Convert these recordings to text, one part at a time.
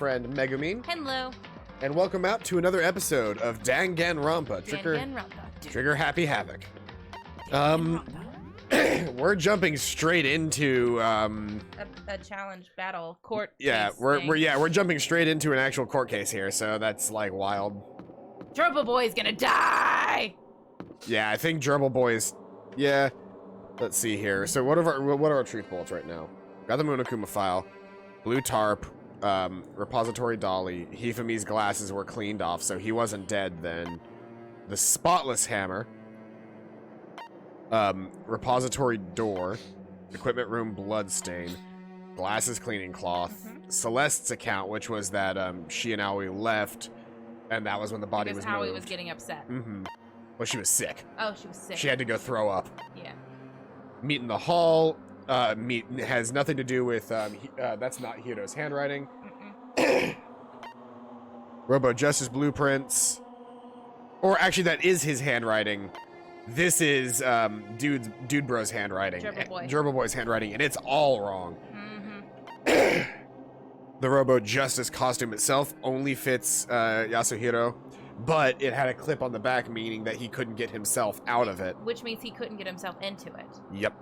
friend Megumine, Hello. and welcome out to another episode of Danganronpa. Trigger Happy Havoc. We're jumping straight into A challenge battle court. yeah, case we're thing. jumping straight into an actual court case here, so that's like wild. Gerbil Boy's gonna die. Yeah, I think Gerbil Boy's. Yeah. Let's see here. So what are our truth bullets right now? Got the Monokuma file, blue tarp, repository dolly. Hifumi's glasses were cleaned off, so he wasn't dead then. The spotless hammer, repository door, equipment room blood stain, glasses cleaning cloth, Celeste's account, which was that she and Aoi left, and that was when the body was moved. Aoi was getting upset. Well, she was sick. Oh, she was sick. She had to go throw up. Yeah. Meet in the hall. Meet has nothing to do with that's not Hiro's handwriting. Robo Justice blueprints, or actually that is his handwriting. This is dude bro's handwriting. Gerbil Boy's handwriting, and it's all wrong. The Robo Justice costume itself only fits Yasuhiro, but it had a clip on the back, meaning that he couldn't get himself out of it. Which means he couldn't get himself into it. Yep.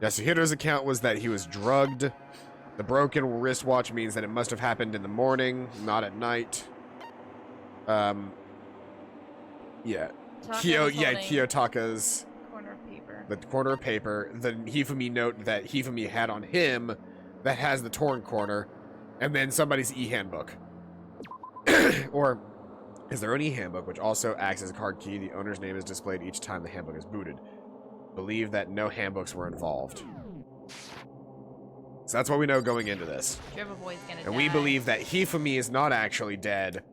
Yasuhiro's account was that he was drugged. The broken wristwatch means that it must have happened in the morning, not at night. Yeah. Kiyotaka's corner of paper. The corner of paper. The Hifumi note that Hifumi had on him that has the torn corner, and then somebody's e-handbook. Or is their own e-handbook, which also acts as a card key. The owner's name is displayed each time the handbook is booted. Believe that no handbooks were involved. So that's what we know going into this. Gerbil Boy's gonna die. And we believe that Hifumi is not actually dead,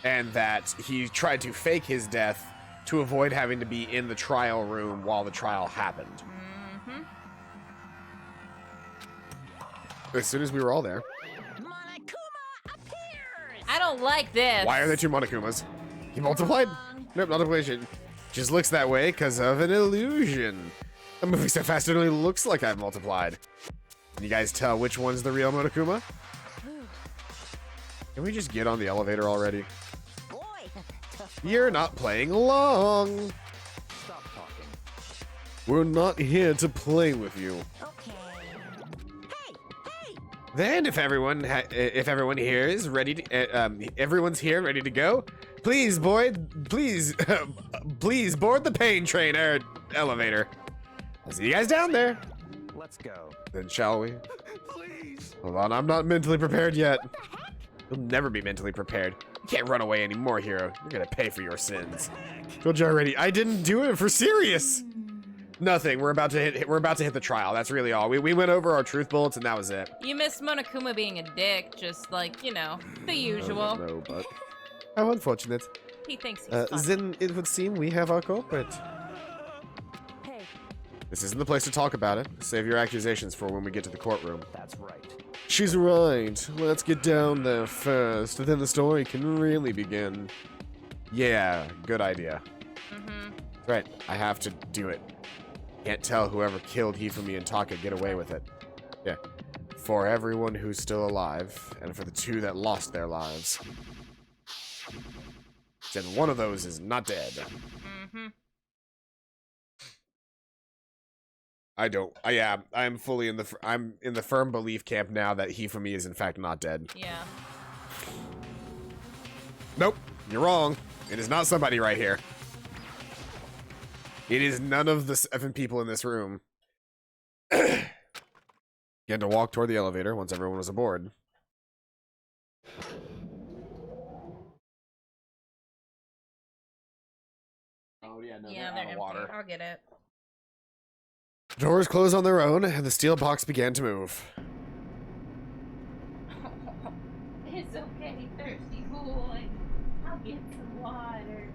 and that he tried to fake his death to avoid having to be in the trial room while the trial happened. As soon as we were all there. I don't like this. Why are there two Monokumas? He multiplied? Nope, multiplication. Just looks that way because of an illusion. I'm moving so fast it only looks like I've multiplied. Can you guys tell which one's the real Monokuma? Can we just get on the elevator already? You're not playing along. Stop talking. We're not here to play with you. Okay. Hey! Then, if everyone here is ready to, everyone's here ready to go, please board the pain train elevator. I'll see you guys down there. Let's go. Then shall we? Please. Hold on, I'm not mentally prepared yet. You'll never be mentally prepared. You can't run away anymore, hero. You're gonna pay for your sins. Told you already. I didn't do it for serious. Nothing. We're about to hit the trial. That's really all. We went over our truth bullets and that was it. You missed Monokuma being a dick, just like, you know, the usual. No, but how unfortunate. He thinks he's fun. Then it would seem we have our culprit. Hey. This isn't the place to talk about it. Save your accusations for when we get to the courtroom. That's right. She's right. Let's get down there first. Then the story can really begin. Yeah, good idea. Right, I have to do it. Can't tell whoever killed Hifumi and Taka get away with it. Yeah. For everyone who's still alive, and for the two that lost their lives. Then one of those is not dead. I'm fully in the firm belief camp now that Hifumi is in fact not dead. Yeah. Nope, you're wrong. It is not somebody right here. It is none of the 7 people in this room. Began to walk toward the elevator once everyone was aboard. Oh yeah, no, Yeah, they're empty. I'll get it. Doors closed on their own, and the steel box began to move. It's okay, thirsty boy. I'll get some water.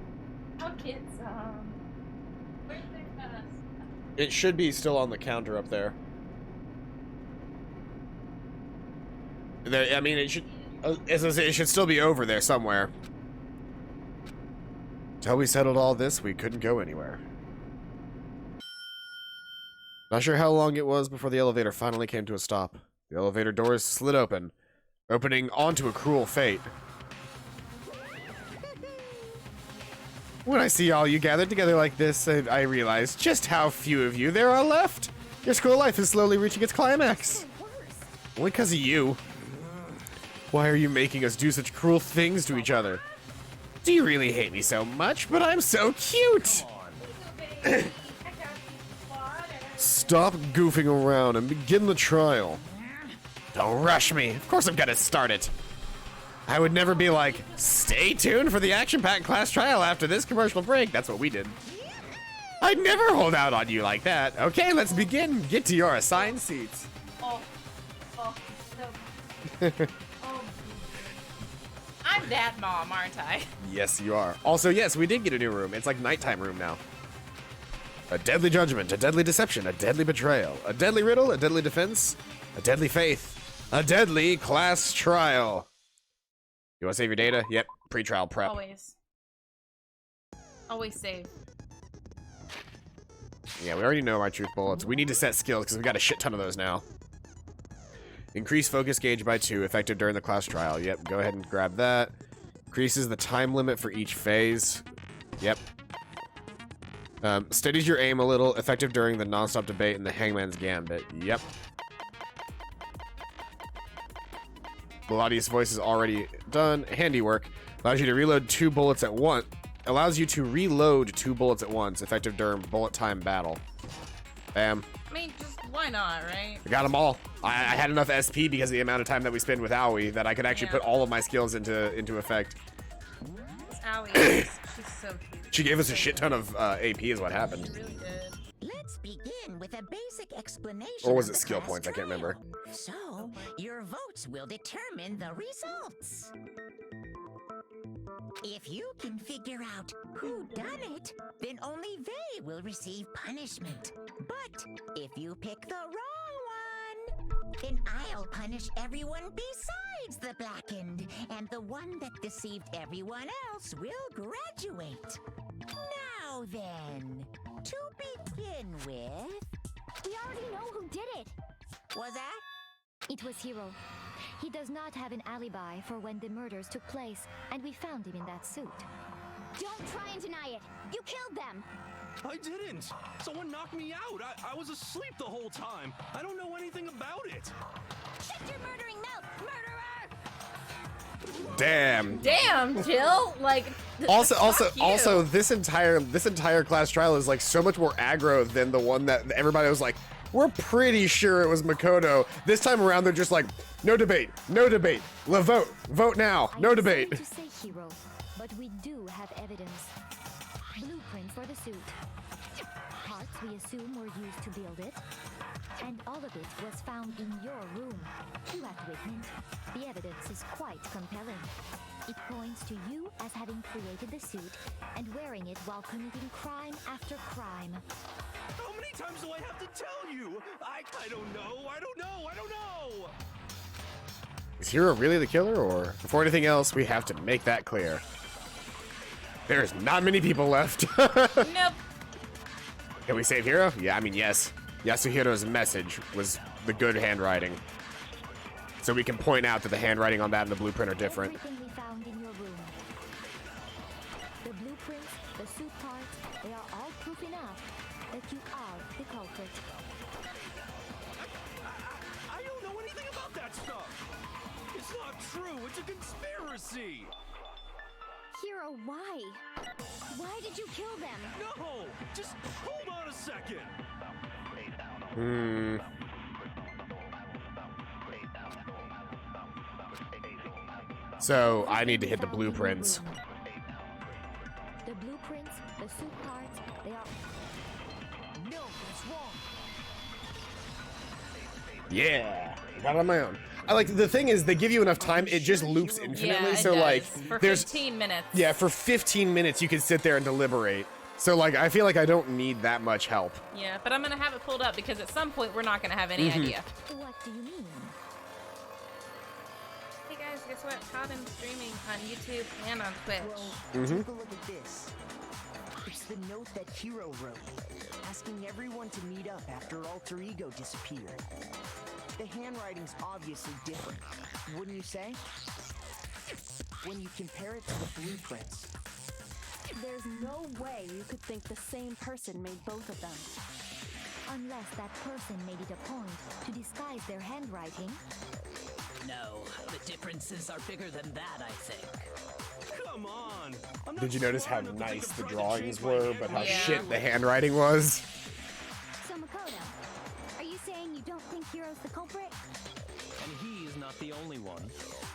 I'll get some. Where's their stuff? It should be still on the counter up there. I mean, it should. As I say, it should still be over there somewhere. Till we settled all this, we couldn't go anywhere. Not sure how long it was before the elevator finally came to a stop. The elevator doors slid open. Opening onto a cruel fate. When I see all you gathered together like this, I realize just how few of you there are left. Your school life is slowly reaching its climax. Only because of you. Why are you making us do such cruel things to each other? Do you really hate me so much? But I'm so cute! Stop goofing around and begin the trial. Don't rush me. Of course I'm gonna start it. I would never be like, stay tuned for the action-packed class trial after this commercial break. That's what we did. I'd never hold out on you like that. Okay, let's begin. Get to your assigned seats. Oh, no. Oh. I'm that mom, aren't I? Yes, you are. Also, yes, we did get a new room. It's like nighttime room now. A deadly judgment, a deadly deception, a deadly betrayal, a deadly riddle, a deadly defense, a deadly faith, a deadly class trial. You want to save your data? Yep. Pre-trial prep. Always. Always save. Yeah, we already know my truth bullets. We need to set skills because we got a shit ton of those now. Increase focus gauge by 2, effective during the class trial. Yep, go ahead and grab that. Increases the time limit for each phase. Yep. Steadies your aim a little, effective during the non-stop debate and the Hangman's Gambit. Yep. Melodious voice is already done. Handiwork. Allows you to reload 2 bullets at once. Allows you to reload 2 bullets at once, effective during bullet time battle. Bam. I mean, just why not, right? I got them all. I had enough SP because of the amount of time that we spend with Aoi that I could actually put all of my skills into effect. Aoi, she's so cute. She gave us a shit ton of AP is what happened. She really did. Let's begin with a basic explanation. Or was of it the skill class points? I can't remember. trial. So, your votes will determine the results. If you can figure out who done it, then only they will receive punishment. But if you pick the wrong one, then I'll punish everyone besides the blackened, and the one that deceived everyone else will graduate. Now then, to begin with... We already know who did it. Was that? It was Hiro. He does not have an alibi for when the murders took place, and we found him in that suit. Don't try and deny it. You killed them. I didn't. Someone knocked me out. I was asleep the whole time. I don't know anything about it. Shut your murdering mouth, murderer! Damn. Damn, Jill. Like. Also, this entire class trial is like so much more aggro than the one that everybody was like, we're pretty sure it was Makoto. This time around, they're just like, no debate, no debate. Vote now, no debate. I hate to say Hiro, but we do have evidence. Blueprint for the suit. Parts we assume were used to build it. And all of it was found in your room. You have to admit, the evidence is quite compelling. It points to you as having created the suit and wearing it while committing crime after crime. How many times do I have to tell you? I don't know. I don't know. Is Hiro really the killer, or before anything else, we have to make that clear. There's not many people left. Nope. Can we save Hiro? Yeah, I mean, yes. Yasuhiro's message was the good handwriting. So we can point out that the handwriting on that and the blueprint are different. Everything we found in your room. The blueprints, the suit parts, they are all proof enough that you are the culprit. I don't know anything about that stuff. It's not true. It's a conspiracy. Hiro, why? Why did you kill them? No, just hold on a second. So I need to hit the blueprints. The blueprints, the suit parts, they are... No, that's wrong. Yeah, I got it on my own. I like the thing is they give you enough time; it just loops infinitely. Yeah, so it does. like, for there's 15 minutes. yeah, for 15 minutes you can sit there and deliberate. So like, I feel like I don't need that much help. Yeah, but I'm gonna have it pulled up because at some point we're not gonna have any idea. What do you mean? Hey guys, guess what? Todd is streaming on YouTube and on Twitch. Well, take a look at this. It's the note that Hiro wrote, asking everyone to meet up after Alter Ego disappeared. The handwriting's obviously different, wouldn't you say? When you compare it to the blueprints. There's no way you could think the same person made both of them. Unless that person made it a point to disguise their handwriting. No, the differences are bigger than that, I think. Come on. I'm not Did you notice how smart enough to nice take the a break and drawings change my were, but how handwriting. shit the handwriting was? So Makoto, are you saying you don't think Hiro's the culprit? And he's not the only one.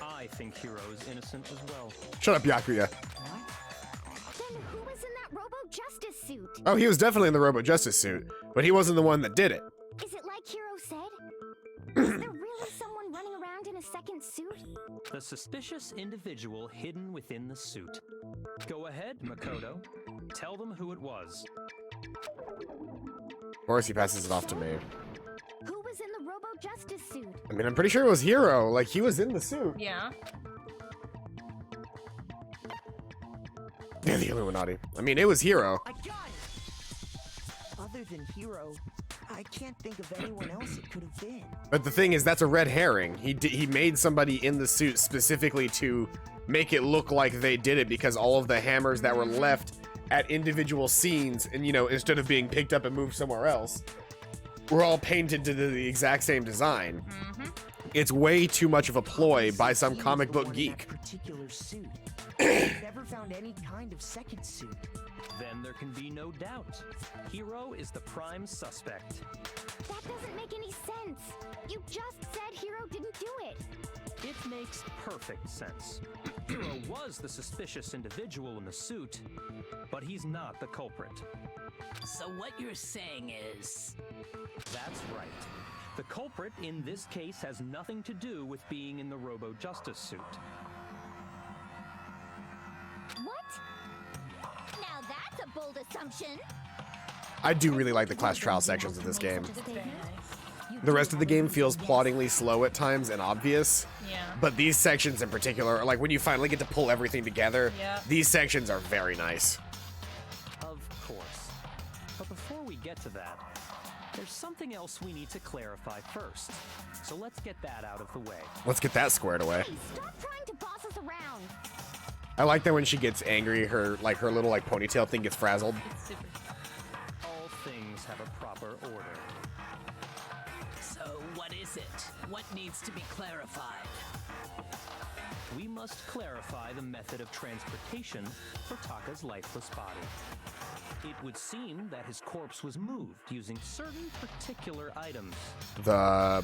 I think Hiro is innocent as well. Shut up, Yakuya. Then who was in that Robo-Justice suit? Oh, he was definitely in the Robo Justice suit, but he wasn't the one that did it. Is it like Hiro said? Is there really someone running around in a second suit? The suspicious individual hidden within the suit. Go ahead, Makoto. Tell them who it was. Of course, he passes it off to me. Who was in the Robo-Justice suit? I mean, I'm pretty sure it was Hiro. Like, he was in the suit. Yeah. Yeah, the Illuminati. I mean, it was Hiro. I got it! Other than Hiro, I can't think of anyone else it could have been. But the thing is, that's a red herring. He made somebody in the suit specifically to make it look like they did it because all of the hammers that were left at individual scenes, and you know, instead of being picked up and moved somewhere else, were all painted to the exact same design. It's way too much of a ploy by some comic book geek. Particular suit. Never found any kind of second suit. Then there can be no doubt. Hiro is the prime suspect. That doesn't make any sense. You just said Hiro didn't do it. It makes perfect sense. Hiro was the suspicious individual in the suit, but he's not the culprit. So what you're saying is... That's right. The culprit in this case has nothing to do with being in the Robo Justice suit. What? Now that's a bold assumption. I do really like the class trial sections of this game. Very nice. The rest of the game feels ploddingly slow at times and obvious, Yeah. but these sections in particular, like when you finally get to pull everything together, Yeah. these sections are very nice. Of course. But before we get to that, there's something else we need to clarify first. So let's get that out of the way. Let's get that squared away. Hey, stop trying to boss us around. I like that when she gets angry, her little ponytail thing gets frazzled. It's super. All things have a proper order. So what is it? What needs to be clarified? We must clarify the method of transportation for Taka's lifeless body. It would seem that his corpse was moved using certain particular items. The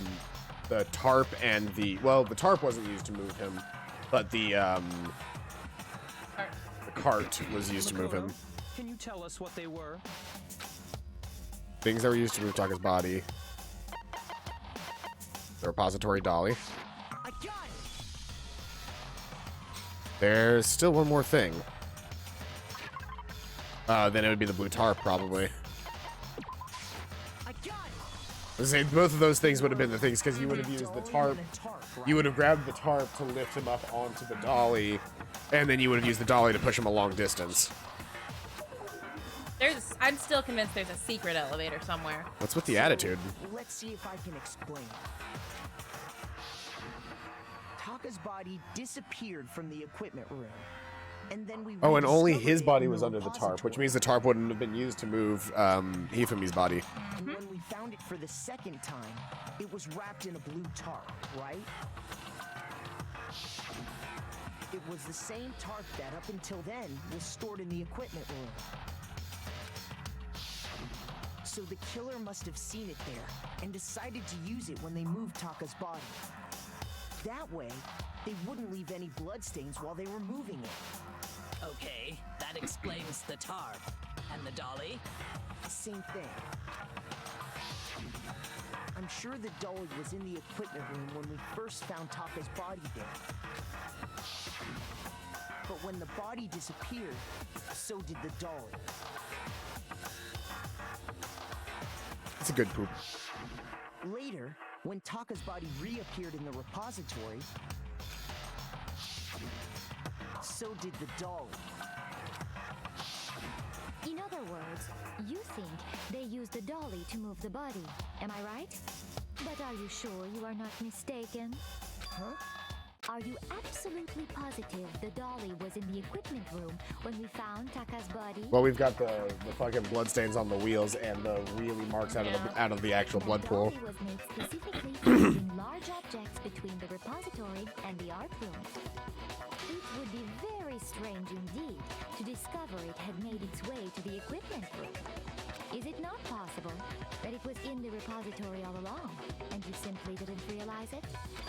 tarp and the tarp wasn't used to move him, but the cart was used to move him. Makoto, can you tell us what they were? Things that were used to move Taka's body. The repository dolly. I got it! There's still one more thing. Then it would be the blue tarp, probably. I got it! I was saying both of those things would have been the things because you would have used the tarp. You would have grabbed the tarp to lift him up onto the dolly, and then you would have used the dolly to push him a long distance. I'm still convinced there's a secret elevator somewhere. What's with the attitude? Let's see if I can explain. Taka's body disappeared from the equipment room. And then we Oh, and only rediscovered his it body in was the under the tarp, which repository. means the tarp wouldn't have been used to move Hifumi's body. And when we found it for the second time, it was wrapped in a blue tarp, right? It was the same tarp that up until then was stored in the equipment room. So the killer must have seen it there and decided to use it when they moved Taka's body. That way, they wouldn't leave any bloodstains while they were moving it. Okay, that explains the tarp. And the dolly? Same thing. I'm sure the dolly was in the equipment room when we first found Taka's body there. But when the body disappeared, so did the dolly. It's a good poop. Later, when Taka's body reappeared in the repository, so did the dolly. In other words, you think they used the dolly to move the body. Am I right? But are you sure you are not mistaken? Huh? Are you absolutely positive the dolly was in the equipment room when we found Taka's body? Well, we've got the fucking bloodstains on the wheels and the wheelie marks out of the actual blood pool. The dolly was made specifically for moving large objects between the repository and the art room. It would be very strange indeed to discover it had made its way to the equipment room. Is it not possible that it was in the repository all along, and you simply didn't realize it?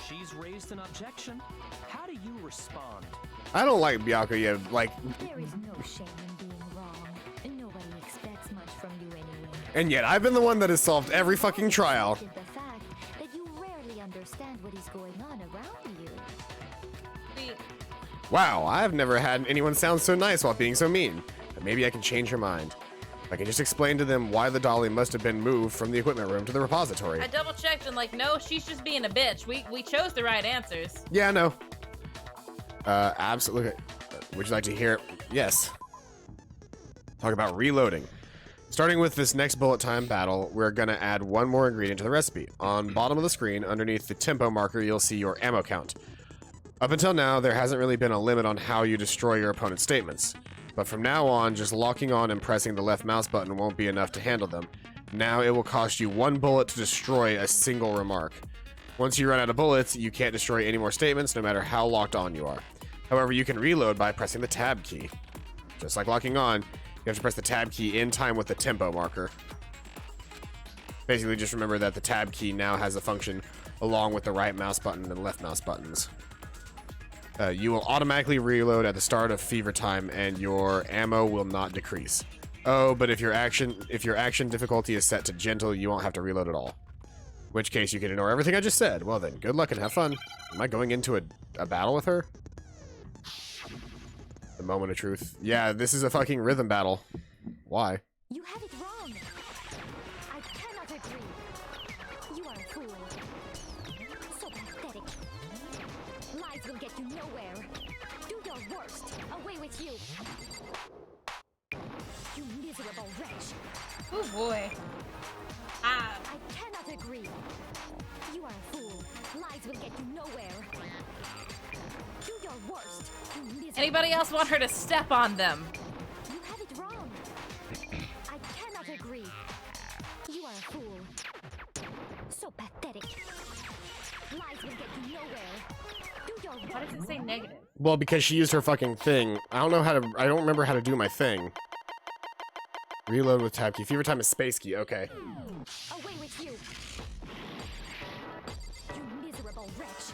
She's raised an objection. How do you respond? I don't like Byakuya, like, There is no shame in being wrong, and nobody expects much from you anyway. and yet I've been the one that has solved every fucking trial. The fact that you rarely understand what is going on around you. Wait, Wow, I've never had anyone sound so nice while being so mean. But maybe I can change her mind. I can just explain to them why the dolly must have been moved from the equipment room to the repository. I double checked and like, no, she's just being a bitch. We chose the right answers. Yeah, I know. Absolutely. Would you like to hear? Yes. Talk about reloading. Starting with this next bullet time battle, we're gonna add one more ingredient to the recipe. On bottom of the screen, underneath the tempo marker, you'll see your ammo count. Up until now, there hasn't really been a limit on how you destroy your opponent's statements. But from now on, just locking on and pressing the left mouse button won't be enough to handle them. Now it will cost you 1 bullet to destroy a single remark. Once you run out of bullets, you can't destroy any more statements, no matter how locked on you are. However, you can reload by pressing the tab key. Just like locking on, you have to press the tab key in time with the tempo marker. Basically, just remember that the tab key now has a function along with the right mouse button and left mouse buttons. You will automatically reload at the start of fever time, and your ammo will not decrease. Oh, but if your action difficulty is set to gentle, you won't have to reload at all. In which case, you can ignore everything I just said. Well then, good luck and have fun. Am I going into a battle with her? The moment of truth. Yeah, this is a fucking rhythm battle. Why? You have it wrong. I cannot agree. You are a fool. So pathetic. Lies will get you nowhere. Do your worst. Away with you. You miserable wretch. Oh boy. Ah. I cannot agree. You are a fool. Lies will get you nowhere. Do your worst. You miserable Anybody else want her to step on them? You have it wrong. I cannot agree. You are a fool. So pathetic. Lies will get you nowhere. Do your Why worst. does it say negative? Well, because she used her fucking thing. I don't remember how to do my thing. Reload with tab key. Fever time is space key. Okay. Away with you. You miserable wretch.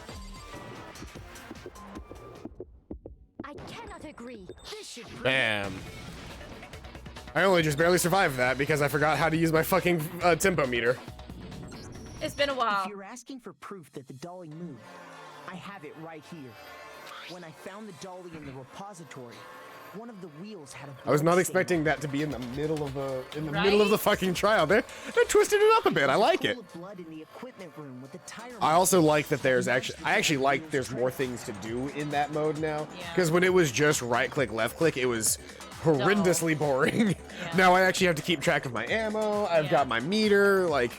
I cannot agree. This should prove Bam. I only just barely survived that because I forgot how to use my fucking tempo meter. It's been a while. If you're asking for proof that the dolly moved, I have it right here. When I found the dolly in the repository, one of the wheels had a I was not blood expecting stain. that to be in the middle of the Right? fucking trial. They twisted it up a bit. I like it. Full of blood in the equipment room with the tire I also like that there's actually like there's more things to do in that mode now. Because when it was just right click, left click, it was horrendously boring. Now I actually have to keep track of my ammo. I've got my meter, like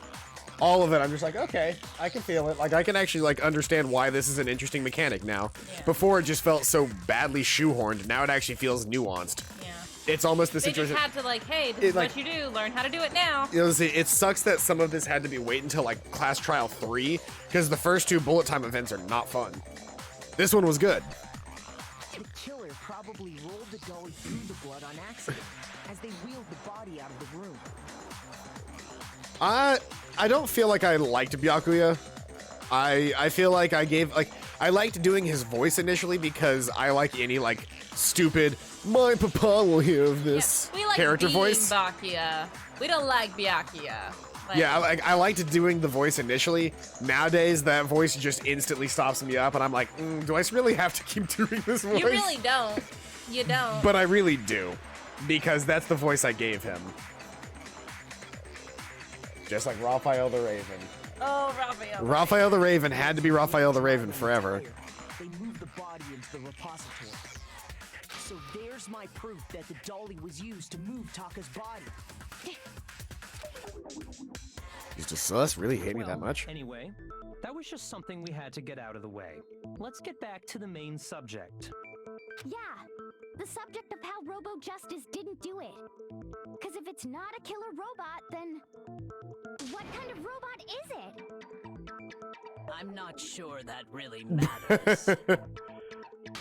all of it. I'm just like, okay, I can feel it. Like I can actually like understand why this is an interesting mechanic now. Before it just felt so badly shoehorned. Now it actually feels nuanced. Yeah. It's almost the They just situation. had to like, hey, this It, is like- what you do. Learn how to do it now. You know, see, it sucks that some of this had to be wait until like class trial 3 because the first 2 bullet time events are not fun. This one was good. The killer probably rolled the dolly through the blood on accident as they wheeled the body out of the room. I don't feel like I liked Byakuya. I feel like I liked doing his voice initially because I like any like stupid my papa will hear of this We like character being voice. Byakuya. We don't like Byakuya. Like, Yeah, I liked doing the voice initially. Nowadays, that voice just instantly stops me up, and I'm like, do I really have to keep doing this voice? You really don't. You don't. But I really do, because that's the voice I gave him. Just like Raphael the Raven. Oh, Raphael. Raphael the Raven had to be Raphael the Raven forever. They moved the body into the repository. So there's my proof that the dolly was used to move Taka's body. Does Celeste really hate me that much? Anyway, that was just something we had to get out of the way. Let's get back to the main subject. Yeah, the subject of how Robo Justice didn't do it. Because if it's not a killer robot, then what kind of robot is it? I'm not sure that really matters.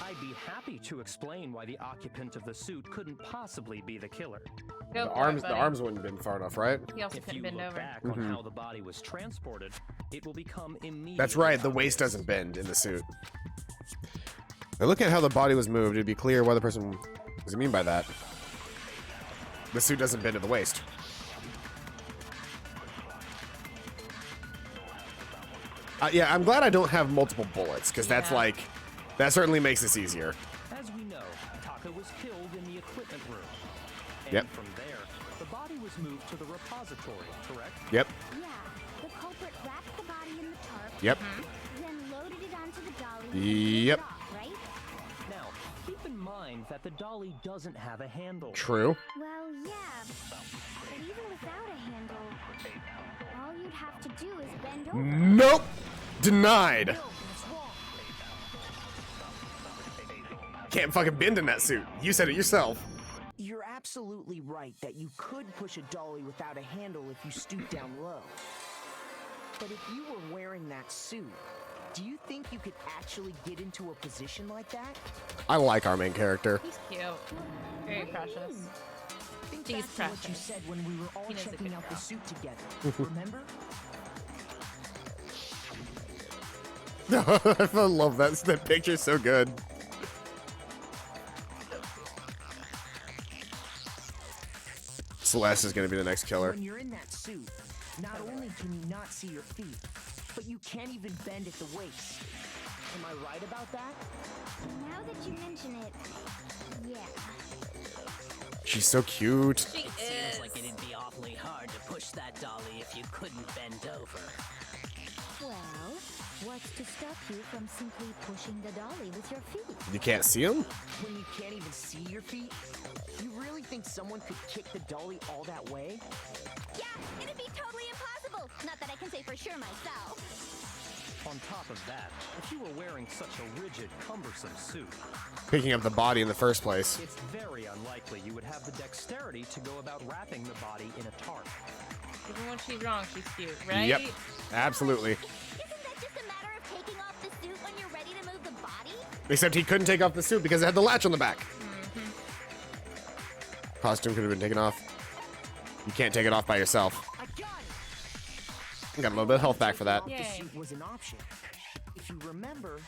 I'd be happy to explain why the occupant of the suit couldn't possibly be the killer. Go The for arms, it, the buddy. arms wouldn't have been far enough, right? He also If couldn't you bend look over. back on how the body was transported, it will become immediately That's right. The waist obvious. doesn't bend in the suit. Now, looking at how the body was moved, it'd be clear why the person. What does he mean by that? The suit doesn't bend at the waist. Yeah, I'm glad I don't have multiple bullets, because that's Yeah. like, that certainly makes this easier. As we know, Taka was killed in the equipment room. And Yep. from there, the body was moved to the repository, correct? Yep. Yeah, the culprit wrapped the body in the tarp, Yep. then loaded it onto the dolly and Yep. took it off, right? Now, keep in mind that the dolly doesn't have a handle. True. Well, yeah, but even without a handle, all you'd have to do is bend over. Nope. Denied. Can't fucking bend in that suit. You said it yourself. You're absolutely right that you could push a dolly without a handle if you stoop down low. But if you were wearing that suit, do you think you could actually get into a position like that? I like our main character. He's cute. Very precious. Think He's back to what you precious. said when we were all He does a checking good out the job. suit together. Remember? I love that. That picture's so good. Celeste is gonna be the next killer. When you're in that suit, not only can you not see your feet, but you can't even bend at the waist. Am I right about that? Now that you mention it, yeah. She's so cute. She Seems is. like it'd be awfully hard to push that dolly if you couldn't bend over. Well, what's to stop you from simply pushing the dolly with your feet? You can't see him? When you can't even see your feet? You really think someone could kick the dolly all that way? Yeah, it'd be totally impossible. Not that I can say for sure myself. On top of that, if you were wearing such a rigid, cumbersome suit, Picking up the body in the first place. it's very unlikely you would have the dexterity to go about wrapping the body in a tarp. Even when she's wrong, she's cute, right? Yep. Absolutely. Isn't that just a matter of taking off the suit when you're ready to move the body? Except he couldn't take off the suit because it had the latch on the back. Costume could have been taken off. You can't take it off by yourself. I got it! Got a little bit of health back for that. Off the Yay. suit was an option. If you remember,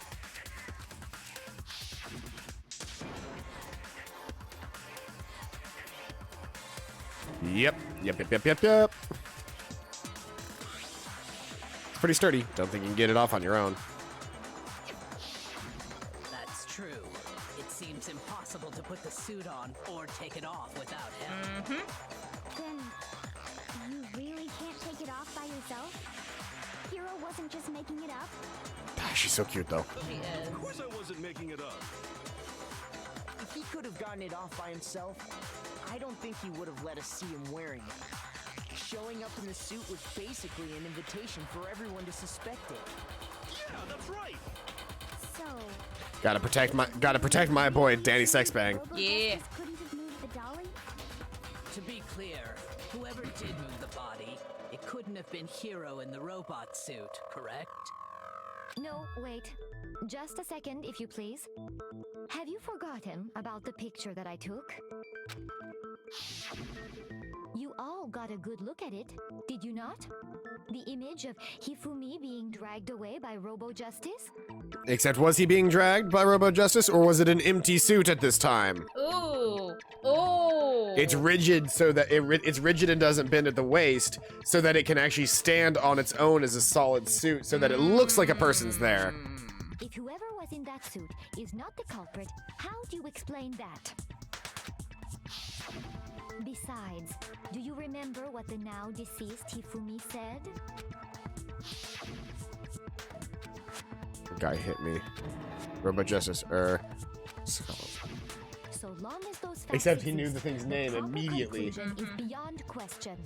Yep. Yep. It's pretty sturdy. Don't think you can get it off on your own. That's true. It seems impossible to put the suit on or take it off without help. Then you really can't take it off by yourself? Hero wasn't just making it up? Gosh, she's so cute though. She is. Of course I wasn't making it up. if he could have gotten it off by himself, I don't think he would have let us see him wearing it. Showing up in the suit was basically an invitation for everyone to suspect it. Yeah, that's right. So, Gotta protect my boy Danny Sexbang. Robo Yeah. Justice couldn't have moved the dolly? To be clear, whoever did move the body, it couldn't have been Hero in the robot suit, correct? No, wait. Just a second, if you please. Have you forgotten about the picture that I took? You all got a good look at it, did you not? The image of Hifumi being dragged away by Robo Justice? Except was he being dragged by Robo Justice or was it an empty suit at this time? Ooh. Ooh. It's rigid so that it's rigid and doesn't bend at the waist so that it can actually stand on its own as a solid suit so that it looks like a person's there. If whoever was in that suit is not the culprit, how do you explain that? Besides, do you remember what the now deceased Hifumi said? The guy hit me. Robo Justice, So long as those facts Except he knew exist, the thing's the name proper immediately. conclusion is beyond question.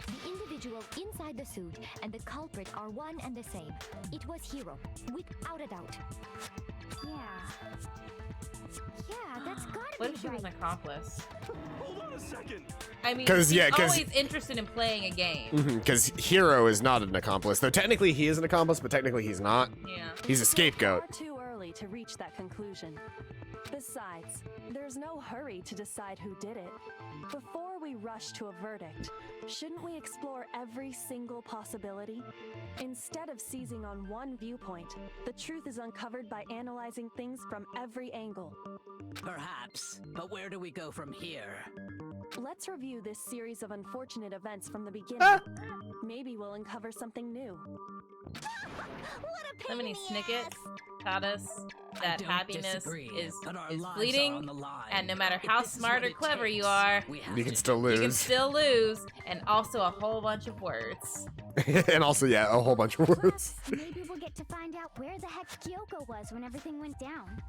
The individual individual inside the suit and the culprit are one and the same. It was Hero, without a doubt. Yeah, that's gotta What be if she was an right. accomplice? Hold on a second. I mean, 'Cause, she's yeah, 'cause- always interested in playing a game. Because Hero is not an accomplice. Though technically he is an accomplice, but technically he's not. Yeah. He's a scapegoat. Far too early to reach that conclusion. Besides, there's no hurry to decide who did it. Before we rush to a verdict, shouldn't we explore every single possibility? Instead of seizing on one viewpoint, the truth is uncovered by analyzing things from every angle. Perhaps, but where do we go from here? Let's review this series of unfortunate events from the beginning. Maybe we'll uncover something new. Lemony Snicket taught us that don't happiness disagree, is but our lives are fleeting, on the line. and no matter If how this is smart what or it clever you takes, are, we have You can to still you can lose. still lose, and also a whole bunch of words. And also, yeah, a whole bunch of words. Maybe we'll get to find out where the heck Kyoko was when everything went down.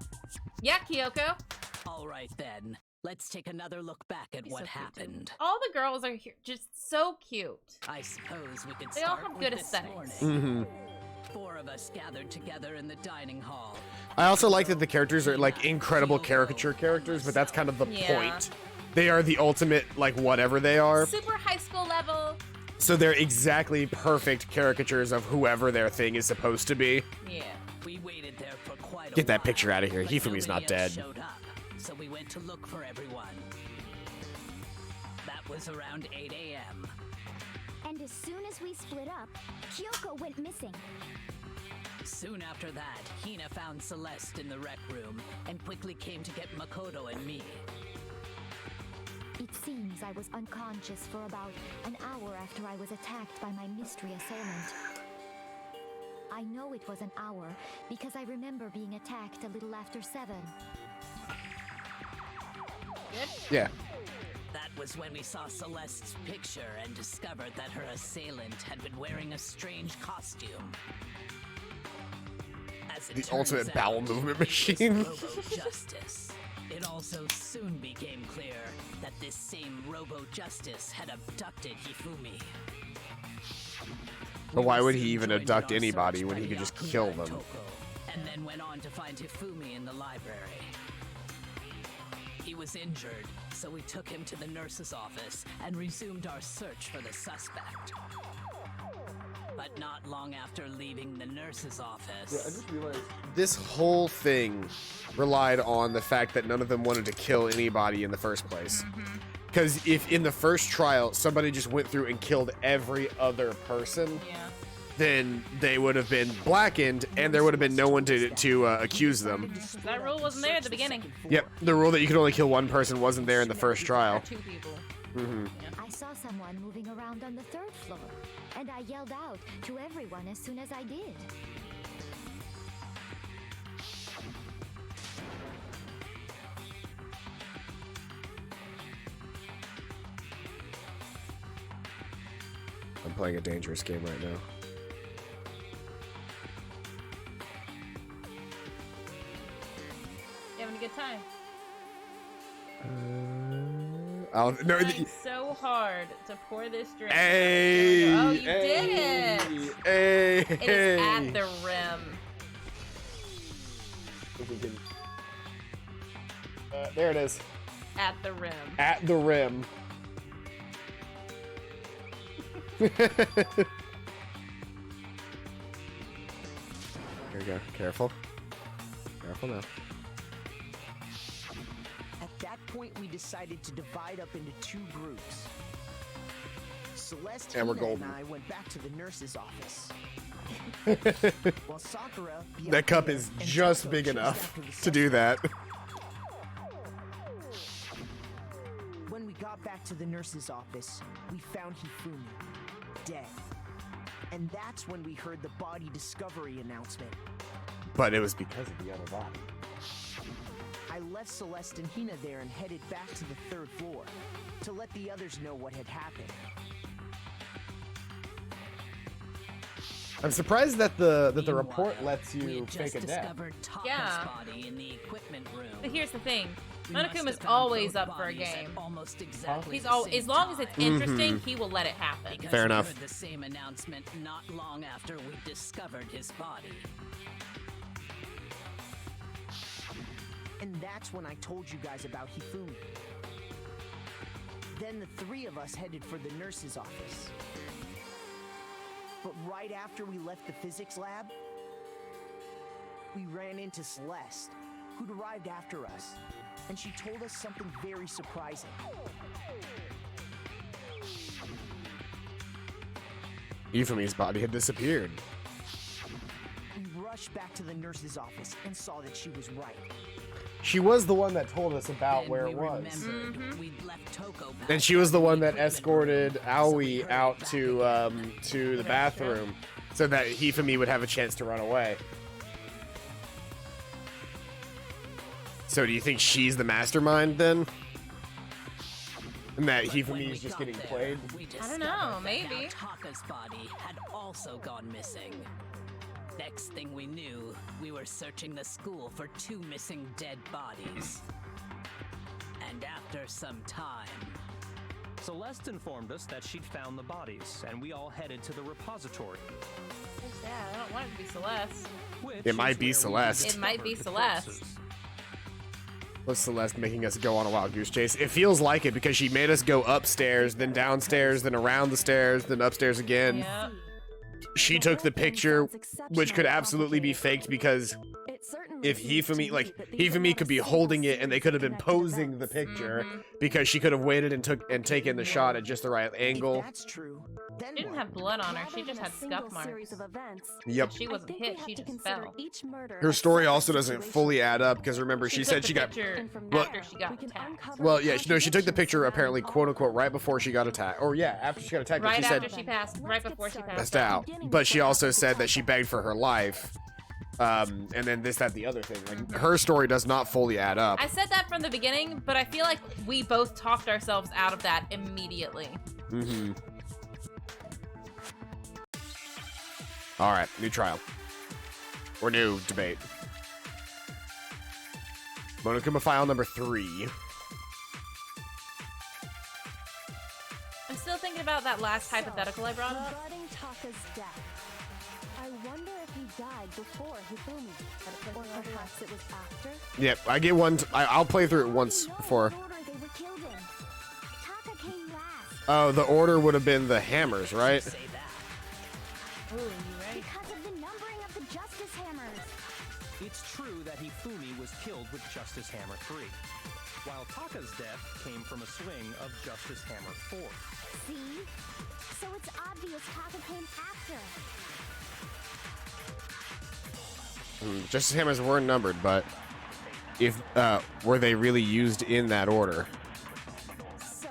Yeah, Kyoko. All right then. Let's take another look back at He's what so cute, too. happened. All the girls are here, just so cute. I suppose we could They all start have with good this aesthetics. morning. Mm-hmm. 4 of us gathered together in the dining hall. I also like that the characters are like incredible caricature characters, but that's kind of the Yeah. point. They are the ultimate, like, whatever they are. Super high school level. So they're exactly perfect caricatures of whoever their thing is supposed to be. Yeah. We waited there for quite a Get that while, picture out of here. but Hifumi's not nobody dead. else showed up, so we went to look for everyone. That was around 8 a.m. And as soon as we split up, Kyoko went missing. Soon after that, Hina found Celeste in the rec room and quickly came to get Makoto and me. It seems I was unconscious for about an hour after I was attacked by my mystery assailant. I know it was an hour because I remember being attacked a little after 7. Yeah. That was when we saw Celeste's picture and discovered that her assailant had been wearing a strange costume. As it The turns ultimate bowel out, movement it was machine. Robo-Justice. It also soon became clear that this same Robo-Justice had abducted Hifumi. But why would he We even soon joined abduct in our anybody search when by he could just Yakuza kill and them? Toko, and then went on to find Hifumi in the library. He was injured, so we took him to the nurse's office and resumed our search for the suspect. But not long after leaving the nurse's office, realized this whole thing relied on the fact that none of them wanted to kill anybody in the first place. Because if in the first trial somebody just went through and killed every other person, Yeah. then they would have been blackened and there would have been no one to accuse them. That rule wasn't there at the beginning. Yep, the rule that you could only kill one person wasn't there in the first trial. Or 2 people. I saw someone moving around on the 3rd floor, and I yelled out to everyone as soon as I did. I'm playing a dangerous game right now. You having a good time? I'll, no, Trying so hard to pour this drink. hey, Oh, you hey, did it! Hey, It is at the rim. There it is. At the rim. At the rim. Here we go. Careful. Careful now. At that point, we decided to divide up into 2 groups. Celeste, And we're Hina, and golden. I went back to the nurse's office. While Sakura, That cup Byakuya, is and just Toko big chased enough after the to do that. When we got back to the nurse's office, we found Hifumi dead. And that's when we heard the body discovery announcement. But it was because of the other body. I left Celeste and Hina there and headed back to the 3rd floor to let the others know what had happened. I'm surprised that the Meanwhile, report lets we you had fake just a death. discovered Taka's Yeah. body in the equipment room. But here's the thing. Monokuma's always up for a game. Almost exactly He's all as long as it's interesting, he will let it happen. Because Fair we enough. heard the same announcement not long after we discovered his body. And that's when I told you guys about Hifumi. Then the three of us headed for the nurse's office. But right after we left the physics lab, we ran into Celeste, who'd arrived after us, and she told us something very surprising. Hifumi's body had disappeared. We rushed back to the nurse's office and saw that she was right. She was the one that told us about Then where we it was. remembered we'd left Toko back And she was the at one that equipment escorted room, so we Aoi hurried out back to the bathroom so that Hifumi would have a chance to run away. So do you think she's the mastermind then? And that But when Hifumi we is just got getting there, played? we I don't know, discovered that maybe. now Taka's body had also gone missing. Next thing we knew, we were searching the school for 2 missing dead bodies. And after some time, Celeste informed us that she'd found the bodies, and we all headed to the repository. It's sad. I don't want it to be Celeste. Which It might is be where we Celeste. It might be discovered the Celeste. corpses. Was Celeste making us go on a wild goose chase? It feels like it because she made us go upstairs, then downstairs, then around the stairs, then upstairs again. Yeah. She took the picture, which could absolutely be faked because It certainly if seems to Hifumi, me like that these are Hifumi not could a be single holding it and series they could have of been connected posing the events. picture Mhm. because she could have waited and taken the shot at just the right If angle. that's true, then She didn't what? have blood on her. Rather She just than a had single scuff marks. series of events, Yep. She I wasn't think we hit. have She to just consider fell. each murder Her a story separate also doesn't situation. fully add up because remember she took said the she got picture And from well- there, after she got we can attacked. uncover well the yeah no she took the picture contradictions apparently surrounding quote unquote all right before she got attacked or yeah after she got attacked but Right she said after she passed. Right Let's get before she started. passed passed out Beginning but with she what also happened to said that she Taka. begged for her life and then this that the other thing like her story does not fully add up. I said that from the beginning, but I feel like we both talked ourselves out of that immediately. Mm-hmm. All right, new trial or new debate. Monokuma file number 3. I'm still thinking about that last hypothetical I brought up. Regarding Taka's death, I wonder if he died before Hifumi, or perhaps it was after. Yep, I get one. I'll play through it once before. What order they were killed in. Taka came last Oh, the order would have been the hammers, right? say that. Ooh, you right? because of the numbering of the Justice Hammers. It's true that Hifumi was killed with Justice Hammer 3, while Taka's death came from a swing of Justice Hammer 4. See? So it's obvious Taka came after. Justice hammers were numbered, but if were they really used in that order? So,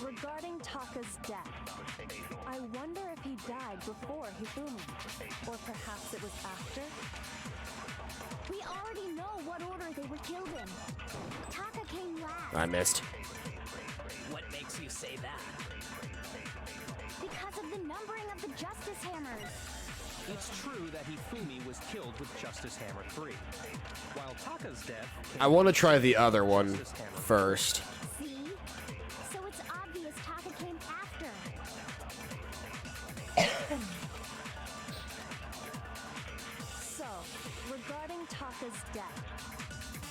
regarding Taka's death, I wonder if he died before Hifumi, or perhaps it was after. We already know what order they were killed in. Taka came last I missed. What makes you say that? because of the numbering of the Justice Hammers. It's true that Hifumi was killed with Justice Hammer 3, while Taka's death came I want to from try the other one Justice Hammer first. See? So it's obvious Taka came after. So, regarding Taka's death,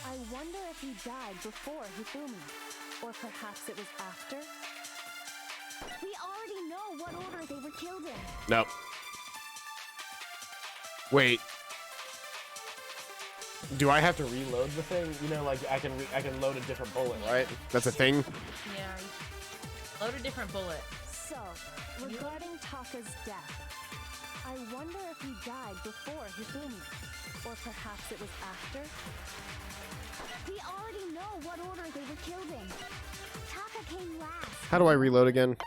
I wonder if he died before Hifumi, or perhaps it was after. We already know what order they were killed in. Nope. Wait. Do I have to reload the thing? You know, like I can load a different bullet, right? That's a thing. Yeah. Load a different bullet. So, regarding Taka's death, I wonder if he died before Hifumi, or perhaps it was after. We already know what order they were killed in. Taka came last. How do I reload again? I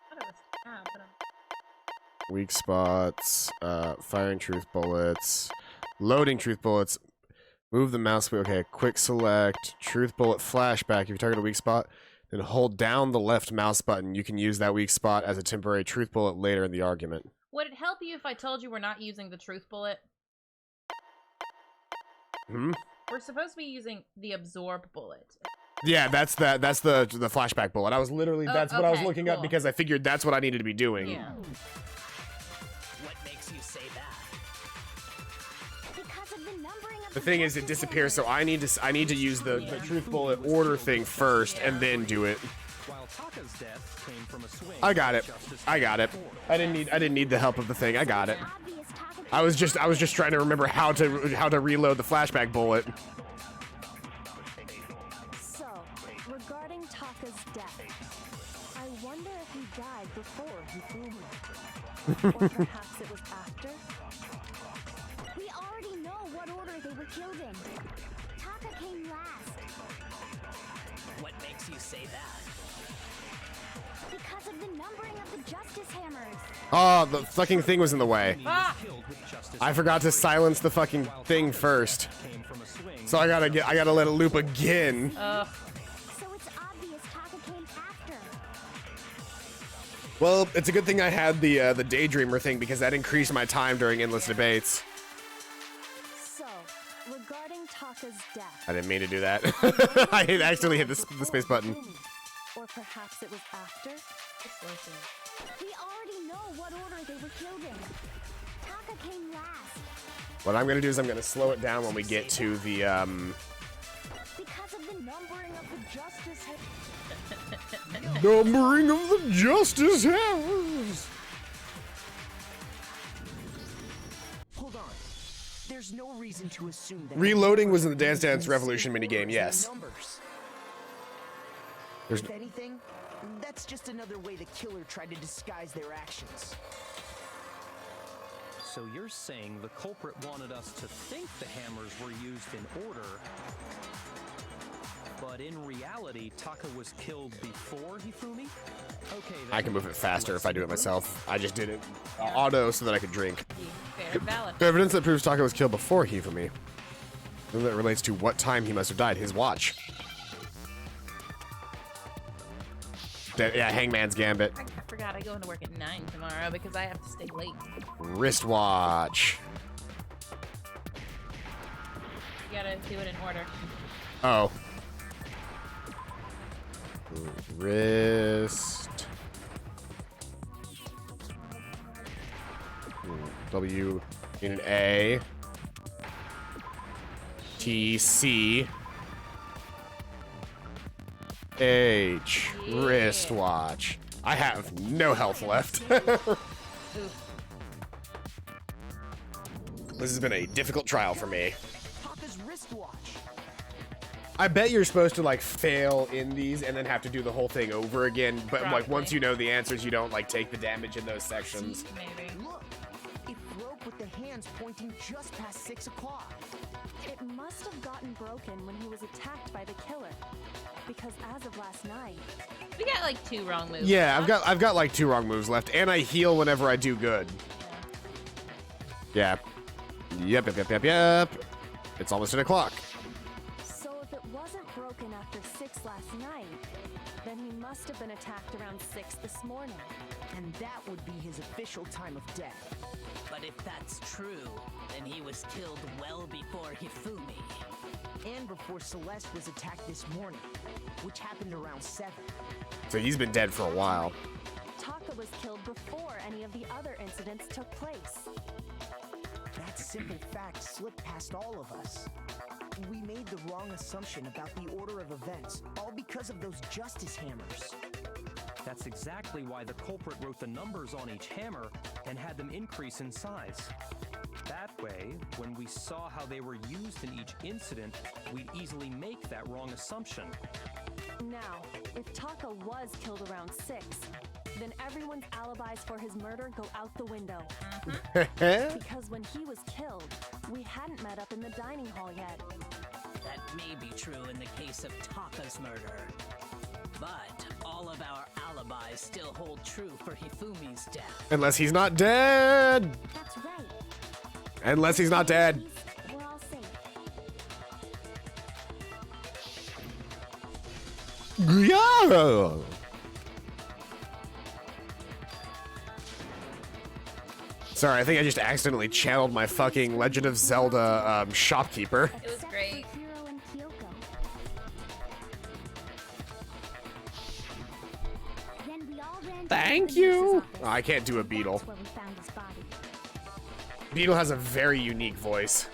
thought it was tab, but I'm- Weak spots, firing truth bullets, loading truth bullets, move the mouse wheel. Okay, quick select, truth bullet flashback. If you target a weak spot, then hold down the left mouse button. You can use that weak spot as a temporary truth bullet later in the argument. Would it help you if I told you we're not using the truth bullet? Hmm? We're supposed to be using the absorb bullet. Yeah, that's the flashback bullet. I was literally that's what I was okay, looking up cool. because I figured that's what I needed to be doing. Yeah. What makes you say that? Because of the numbering of The thing is, it disappears, so I need to use the truth bullet order thing first and then do it. While Taka's death came from a swing, I got it. Justice I got it. I didn't need the help of the thing. I got it. I was just trying to remember how to reload the flashback bullet. So, regarding Taka's death, I wonder if he died before he threw me. Or perhaps it was after? We already know what order they were killed in. Taka came last What makes you say that? because of the numbering of the justice hammers. Oh, the fucking thing was in the way. Ah! I forgot to silence the fucking thing first. came from a swing. So I gotta let it loop again. Ugh. So it's obvious Taka came after. Well, it's a good thing I had the Daydreamer thing because that increased my time during endless debates. So, regarding Taka's death, I didn't mean to do that. I accidentally hit the space button. or perhaps it was after? We already know what order they were killed in. Taka came last What I'm gonna do is I'm gonna slow it down when we get to the because of the numbering of the justice numbering of the justice house. Hold on. There's no reason to assume that Reloading was in the Dance Dance Revolution minigame, yes. Numbers. There's If anything, that's just another way the killer tried to disguise their actions. So you're saying the culprit wanted us to think the hammers were used in order, but in reality, Taka was killed before Hifumi? Okay, then. I can move it faster if I do it myself. I just did it auto so that I could drink. Fair and valid. Evidence that proves Taka was killed before Hifumi. Then that relates to what time he must have died. His watch. Yeah, Hangman's Gambit. I forgot I go into work at 9 tomorrow because I have to stay late. Wristwatch. You gotta do it in order. Oh. Wrist. W in A. T C. H. Yeah. Wristwatch. I have no health left. This has been a difficult trial for me. Taka's wristwatch. I bet you're supposed to like fail in these and then have to do the whole thing over again, but like Probably. once you know the answers, you don't like take the damage in those sections. Maybe. Look, it broke with the hands pointing just past 6 o'clock. It must have gotten broken when he was attacked by the killer. Because as of last night, We got like 2 wrong moves. Yeah, I've got like 2 wrong moves left, and I heal whenever I do good. Yeah. Yep. It's almost 10 o'clock. so if it wasn't broken after 6 last night, then he must have been attacked around 6 this morning. And that would be his official time of death. But if that's true, then he was killed well before Hifumi. And before Celeste was attacked this morning, which happened around 7. So he's been dead for a while. Taka was killed before any of the other incidents took place. That simple fact slipped past all of us. We made the wrong assumption about the order of events, all because of those justice hammers. That's exactly why the culprit wrote the numbers on each hammer and had them increase in size. That way, when we saw how they were used in each incident, we'd easily make that wrong assumption. Now, if Taka was killed around 6, then everyone's alibis for his murder go out the window. Because when he was killed, we hadn't met up in the dining hall yet. That may be true in the case of Taka's murder. But all of our alibis still hold true for Hifumi's death. Unless he's not dead. That's right. Unless he's not dead. We're all safe. Yeah. Sorry, I think I just accidentally channeled my fucking Legend of Zelda shopkeeper. It was great. Thank you. Oh, I can't do a Beetle. That's where we found his body. Beetle has a very unique voice.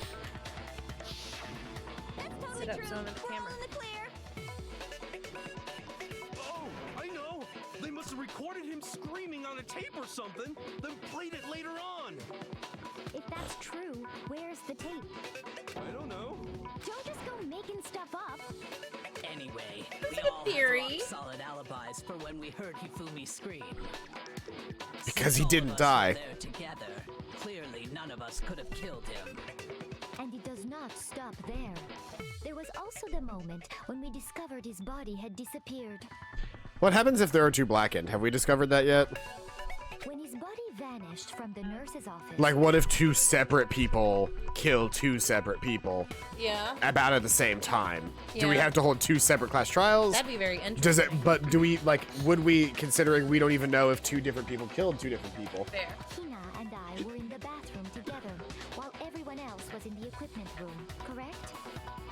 That's totally Sit up, true. zone of the We're all camera. in the clear. Oh, I know. They must have recorded him screaming on a tape or something, then played it later on. If that's true, where's the tape? I don't know. Don't just go making stuff up. Anyway, That's we a good all theory. have rock-solid alibis for when we heard Hifumi scream. Because he Since all didn't of us die. were there together, clearly none of us could have killed him. And it does not stop there. There was also the moment when we discovered his body had disappeared. What happens if there are two Blackened? Have we discovered that yet? When his body vanished from the nurse's office. Like, what if two separate people kill two separate people Yeah. about at the same time? Do we Yeah. have to hold two separate class trials? That'd be very interesting. Does it? But do we like? Would we, considering we don't even know if two different people killed two different people? Fair. Hina and I were in the bathroom together, while everyone else was in the equipment room, correct?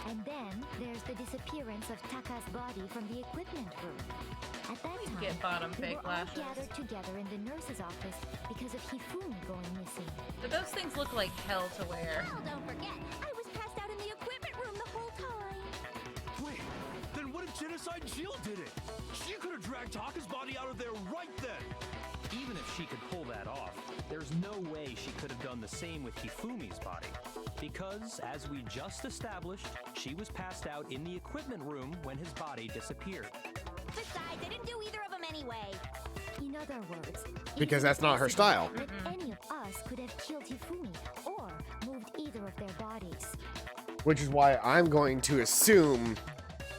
And then there's the disappearance of Taka's body from the equipment room. At that time, Get bottom we fake were all lashes. gathered together in the nurse's office because of Hifumi going missing. Do those things look like hell to wear? Well, don't forget, I was passed out in the equipment room the whole time. Wait, then what if Genocide Jill did it? She could have dragged Taka's body out of there right then. Even if she could pull that off, there's no way she could have done the same with Hifumi's body. Because, as we just established, she was passed out in the equipment room when his body disappeared. Besides, I didn't do either of them anyway. In other words, Because that's not her style. that any of us could have killed Hifumi or moved either of their bodies. Which is why I'm going to assume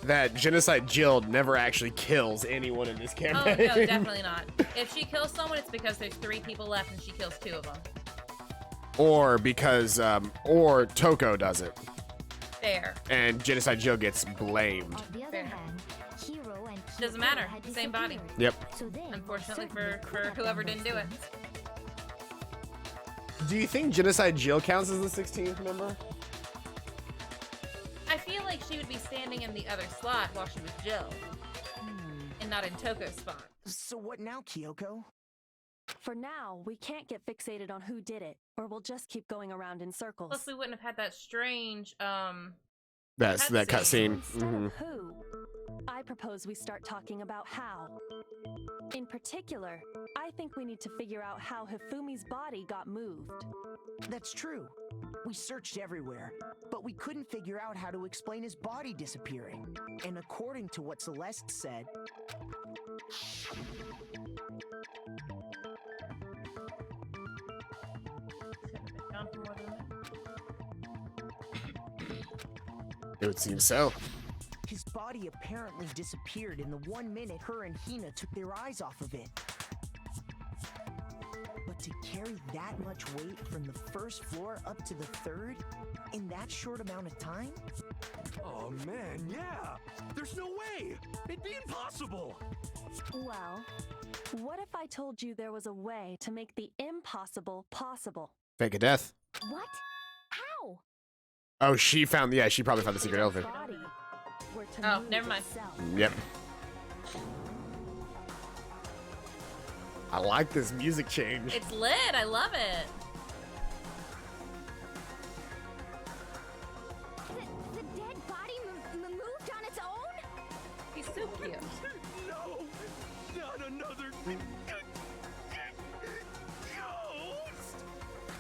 that Genocide Jill never actually kills anyone in this Oh, campaign. no, definitely not. If she kills someone, it's because there's 3 people left and she kills 2 of them. Or because, or Toko does it, Fair. and Genocide Jill gets blamed. On the other Fair. hand, Hiro and Doesn't Kyoko matter. had Same body. disappeared. Yep. So they Unfortunately certainly for could have whoever done didn't those do it. things. Do you think Genocide Jill counts as the 16th member? I feel like she would be standing in the other slot while she was Jill. And not in Toko's spot. So what now, Kyoko? For now, we can't get fixated on who did it, or we'll just keep going around in circles. Plus, we wouldn't have had that strange, That's that cutscene. Instead Mhm. of who, I propose we start talking about how. In particular, I think we need to figure out how Hifumi's body got moved. That's true. We searched everywhere, but we couldn't figure out how to explain his body disappearing. And according to what Celeste said, gone for more than a minute. It would seem so. his body apparently disappeared in the 1 minute her and Hina took their eyes off of it. But to carry that much weight from the first floor up to the third in that short amount of time? Oh man, yeah! There's no way! It'd be impossible! Well, what if I told you there was a way to make the impossible possible? Fake a death. What? How? Oh, she found, yeah, she probably found the secret elevator. Body were to Oh, move never mind. itself. Yep. I like this music change. It's lit. I love it. The dead body moved on its own? He's so cute. No! Not another ghost!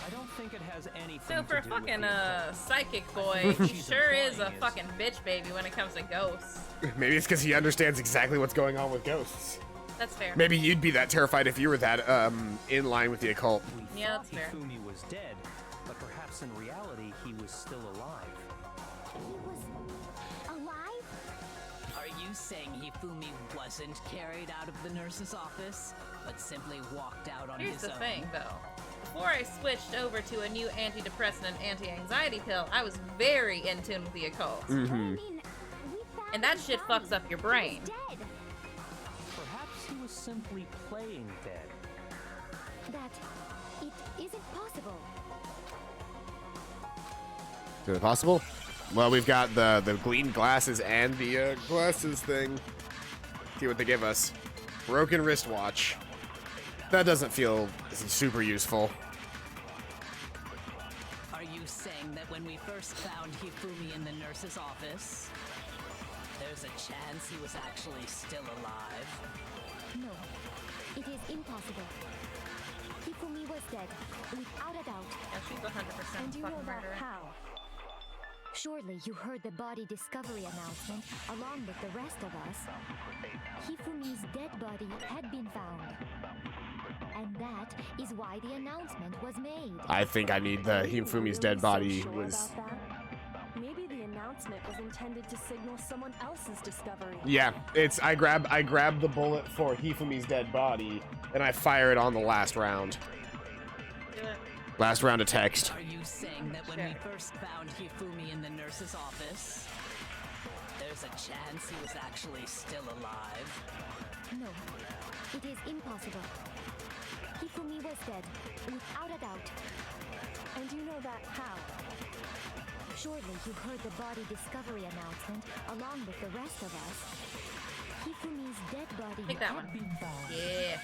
I don't think it has anything So for a to do with fucking the psychic boy, he She's sure is a implying is- fucking bitch baby when it comes to ghosts. Maybe it's because he understands exactly what's going on with ghosts. That's fair. Maybe you'd be that terrified if you were that in line with the occult. We Yeah, thought that's fair. Hifumi was dead, but perhaps in reality he was still alive. He was alive? Are you saying Hifumi wasn't carried out of the nurse's office, but simply walked out on Here's his the own? thing, though. Before I switched over to a new antidepressant and anti-anxiety pill, I was very in tune with the occult. I mean, we found And that his shit body. fucks up your brain. He was dead. Perhaps he was simply playing dead. That it isn't possible. Is it possible? Well, we've got the green glasses and the glasses thing. See what they give us. Broken wristwatch. That doesn't feel super useful. Are you saying that when we first found Hifumi in the nurse's office, there's a chance he was actually still alive? No, it is impossible. Hifumi was dead, without a doubt. Yeah, she's 100% And you know fucking that murderer. how? Surely you heard the body discovery announcement along with the rest of us. Hifumi's dead body had been found. And that is why the announcement was made. I think I need the Are you Hifumi's really dead body so sure was... about that? Maybe the announcement was intended to signal someone else's discovery. Yeah, it's I grab the bullet for Hifumi's dead body and I fire it on the last round. Do it. Last round of text. Are you saying that when we first found Hifumi in the nurse's office, there's a chance he was actually still alive? No, it is impossible. Hifumi was dead, without a doubt. And you know that how? Surely you heard the body discovery announcement along with the rest of us. Hifumi's dead body Take that had one. been found. Yeah.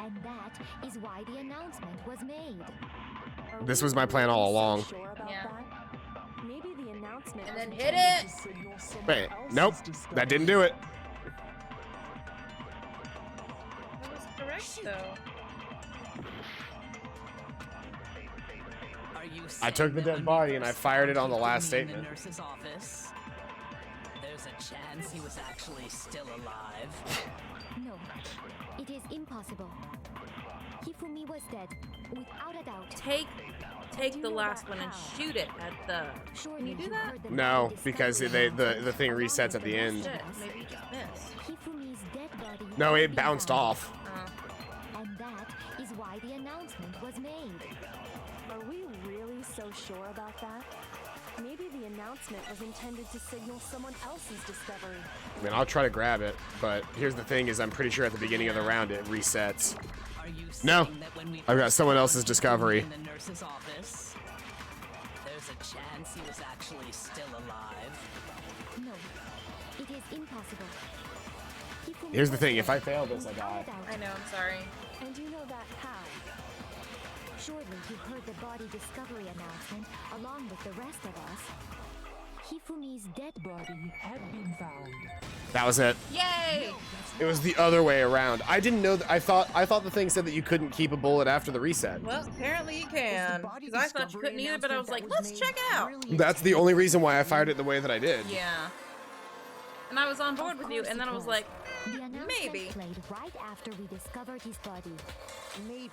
And that is why the announcement was made. Are This we was my plan all really so along. sure about Yeah. that? Maybe the announcement And was then hit intended it! to signal someone Wait, else's nope, discovery. that didn't do it. That was correct, though. Are you I took the saying that dead when we body and I first fired it found on the last Hifumi statement. In the nurse's office, there's a chance he was actually still alive? No, it is impossible. Hifumi was dead, without a doubt. Take the last one and shoot it at the... Surely Can you do that? heard the No, body because discovery the announcement thing along resets with at the rest end. of Shit, us. maybe you just missed. Hifumi's dead body No, had it been bounced found. off. And that is why the announcement was made. Are we really so sure about that? Maybe the announcement was intended to signal someone else's discovery. I mean, I'll try to grab it, but here's the thing is I'm pretty sure at the beginning of the round it resets. Are you No, saying that when we I've got first someone found else's Hifumi discovery. In the nurse's office, there's a chance he was actually still alive? No, it is impossible. Hifumi Here's the was thing, if dead, I fail this, I without die. a doubt. I know, I'm sorry. And you know that how? Surely you heard the body discovery announcement along with the rest of us. Hifumi's dead body had been found. That was it. Yay! It was the other way around. I didn't know that. I thought the thing said that you couldn't keep a bullet after the reset. Well, apparently you can. body Because I thought you couldn't discovery either, but I was like, announcement let's that check was out. made really That's the only reason why I fired it the way that I did. Yeah. And I was on board with you, and then I was like, The announcement maybe. played right after we discovered his body. Maybe.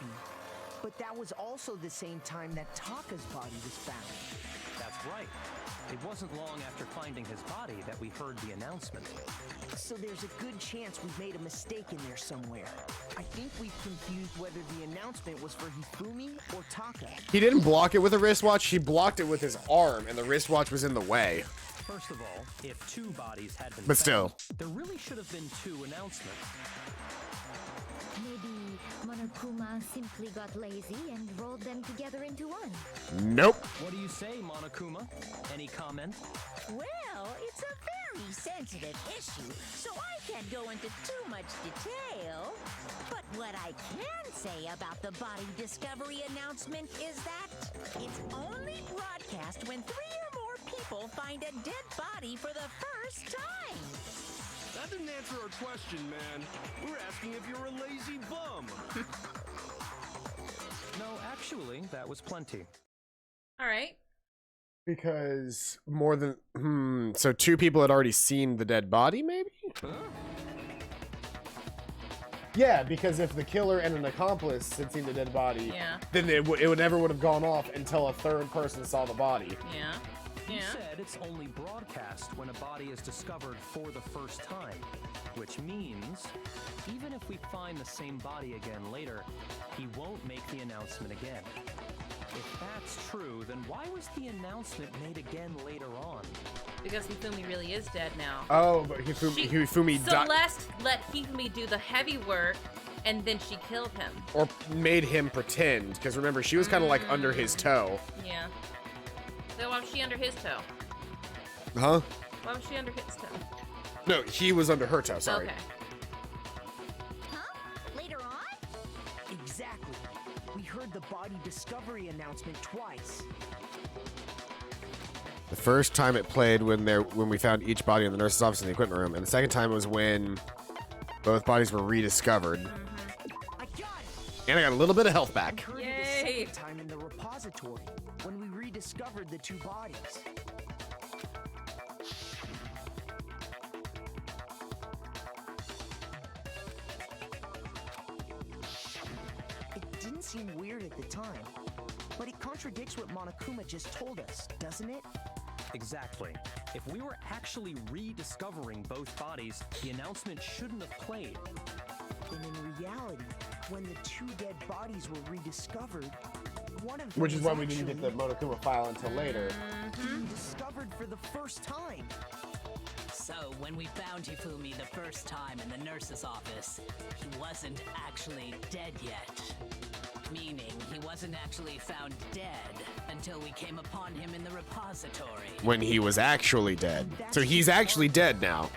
But that was also the same time that Taka's body was found. That's right. It wasn't long after finding his body that we heard the announcement. So there's a good chance we've made a mistake in there somewhere. I think we've confused whether the announcement was for Hifumi or Taka. He didn't block it with a wristwatch. He blocked it with his arm, and the wristwatch was in the way. First of all, if two bodies had been But found, still. there really should have been two announcements. Maybe Monokuma simply got lazy and rolled them together into one. Nope. What do you say, Monokuma? Any comment? Well, it's a very sensitive issue, so I can't go into too much detail. But what I can say about the body discovery announcement is that it's only broadcast when 3 or more people find a dead body for the first time. That didn't answer our question, man. We're asking if you're a lazy bum. No, actually, that was plenty. alright. Because more than so 2 people had already seen the dead body, maybe? Yeah, because if the killer and an accomplice had seen the dead body, Yeah. then it would never would have gone off until a 3rd person saw the body. Yeah. You Yeah. said it's only broadcast when a body is discovered for the first time, which means even if we find the same body again later, he won't make the announcement again. If that's true, then why was the announcement made again later on? Because Hifumi really is dead now. Oh, but Hifumi died. Celeste let Hifumi do the heavy work, and then she killed him. Or made him pretend, because remember, she was kind of like under his toe. Yeah. So why was she under his toe? Huh? Why was she under his toe? No, he was under her toe, sorry. Okay. Huh? body discovery announcement twice. The first time it played when we found each body in the nurse's office in the equipment room, and the second time was when both bodies were rediscovered. I got it! And I got a little bit of health back. Occurred Yay! the second time in the repository when we rediscovered the two bodies. It didn't seem weird at the time, but it contradicts what Monokuma just told us, doesn't it? Exactly. If we were actually rediscovering both bodies, the announcement shouldn't have played. And in reality, when the two dead bodies were rediscovered, one of them Which is was why we didn't get the actually Monokuma file until later. being discovered for the first time. So, when we found Hifumi the first time in the nurse's office, he wasn't actually dead yet. Meaning, he wasn't actually found dead until we came upon him in the repository. When he was actually dead. So he's actually dead now.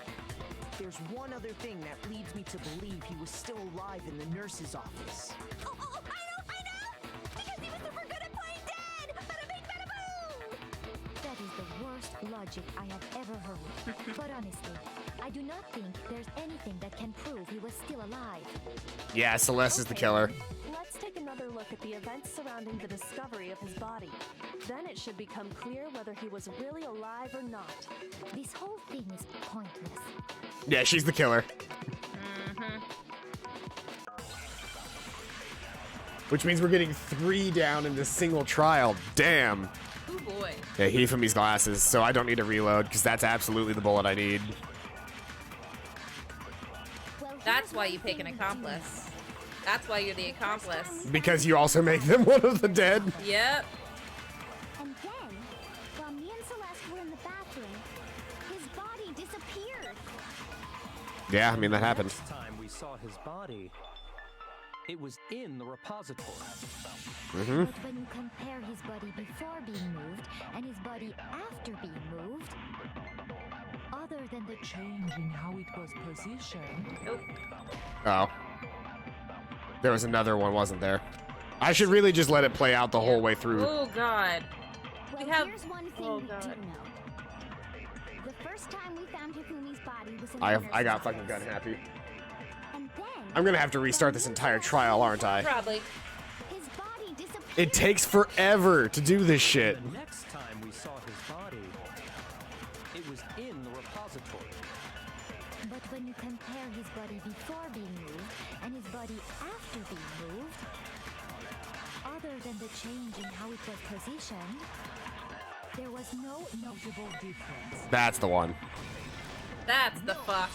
There's one other thing that leads me to believe he was still alive in the nurse's office. Oh, I know! Because he was super good at playing dead! Bada bing, bada boom! That is the worst logic I have ever heard. But honestly, I do not think there's anything that can prove he was still alive. Yeah, Celeste is the killer. Let's take another look at the events surrounding the discovery of his body. Then it should become clear whether he was really alive or not. This whole thing is pointless. Yeah, she's the killer. Which means we're getting 3 down in this single trial. Damn. Oh boy. Yeah, Hifumi's glasses, so I don't need to reload, because that's absolutely the bullet I need. Well, That's here's why one you pick thing an we do accomplice. That's why you're the accomplice. Because you also make them one of the dead. Yep. And then, while me and Celeste were in the bathroom, his body disappeared. Yeah, I mean, that happened. Next time we saw his body, it was in the repository. But when you compare his body before being moved and his body after being moved, other than the change in how it was positioned, Nope. Oh. There was another one, wasn't there? I should really just let it play out the whole way through. Oh god. well, We have- here's one thing oh, we do God. know. The first time we found Hifumi's body was in I the got nurse's fucking office. gun happy. And then, I'm gonna have to restart this entire trial, aren't I? Probably. his body disappeared. It takes forever to do this shit. The next time we saw his body, it was in the repository. But when you compare his body before being moved and his body after being moved, other than the change in how it was positioned, there was no notable difference. That's the one. That's the fuck.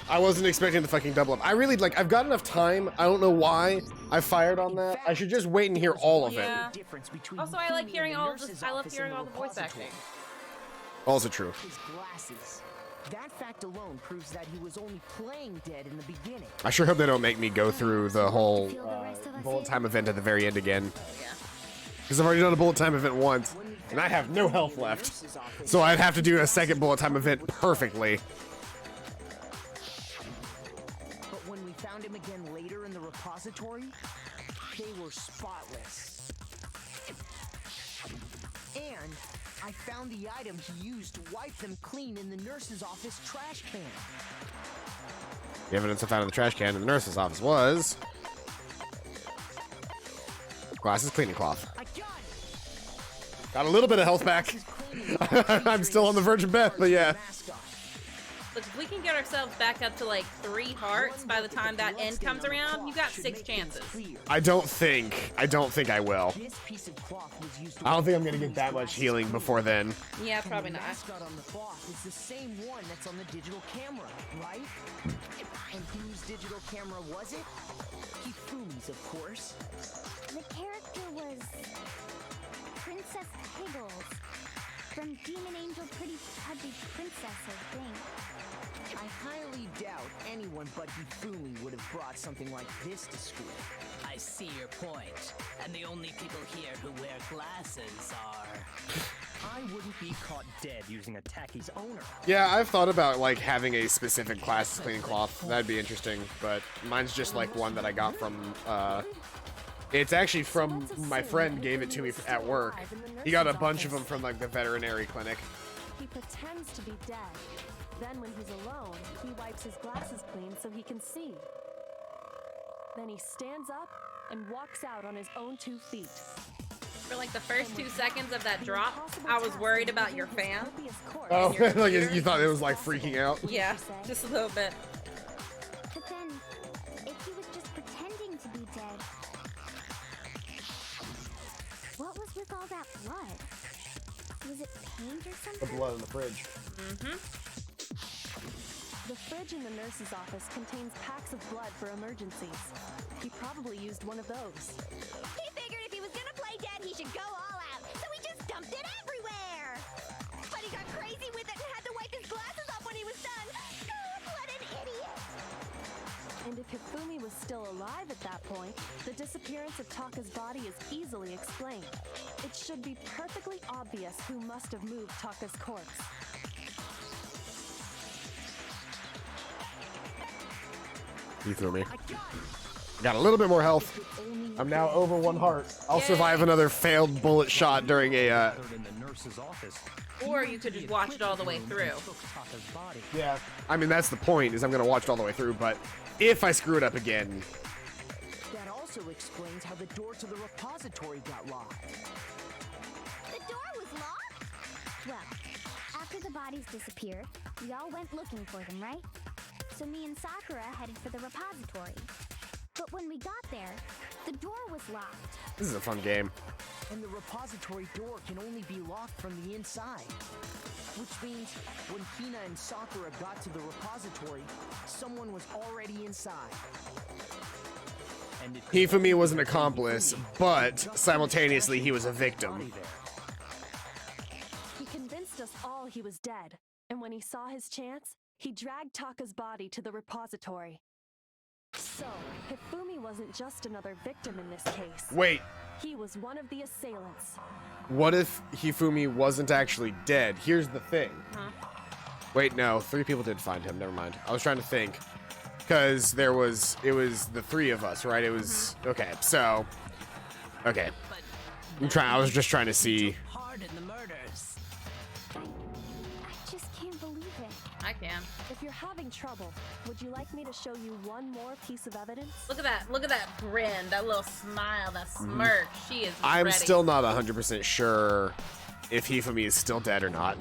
I wasn't expecting the fucking double up. I really, like, I've got enough time. I don't know why I fired on that. I should just wait and hear all of it. Yeah. Difference between Also, I like Hifumi hearing and all of nurse's this. I love office hearing and all the voice repository. acting. Also true. His glasses. That fact alone proves that he was only playing dead in the beginning. I sure hope they don't make me go through the whole Fill the rest of us bullet in? time event at the very end again. Yeah. Because I've already done a bullet time event once, and I have no health left. So I'd have to do a second bullet time event perfectly. But when we found him again later in the repository, they were spotless. And I found the item he used to wipe them clean in the nurse's office trash can. The evidence I found in the trash can in the nurse's office was glasses cleaning cloth. I got it! Got a little bit of health back. I'm still on the verge of death, but yeah. Look, if we can get ourselves back up to like 3 hearts by the time that end comes around, you got 6 chances. I don't think I will. This piece of cloth was used to I don't think I'm gonna get that much healing before then. Yeah, And probably the not. mascot on the cloth is the same one that's on the digital camera, right? And whose digital camera was it? Hifumi's, of course. The character was Princess Higgles from Demon Angel Pretty Pudgy Princess, I think. I highly doubt anyone but Hifumi would have brought something like this to school. I see your point. And the only people here who wear glasses are... I wouldn't be caught dead using a tacky's owner. Yeah, I've thought about like having a specific glasses cleaning cloth. That'd be interesting, but mine's just like one that I got from It's actually from my friend gave it to me at work. He got a bunch of them from like the veterinary clinic. He pretends to be dead. Then when he's alone, he wipes his glasses clean so he can see. Then he stands up and walks out on his own 2 feet. For like the first 2 seconds of that drop, I was worried about your fan. Oh, like you thought it was like freaking out? Yeah, just a little bit. But then, if he was just pretending to be dead, what was with all that blood? Was it paint or The something? blood in the fridge. Mm-hmm. The fridge in the nurse's office contains packs of blood for emergencies. He probably used one of those. He figured if he was gonna play dead, he should go all out, so he just dumped it everywhere. But he got crazy with it and had to wipe his glasses off when he was done. God, what an idiot! And if Hifumi was still alive at that point, the disappearance of Taka's body is easily explained. It should be perfectly obvious who must have moved Taka's corpse. He threw me. Got a little bit more health. I'm now over 1 heart. I'll survive another failed bullet shot during a. Or you could just watch it all the way through. Yeah. I mean, that's the point. Is I'm gonna watch it all the way through. But if I screw it up again, That also explains how the door to the repository got locked. The door was locked? Well, after the bodies disappeared, we all went looking for them, right? So me and Sakura headed for the repository. But when we got there, the door was locked. this is a fun game. And the repository door can only be locked from the inside. Which means when Hina and Sakura got to the repository, someone was already inside. Hifumi was an accomplice, but simultaneously he was a victim. He convinced us all he was dead, and when he saw his chance, he dragged Taka's body to the repository. So, Hifumi wasn't just another victim in this case. Wait, He was one of the assailants. what if Hifumi wasn't actually dead? Here's the thing. Wait, no, 3 people did find him. Never mind. I was trying to think. Because it was the 3 of us, right? It was, okay, so, okay. I was just trying to see. Hard in the murders. I just can't believe it. I can. If you're having trouble, would you like me to show you one more piece of evidence? Look at that. Look at that grin, that little smile, that smirk. She is I'm ready. still not 100% sure if Hifumi is still dead or not.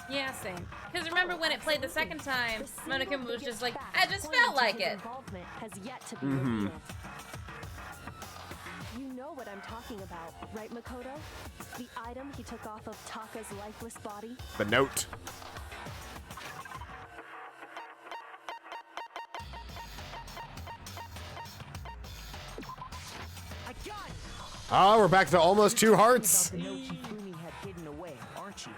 Yeah, same. Because remember when it played the second time, The Monokuma single was just biggest like, fact I just pointing felt to like his it. Involvement has yet to be revealed. You know what I'm talking about, right, Makoto? The item he took off of Taka's lifeless body? The note. I got it! Oh, we're back to almost 2 hearts. About the note Hifumi had hidden away, aren't you?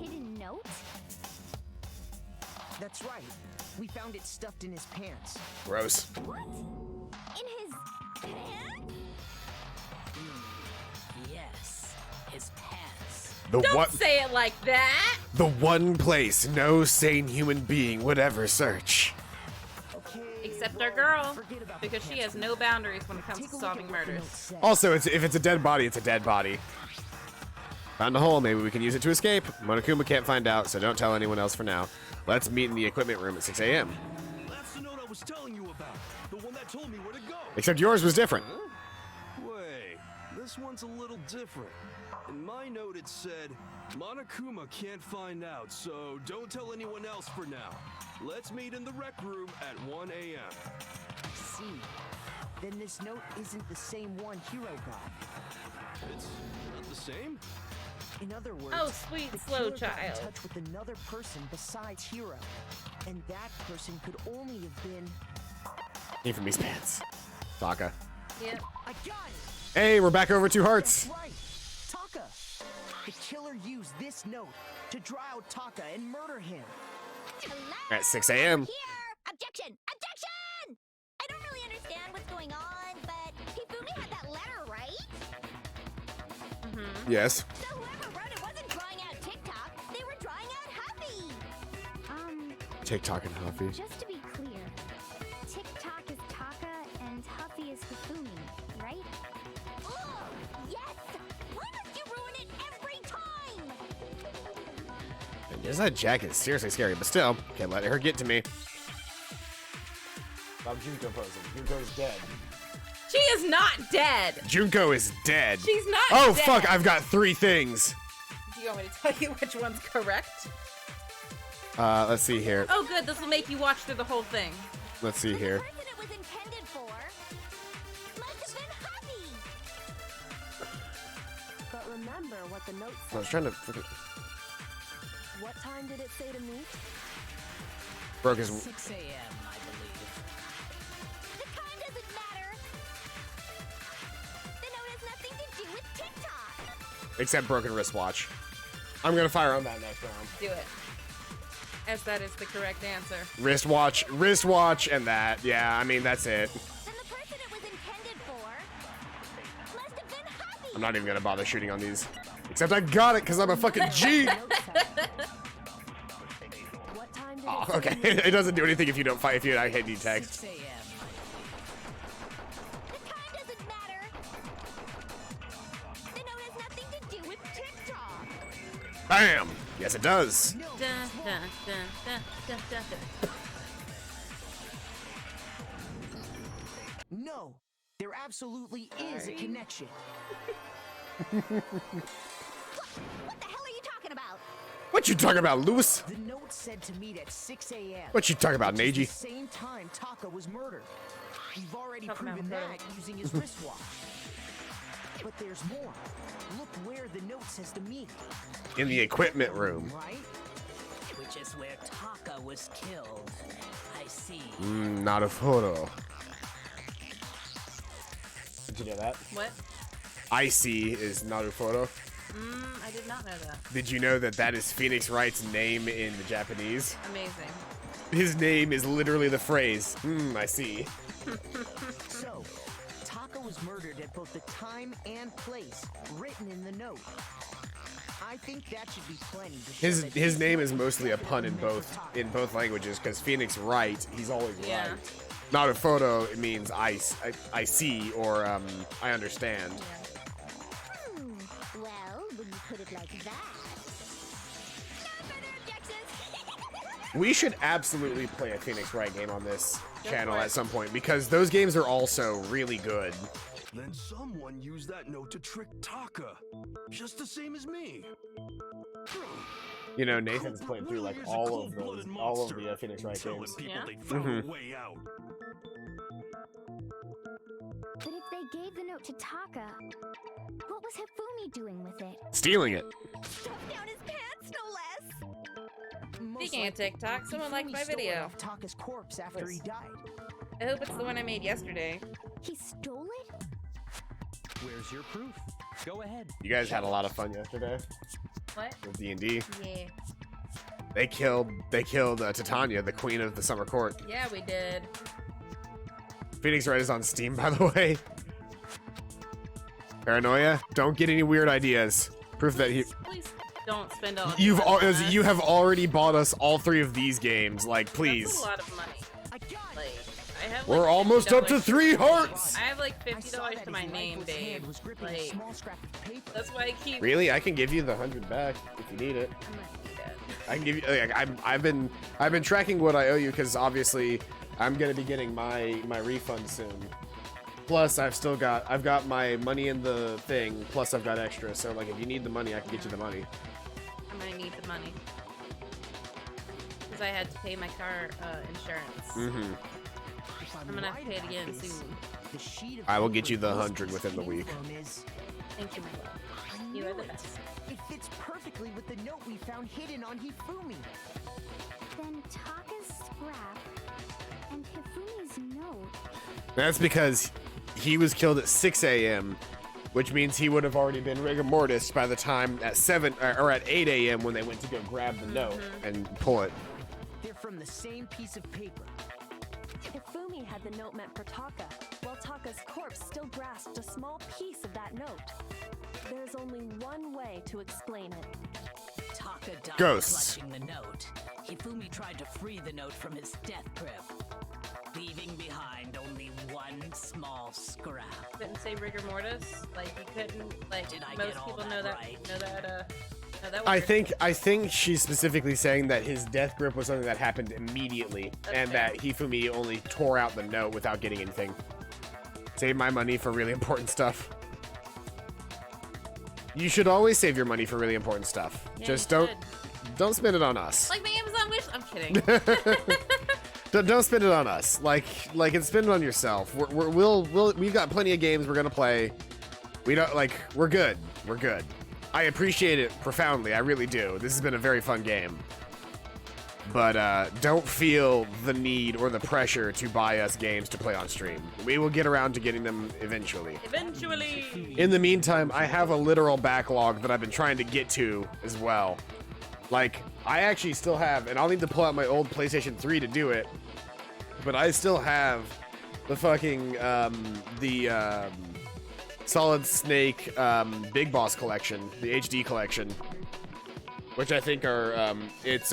Hidden note? That's right. We found it stuffed in his pants. Gross. What? In his pants? Yes, his pants. The Don't what? say it like that. The one place no sane human being would ever search. Okay. Except our girl. Forget about Because the she pants has no boundaries when it comes Take to a look solving at what the murders. note said. Also, if it's a dead body, it's a dead body. Found a hole. Maybe we can use it to escape. Monokuma can't find out, so don't tell anyone else for now. Let's meet in the equipment room at 6 a.m. That's the note I was telling you about. The one that told me where to go. Except yours was different. Wait, this one's a little different. In my note it said, Monokuma can't find out, so don't tell anyone else for now. Let's meet in the rec room at 1 a.m. See, then this note isn't the same one Hiro got. It's not the same? In other words, Oh, sweet, the slow killer got in child. touch with another person besides Hiro, and that person could only have been. Hifumi's pants. Taka. Yep. I got it. Hey, we're back over 2 That's hearts. right, Taka. The killer used this note to draw out Taka and murder him. At 6 a.m. Here! Objection! Objection! I don't really understand what's going on, but Hifumi had that letter, right? Yes. So whoever wrote it wasn't drawing out TikTok, they were drawing out Happy! TikTok and Huffy. Just to be clear, TikTok is Taka that jacket is seriously scary, but still, can't let her get to me. I'm Junko posing. Junko's dead. She is not dead. Junko is dead. She's not Oh, dead. fuck, I've got 3 things. Do you want me to tell you which one's correct? Let's see here. Oh, good. This will make you watch through the whole thing. Let's see here. The person it was intended for must have been Happy. But remember what the note I said. was trying to freaking What time did it say to meet? broke his. 6 a.m., I believe. The time doesn't matter. The note has nothing to do with TikTok. Except broken wristwatch. I'm gonna fire on that next round. Do it. As that is the correct answer. Wristwatch, and that. Yeah, I mean that's it. Then the person it was intended for must have been Happy. I'm not even gonna bother shooting on these. Except I got it because I'm a fucking G. Note said. What time did Oh, it say okay. to meet? It doesn't do anything if you don't fight. If you I hit detect. 6 a.m. The time doesn't matter. The note has nothing to do with TikTok. Bam. Yes, it does. Dun, dun, dun, dun, dun, dun, dun. No, there absolutely is a connection. What the hell are you talking about? What you talking about, Lewis? The note said to meet at 6 a.m. What you talking about, which is Neji? the same time Taka was murdered. We've already Talking about proven murder. that using his wristwatch. But there's more. Look where the note says to meet. In the equipment room. Right? Which is where Taka was killed. I see. Not a photo. Did you know that? What? Icy is Narufoto. I did not know that. Did you know that that is Phoenix Wright's name in the Japanese? Amazing. His name is literally the phrase, I see. So, Taka was murdered at both the time and place written in the note. I think that should be plenty to show that His he's name not is mostly a the pun in killer for Taka. both languages, because Phoenix Wright, he's always Yeah. right. Narufoto, it means I see, or I understand. Well, when you put it like that. No further objections. We should absolutely play a Phoenix Wright game on this Go channel for it. at some point, because those games are also really good. Then someone used that note to trick Taka. Just the same as me. You know, Nathan's played through like Really is a all of cold-blooded those, all of monster. the Phoenix Wright Telling games. people Yeah? they found Mhm. a way out. But if they gave the note to Taka, what was Hifumi doing with it? Stealing it. Stuffed down his pants, no less. Most Speaking of likely, TikTok, someone liked Hifumi my stole it video. off Taka's corpse after he died. I hope it's the one I made yesterday. He stole it? Where's your proof? Go ahead. You guys had a lot of fun yesterday What? with D&D. Yeah. They killed Titania, the queen of the summer court. Yeah, we did. Phoenix Wright is on Steam, by the way. Paranoia, don't get any weird ideas. Proof that Please don't spend all. you you have already bought us all 3 of these games. Like, That's please. a lot of money. I got it. Like, I have. We're like, almost up to $50 3 hearts. I have like I saw $50 that to my his name, lifeless hand babe. was gripping a Like, small scrap of paper. that's why I keep. Really, I can give you the 100 back if you need it. I'm not gonna do that. I can give you. Like, I've been tracking what I owe you because obviously I'm gonna be getting my refund soon. Plus, I've got my money in the thing. Plus, I've got extra. So like, if you need the money, I can get you the money. I'm gonna need the money because I had to pay my car insurance. Mm-hmm. If I'm gonna have to right pay it about again this, soon. the sheet of I will paper get you the this 100 piece within the came week. from is- Thank you, my love. I You are knew the it. best. It fits perfectly with the note we found hidden on Hifumi. Then Taka's scrap and Hifumi's note. That's because he was killed at 6 a.m., which means he would have already been rigor mortis by the time at 7 or at 8 a.m. when they went to go grab the note and pull it. They're from the same piece of paper. Hifumi had the note meant for Taka, while Taka's corpse still grasped a small piece of that note. There's only one way to explain it. Taka died Ghosts. clutching the note. Hifumi tried to free the note from his death grip, leaving behind only one small scrap. Couldn't say rigor mortis. Like you couldn't. Like Did I most get all people that know that. right? Know that. No, that was I think she's specifically saying that his death grip was something that happened immediately, and fair. that Hifumi only tore out the note without getting anything. Save my money for really important stuff. You should always save your money for really important stuff. Yeah, Just you don't spend it on us. like my Amazon wish. I'm kidding. Don't spend it on us. Like and spend it on yourself. We've got plenty of games we're gonna play. We don't we're good. We're good. I appreciate it profoundly. I really do. This has been a very fun game. But don't feel the need or the pressure to buy us games to play on stream. We will get around to getting them eventually. Eventually. In the meantime, I have a literal backlog that I've been trying to get to as well. Like, I actually still have, and I'll need to pull out my old PlayStation 3 to do it, but I still have the fucking, Solid Snake Big Boss collection, the HD collection, which I think are, it's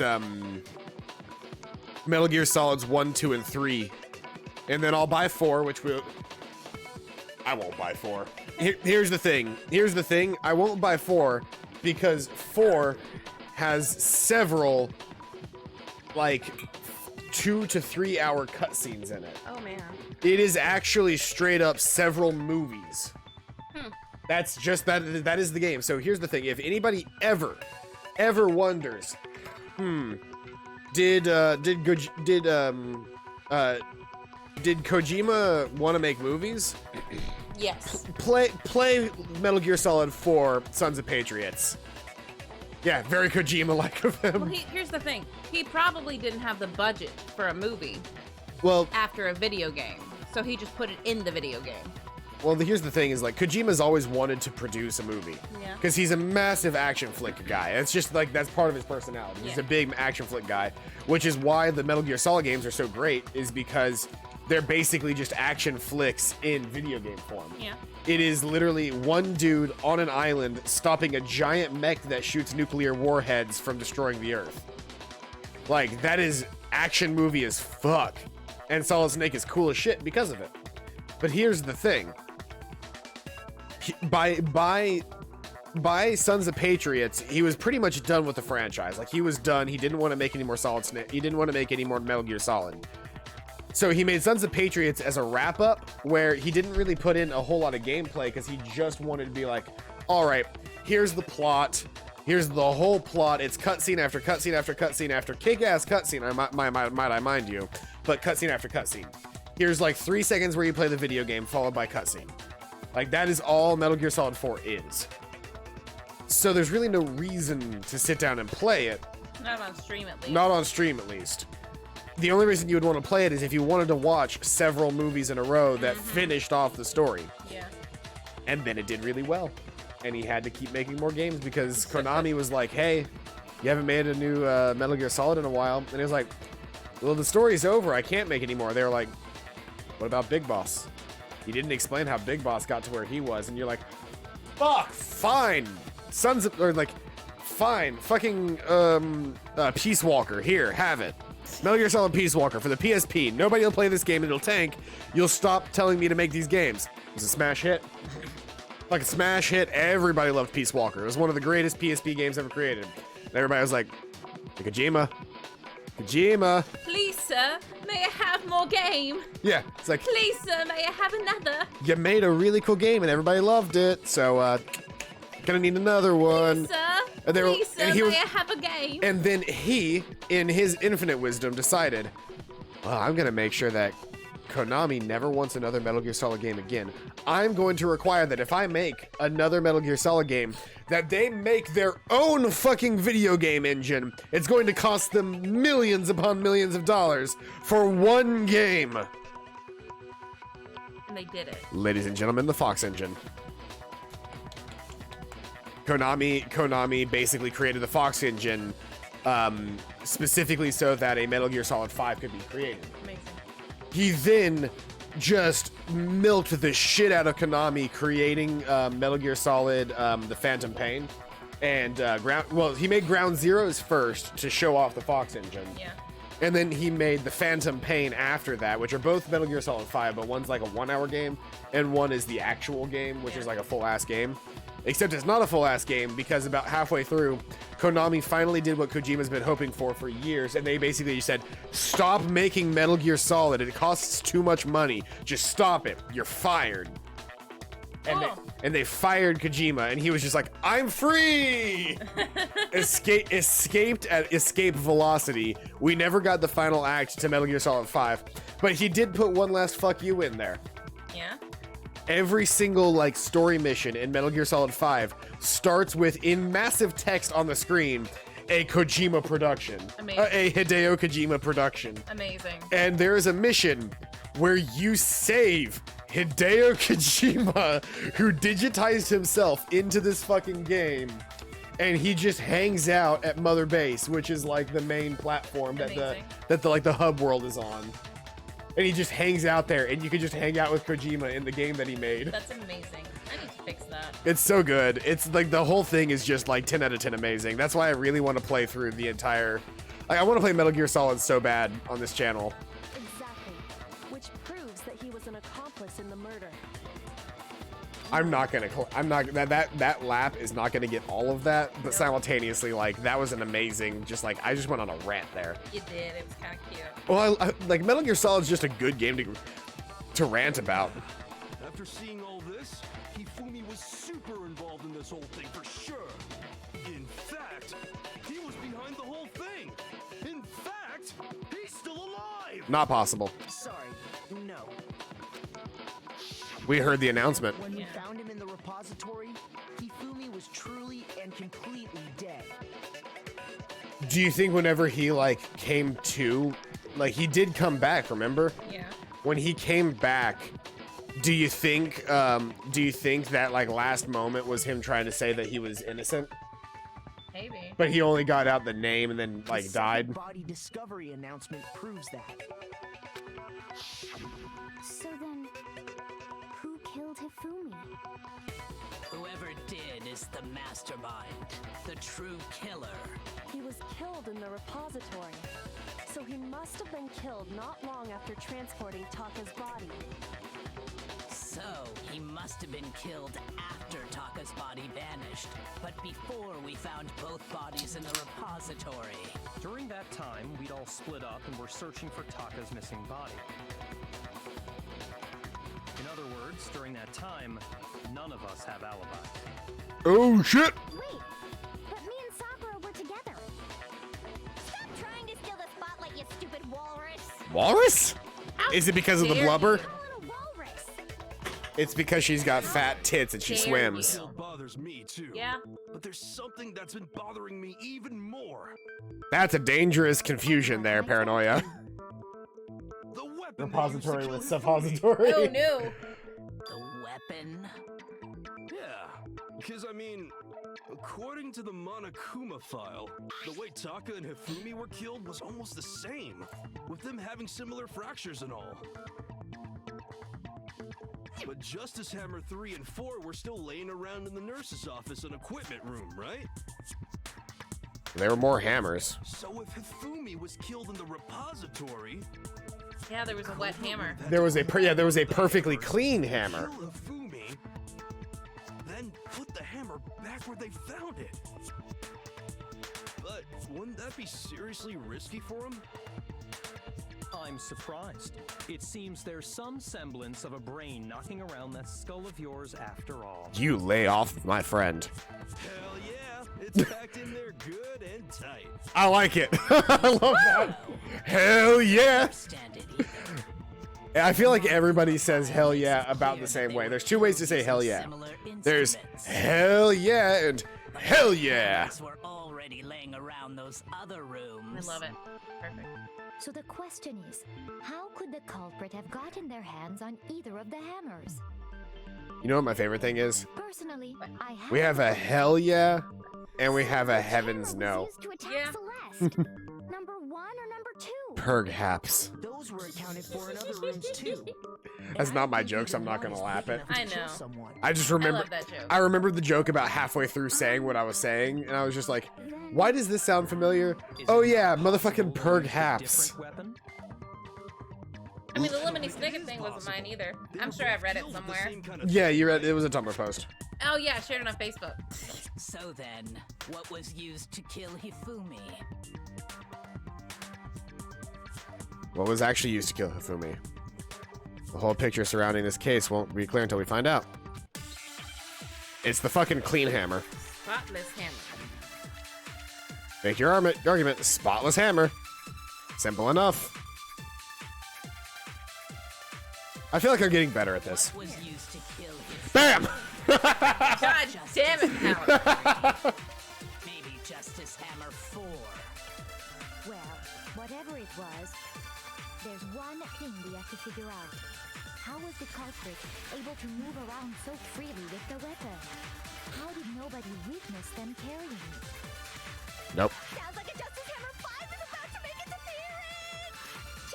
Metal Gear Solids 1, 2, and 3. And then I'll buy 4, which I won't buy 4. Here's the thing. I won't buy 4 because 4 has several, 2 to 3 hour cutscenes in it. Oh man. It is actually straight up several movies. That's just that is the game. So here's the thing. If anybody ever wonders, did Kojima want to make movies? Yes. Play Metal Gear Solid 4 Sons of Patriots. Yeah, very Kojima-like of him. Well, here's the thing. He probably didn't have the budget for a movie Well, after a video game, so he just put it in the video game. well, here's the thing: is Kojima's always wanted to produce a movie. Yeah. Because he's a massive action flick guy. It's just that's part of his personality. He's Yeah. a big action flick guy, which is why the Metal Gear Solid games are so great. Is because they're basically just action flicks in video game form. Yeah. It is literally one dude on an island stopping a giant mech that shoots nuclear warheads from destroying the Earth. That is action movie as fuck. And Solid Snake is cool as shit because of it. But here's the thing. By Sons of Patriots, he was pretty much done with the franchise. He was done. He didn't want to make any more Solid Snake. He didn't want to make any more Metal Gear Solid. So he made Sons of Patriots as a wrap-up where he didn't really put in a whole lot of gameplay because he just wanted to be all right, here's the plot. Here's the whole plot. It's cutscene after cutscene after cutscene after kick-ass cutscene, might I mind you, but cutscene after cutscene. Here's 3 seconds where you play the video game followed by cutscene. That is all Metal Gear Solid 4 is. So there's really no reason to sit down and play it. Not on stream at least. Not on stream, at least. The only reason you would want to play it is if you wanted to watch several movies in a row that finished off the story. Yeah. And then it did really well. And he had to keep making more games because Konami was like, hey, you haven't made a new Metal Gear Solid in a while. And he was like, well, the story's over. I can't make any more. They were like, what about Big Boss? He didn't explain how Big Boss got to where he was. And you're like, fuck, fine. Fine. Fucking Peace Walker. Here, have it. Metal Gear Solid Peace Walker for the PSP. Nobody will play this game. It'll tank. You'll stop telling me to make these games. It was a smash hit. A smash hit. Everybody loved Peace Walker. It was one of the greatest PSP games ever created. And everybody was like, Kojima. Please, sir, may I have more game? Yeah, it's like, Please, sir, may I have another? you made a really cool game and everybody loved it. So, gonna need another one. Please, sir, And they were- please, sir, and he was- may I have a game? And then he, in his infinite wisdom, decided, well, I'm gonna make sure that Konami never wants another Metal Gear Solid game again. I'm going to require that if I make another Metal Gear Solid game, that they make their own fucking video game engine. It's going to cost them millions upon millions of dollars for one game. And they did it. Ladies and gentlemen, the Fox engine. Konami basically created the Fox engine specifically so that a Metal Gear Solid 5 could be created. Amazing. He then just milked the shit out of Konami creating Metal Gear Solid The Phantom Pain and he made Ground Zeroes first to show off the Fox engine. Yeah. And then he made the Phantom Pain after that, which are both Metal Gear Solid 5, but one's a 1 hour game and one is the actual game, which is a full ass game. Except it's not a full-ass game because about halfway through, Konami finally did what Kojima's been hoping for years, and they basically said, stop making Metal Gear Solid. It costs too much money. Just stop it. You're fired. And they fired Kojima, and he was just like, I'm free! Escaped at escape velocity. We never got the final act to Metal Gear Solid 5, but he did put one last fuck you in there. Yeah? Every single like story mission in Metal Gear Solid 5 starts with, in massive text on the screen, a Kojima production. Amazing. A Hideo Kojima production. Amazing. And there is a mission where you save Hideo Kojima, who digitized himself into this fucking game, and he just hangs out at Mother Base, which is like the main platform that the hub world is on. And he just hangs out there, and you can just hang out with Kojima in the game that he made. That's amazing. I need to fix that. It's so good. It's like the whole thing is just like 10 out of 10 amazing. That's why I really want to play through the entire... Like, I want to play Metal Gear Solid so bad on this channel. Exactly. Which proves that he was an accomplice in the murder. That lap is not gonna get all of that, but simultaneously, like, that was an amazing, just like, I just went on a rant there. You did. It was kind of cute. Well, like, Metal Gear Solid is just a good game to rant about. After seeing all this, Hifumi was super involved in this whole thing for sure. In fact, he was behind the whole thing. In fact, he's still alive. Not possible. Sorry, no. We heard the announcement. When we found him in the repository, Hifumi was truly and completely dead. Do you think whenever he, like, came to, like, he did come back, remember? Yeah. When he came back, do you think that, like, last moment was him trying to say that he was innocent? Maybe. But he only got out the name and then, like, The died? body discovery announcement proves that. So then, who killed Hifumi? Whoever did is the mastermind, the true killer. He was killed in the repository. So he must have been killed not long after transporting Taka's body. So he must have been killed after Taka's body vanished, but before we found both bodies in the repository. During that time, we'd all split up and were searching for Taka's missing body. In other words, during that time, none of us have alibis. Oh, shit! Wait, but me and Sakura were together. Stop trying to steal the spotlight, you stupid walrus. Walrus? Is it because of the blubber? I'm a little walrus. It's because she's got fat tits and she Dare swims. you. Still bothers me too. Yeah. But there's something that's been bothering me even more. That's a dangerous confusion there, Paranoia. The weapon. Repository they with used to kill suppository. Oh no. The weapon? Hifumi. Yeah, because I mean, according to the Monokuma file, the way Taka and Hifumi were killed was almost the same, with them having similar fractures and all. But Justice Hammer 3 and 4 were still laying around in the nurse's office and equipment room, right? There were more hammers. So if Hifumi was killed in the repository, Yeah, there was a wet hammer. There was a perfectly clean hammer. kill Hifumi, then put the hammer back where they found it. But wouldn't that be seriously risky for him? I'm surprised. It seems there's some semblance of a brain knocking around that skull of yours after all. You lay off, my friend. Hell yeah, it's packed in there good and tight. I like it. I love that. Hell yeah. Understand it either. I feel like everybody says hell yeah about the same way. There's two ways to say hell yeah. Similar There's instruments. hell yeah and But hell the yeah. bodies were already laying around those other I rooms. love it. Perfect. So the question is, how could the culprit have gotten their hands on either of the hammers? You know what my favorite thing is? Personally, I have. We have a hell yeah and we have a heavens Hammer no. was used to attack Yeah. Celeste. Number 1 or number 2? Perhaps. Those were accounted for in other rooms too. That's And not I my don't think joke, so I'm either not one gonna is laugh big it. enough to I kill know. someone. I just I remember love that joke. I remembered the joke about halfway through saying what I was saying, and I was just like, why does this sound familiar? Is Oh it yeah, possible motherfucking to use a perhaps. different weapon? I mean, the Lemony Snicket thing wasn't mine either. I'm sure I've read it somewhere. Yeah, you read it was a Tumblr post. Oh yeah, I shared it on Facebook. So then, what was used to kill Hifumi? What was actually used to kill Hifumi? The whole picture surrounding this case won't be clear until we find out. It's the fucking clean hammer. Spotless hammer. Make your argument, spotless hammer. Simple enough. I feel like I'm getting better at this. What was used to kill Hifumi? Bam! God damn it, Howard. Maybe Justice Hammer 4. Well, whatever it was, there's one thing we have to figure out. How was the culprit able to move around so freely with the weapon? How did nobody witness them carrying it? Nope. Sounds like a Justice Hammer 5 is about to make its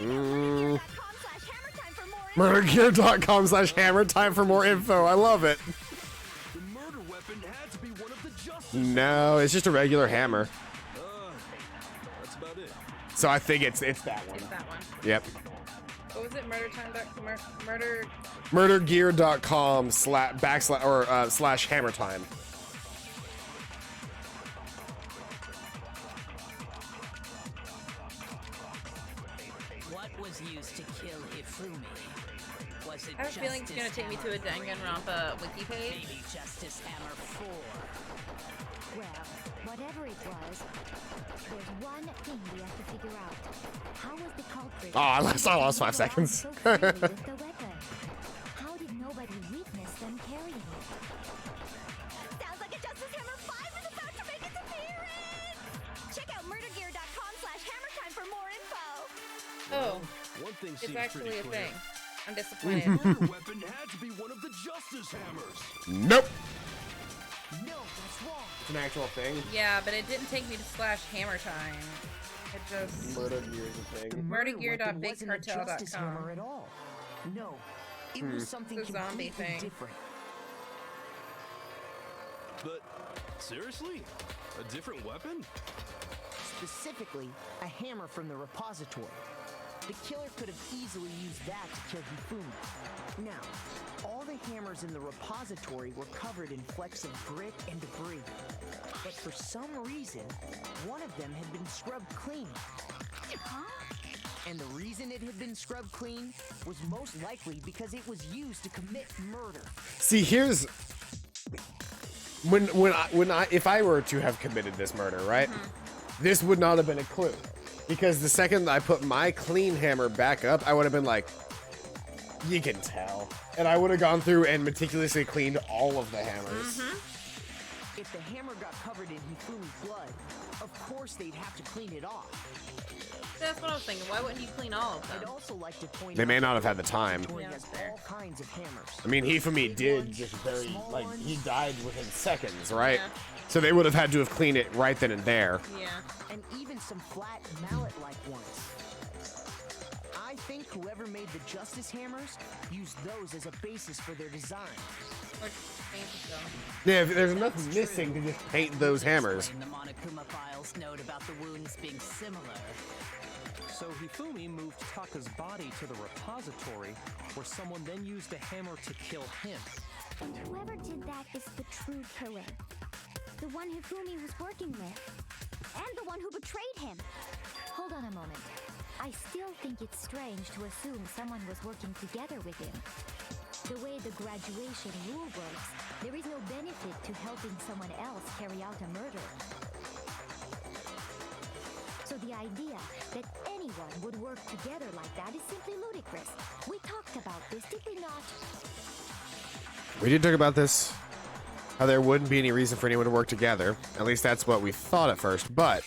appearance! Murdergear.com/hammer time for more info. I love it. The murder weapon had to be one of the Justice. No, it's just a regular hammer. That's about it. So I think it's that one. It's that one. Yep. What was it? Murder. Murdergear.com/hammer time. What was used to kill Hifumi? Was it I have a feeling it's gonna take me to a Danganronpa wiki page. Maybe Justice Hammer 4. Well, whatever it was, there's one thing we have to figure out. How was the culprit... Oh, I lost 5 seconds. so freely with the weapon? How did nobody witness them carrying it? Sounds like a Justice Hammer 5 is about to make its appearance! Check out murdergear.com/hammertime for more info! Oh, One thing it's seems actually pretty a clear. thing. I'm disappointed. The murder weapon had to be one of the Justice Hammers. Nope. No, that's wrong. It's an actual thing. Yeah, but it didn't take me to /hammer time. It just... Murder Gear is a The thing. murder weapon wasn't a Justice Murdergear.bigcartel.com. Hammer at all. No, it was something It's a zombie completely thing. different. But seriously? A different weapon? Specifically, a hammer from the repository. The killer could have easily used that to kill Hifumi. Now, all the hammers in the repository were covered in flecks of grit and debris. But for some reason, one of them had been scrubbed clean. And the reason it had been scrubbed clean was most likely because it was used to commit murder. See, here's if I were to have committed this murder, right? This would not have been a clue. Because the second I put my clean hammer back up, I would have been like, you can tell. And I would have gone through and meticulously cleaned all of the hammers. If the hammer got covered in Hifumi's blood, of course they'd have to clean it off. That's what I was thinking. Why wouldn't you clean all of I'd them? also like to point They out may not that have had the time. the Yeah, has that's fair. all kinds of hammers. I mean, Hifumi did ones, just very, small like, ones. he died within seconds, right? Yeah. So they would have had to have cleaned it right then and there. Yeah. And even some flat mallet-like ones. I think whoever made the Justice Hammers used those as a basis for their design. Or fancy them. Yeah, there's nothing missing to just paint those hammers. Explain the Monokuma files note about the wounds being similar. So Hifumi moved Taka's body to the repository, where someone then used a hammer to kill him. And whoever did that is the true killer. The one Hifumi was working with. And the one who betrayed him. Hold on a moment. I still think it's strange to assume someone was working together with him. The way the graduation rule works, there is no benefit to helping someone else carry out a murder. So the idea that anyone would work together like that is simply ludicrous. We talked about this, did we not? We did talk about this. How there wouldn't be any reason for anyone to work together. At least that's what we thought at first, but...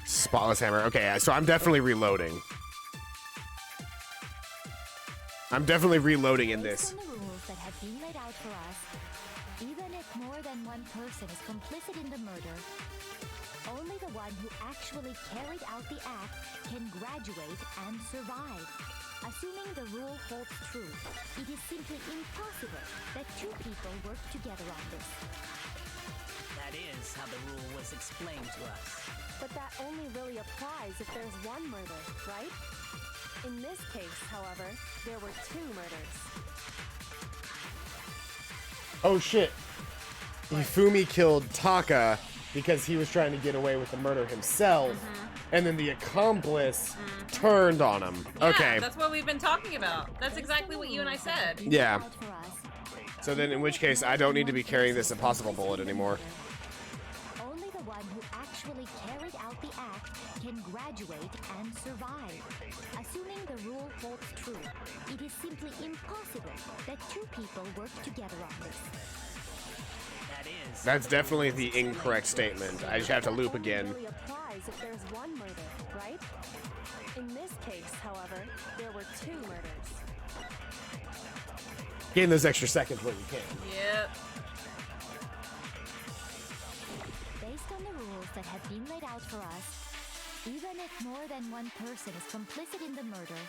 Spotless hammer. Okay, so I'm definitely reloading. I'm definitely reloading in this. Based on the rules that have been laid out for us, even if more than one person is complicit in the murder, only the one who actually carried out the act can graduate and survive. Assuming the rule holds true, it is simply impossible that two people work together on this. That is how the rule was explained to us. But that only really applies if there's one murder, right? In this case, however, there were 2 murders. Oh shit. Hifumi killed Taka because he was trying to get away with the murder himself, and then the accomplice turned on him. Yeah, Okay. that's what we've been talking about. That's exactly what you and I said. Yeah. So then in which case, I don't need to be carrying this impossible bullet anymore. Only the one who actually carried out the act can graduate and survive. Assuming the rule holds true, it is simply impossible that 2 people work together on this. That is. That's definitely the incorrect statement. I just have to loop again. That only really applies if there's one murder, right? In this case, however, there were 2 murders. Gain those extra seconds when you can. Yep. Based on the rules that have been laid out for us, even if more than one person is complicit in the murder,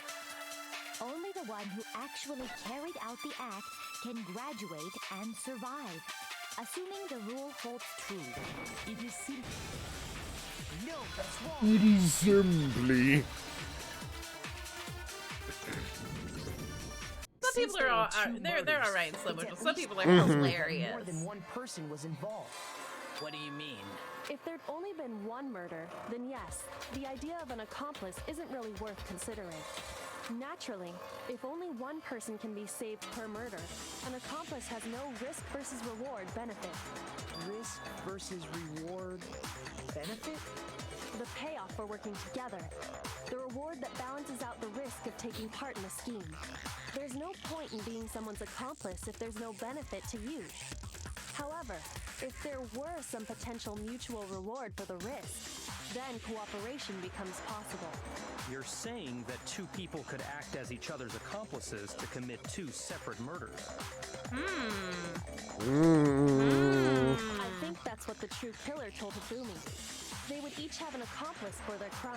only the one who actually carried out the act can graduate and survive. Assuming the rule holds true, it is simple. No, that's wrong. It is simply. Some people are they're all right in slow motion. Some people are More hilarious. than one person was involved. What do you mean? If there'd only been one murder, then yes, the idea of an accomplice isn't really worth considering. Naturally, if only one person can be saved per murder, an accomplice has no risk versus reward benefit. Risk versus reward benefit? The payoff for working together. The reward that balances out the risk of taking part in a scheme. There's no point in being someone's accomplice if there's no benefit to you. However, if there were some potential mutual reward for the risk, then cooperation becomes possible. You're saying that 2 people could act as each other's accomplices to commit 2 separate murders. I think that's what the true killer told Hifumi. They would each have an accomplice for their crime.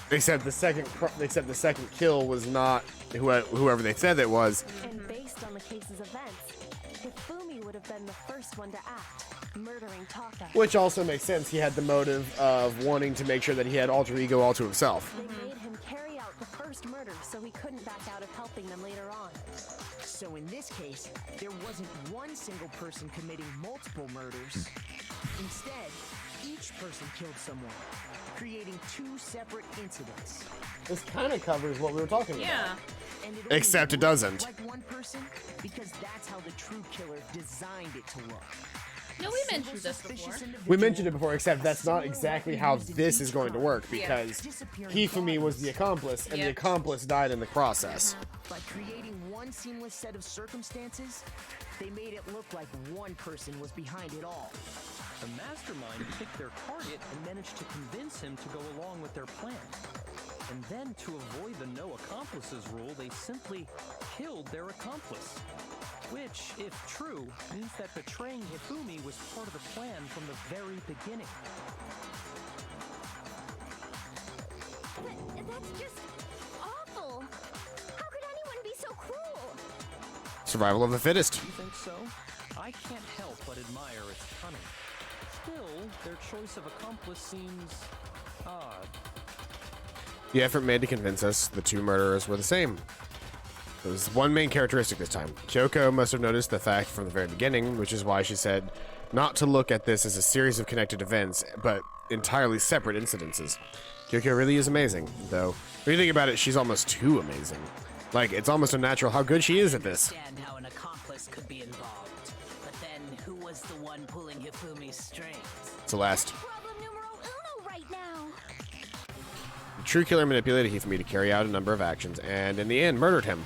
Except the second kill was not whoever they said it was. And based on the case's events, Hifumi would have been the first one to act, murdering Taka. Which also makes sense. He had the motive of wanting to make sure that he had alter ego all to himself. They made him carry out the first murder so he couldn't back out of helping them later on. So in this case, there wasn't one single person committing multiple murders. Instead, each person killed someone, creating 2 separate incidents. This kind of covers what we were talking Yeah. about. And it Except only it doesn't. looked like one person because that's how the true killer designed it to look. No, we mentioned this before. We mentioned it before, except that's not exactly how this is going to work, because Hifumi was the accomplice, and the Yep. accomplice died in the process. By creating one seamless set of circumstances, they made it look like one person was behind it all. The mastermind picked their target and managed to convince him to go along with their plan. And then, to avoid the no accomplices rule, they simply killed their accomplice. Which, if true, means that betraying Hifumi was part of the plan from the very beginning. That's just awful. How could anyone be so cruel? Survival of the fittest. You think so? I can't help but admire its cunning. Still, their choice of accomplice seems odd. The effort made to convince us the 2 murderers were the same. There was one main characteristic this time. Kyoko must have noticed the fact from the very beginning, which is why she said not to look at this as a series of connected events, but entirely separate incidences. Kyoko really is amazing, though. When you think about it, she's almost too amazing. Like, it's almost unnatural how good she is at this. Understand how an accomplice could be involved. But then, who was the one pulling Hifumi's strings? Celeste. Problem numero uno right now. The true killer manipulated Hifumi to carry out a number of actions, and in the end, murdered him.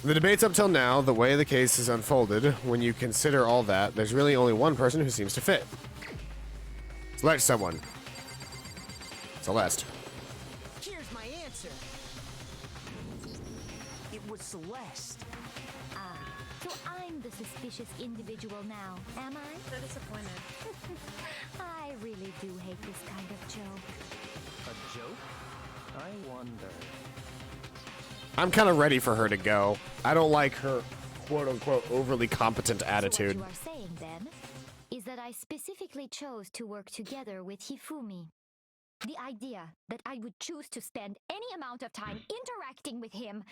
The debates up till now, the way the case is unfolded, when you consider all that, there's really only one person who seems to fit. Select someone. Celeste. Here's my answer. It was Celeste. Ah, so I'm the suspicious individual now, am I? So disappointed. I really do hate this kind of joke. A joke? I wonder. I'm kind of ready for her to go. I don't like her quote-unquote overly competent attitude. So what you are saying then is that I specifically chose to work together with Hifumi. The idea that I would choose to spend any amount of time interacting with him,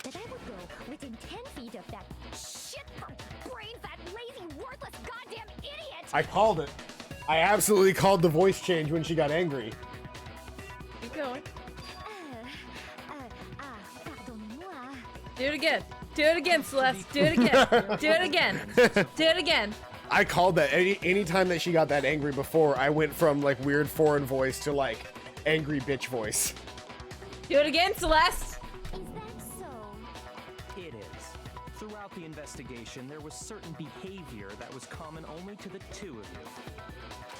that I would go within 10 feet of that brain fat, lazy, worthless, goddamn idiot! I called it. I absolutely called the voice change when she got angry. Keep going. Pardonnez-moi. Do it again. Do it again, Celeste. Do it again. Do it again. Do it again. I called that. Any time that she got that angry before, I went from like weird foreign voice to like angry bitch voice. Do it again, Celeste. Is that so? It is. Throughout the investigation, there was certain behavior that was common only to the two of you.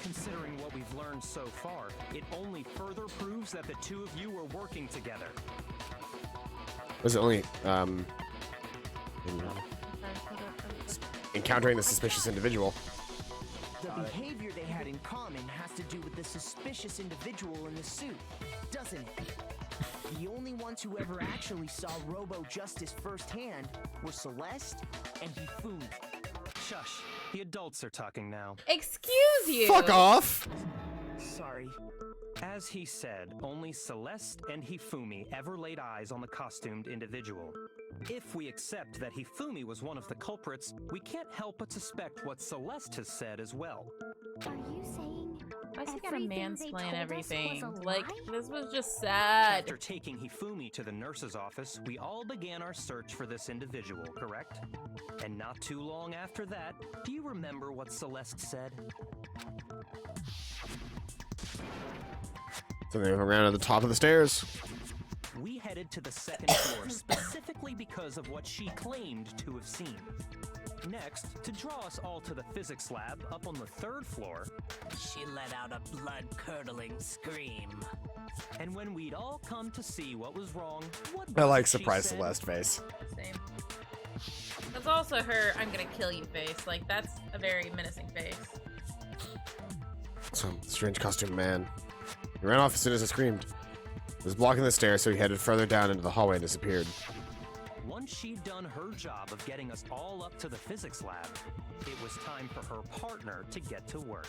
Considering what we've learned so far, it only further proves that the two of you were working together. Was it only encountering the suspicious individual? The behavior they had in common has to do with the suspicious individual in the suit, doesn't it? The only ones who ever actually saw Robo-Justice firsthand were Celeste and Hifumi. Shush. The adults are talking now. Excuse you. Fuck off! Sorry. As he said, only Celeste and Hifumi ever laid eyes on the costumed individual. If we accept that Hifumi was one of the culprits, we can't help but suspect what Celeste has said as well. Are you saying Why is he gotta everything they mansplain told us everything? was a Like, lie? this was just sad. After taking Hifumi to the nurse's office, we all began our search for this individual, correct? And not too long after that, do you remember what Celeste said? Something around at the top of the stairs. We headed to the second floor specifically because of what she claimed to have seen. Next, to draw us all to the physics lab up on the third floor, She let out a blood-curdling scream. and when we'd all come to see what was wrong, what I was like it she surprise said? Celeste face. Same. That's also her I'm gonna kill you face. Like, that's a very menacing face. Some strange costume man. He ran off as soon as I screamed. He was blocking the stairs, so he headed further down into the hallway and disappeared. Once she'd done her job of getting us all up to the physics lab, it was time for her partner to get to work.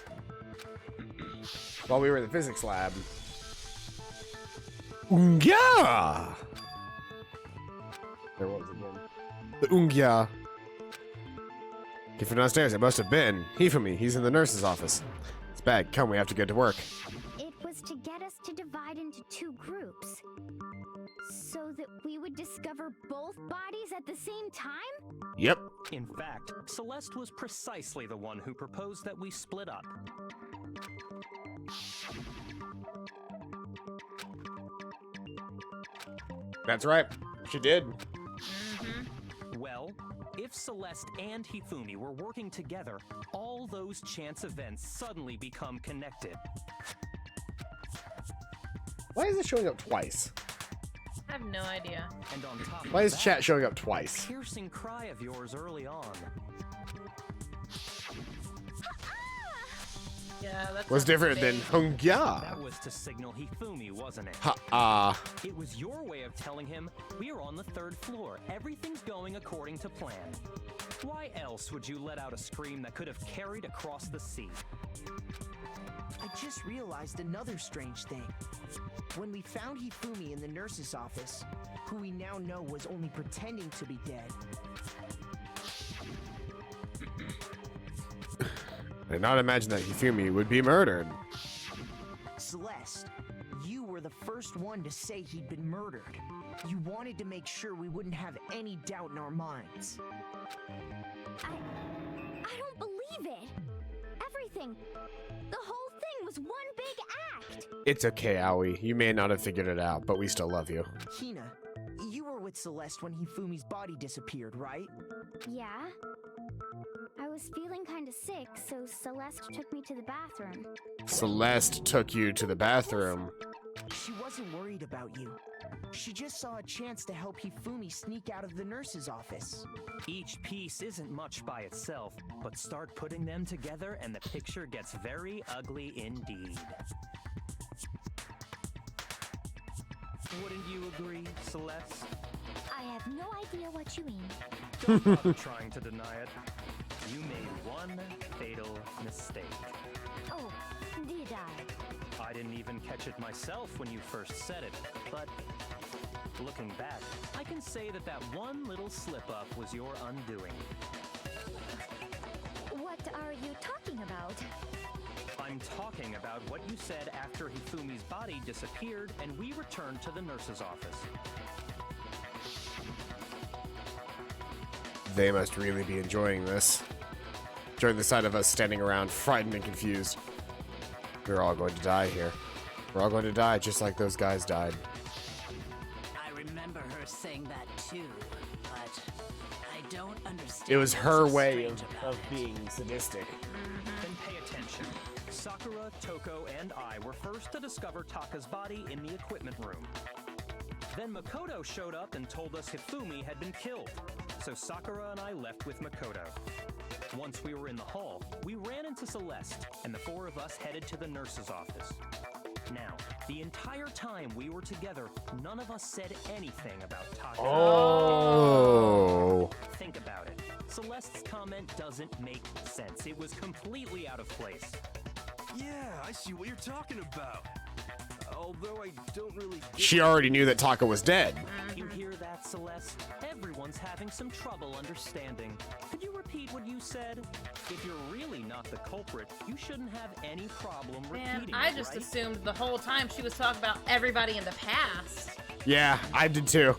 While we were in the physics lab. Ungia! There was again. The Ungia. If you're downstairs, it must have been. Hifumi, he's in the nurse's office. It's bad. Come, we have to get to work. It was to get us to divide into two groups, so that we would discover both bodies at the same time? Yep. In fact, Celeste was precisely the one who proposed that we split up. That's right. She did. Well, if Celeste and Hifumi were working together, all those chance events suddenly become connected. Why is it showing up twice? I have no idea. And on top Why of is that, chat showing up twice? piercing cry of yours early on. Yeah, that's Was different than That Hungia. was to signal Hifumi, wasn't it? Ha-ah. It was your way of telling him, we're on the third floor. Everything's going according to plan. Why else would you let out a scream that could have carried across the sea? I just realized another strange thing. When we found Hifumi in the nurse's office, who we now know was only pretending to be dead, I did not imagine that Hifumi would be murdered. Celeste, you were the first one to say he'd been murdered. You wanted to make sure we wouldn't have any doubt in our minds. I don't believe it. Everything, the whole thing was one big act. It's okay, Aoi. You may not have figured it out, but we still love you. Hina, you were with Celeste when Hifumi's body disappeared, right? Yeah. I was feeling kind of sick, so Celeste took me to the bathroom. Celeste took you to the bathroom. She wasn't worried about you. She just saw a chance to help Hifumi sneak out of the nurse's office. Each piece isn't much by itself, but start putting them together and the picture gets very ugly indeed. Wouldn't you agree, Celeste? I have no idea what you mean. Don't bother trying to deny it. You made one fatal mistake. Oh, did I? I didn't even catch it myself when you first said it, but looking back, I can say that that one little slip-up was your undoing. What are you talking about? I'm talking about what you said after Hifumi's body disappeared and we returned to the nurse's office. They must really be enjoying this. Enjoying the sight of us standing around, frightened and confused. We're all going to die here. We're all going to die just like those guys died. I remember her saying that too, but I don't understand. It was what's her so way strange of about it. being sadistic. Then pay attention. Sakura, Toko, and I were first to discover Taka's body in the equipment room. Then Makoto showed up and told us Hifumi had been killed, so Sakura and I left with Makoto. Once we were in the hall, we ran into Celeste, and the four of us headed to the nurse's office. Now, the entire time we were together, none of us said anything about Taka. Oh. Think about it. Celeste's comment doesn't make sense. It was completely out of place. Yeah, I see what you're talking about. Although I don't really get She already knew that Taka was dead. You hear that, Celeste? Everyone's having some trouble understanding. Could you repeat what you said? If you're really not the culprit, you shouldn't have any problem Man, repeating I it, just right? assumed the whole time she was talking about everybody in the past. Yeah, I did too.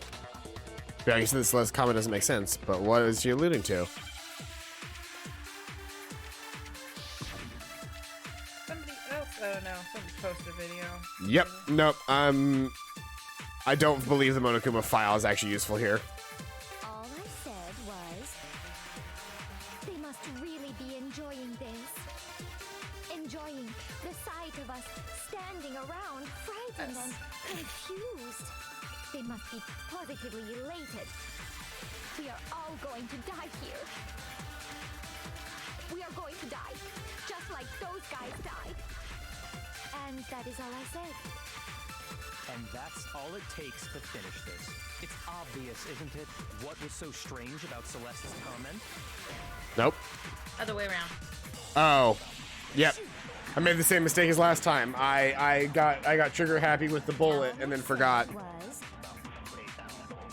Yeah, I guess this last comment doesn't make sense, but what is she alluding to? Somebody else, oh no, somebody posted a video. Yep, nope, I don't believe the Monokuma file is actually useful here. All I said was, they must really be enjoying this. Enjoying the sight of us standing around, frightened and confused. They must be positively elated. We are all going to die here. We are going to die, just like those guys died. And that is all I said. And that's all it takes to finish this. It's obvious, isn't it? What was so strange about Celeste's comment? Nope. Other way around. Oh, yep. I made the same mistake as last time. I got trigger happy with the bullet and then forgot.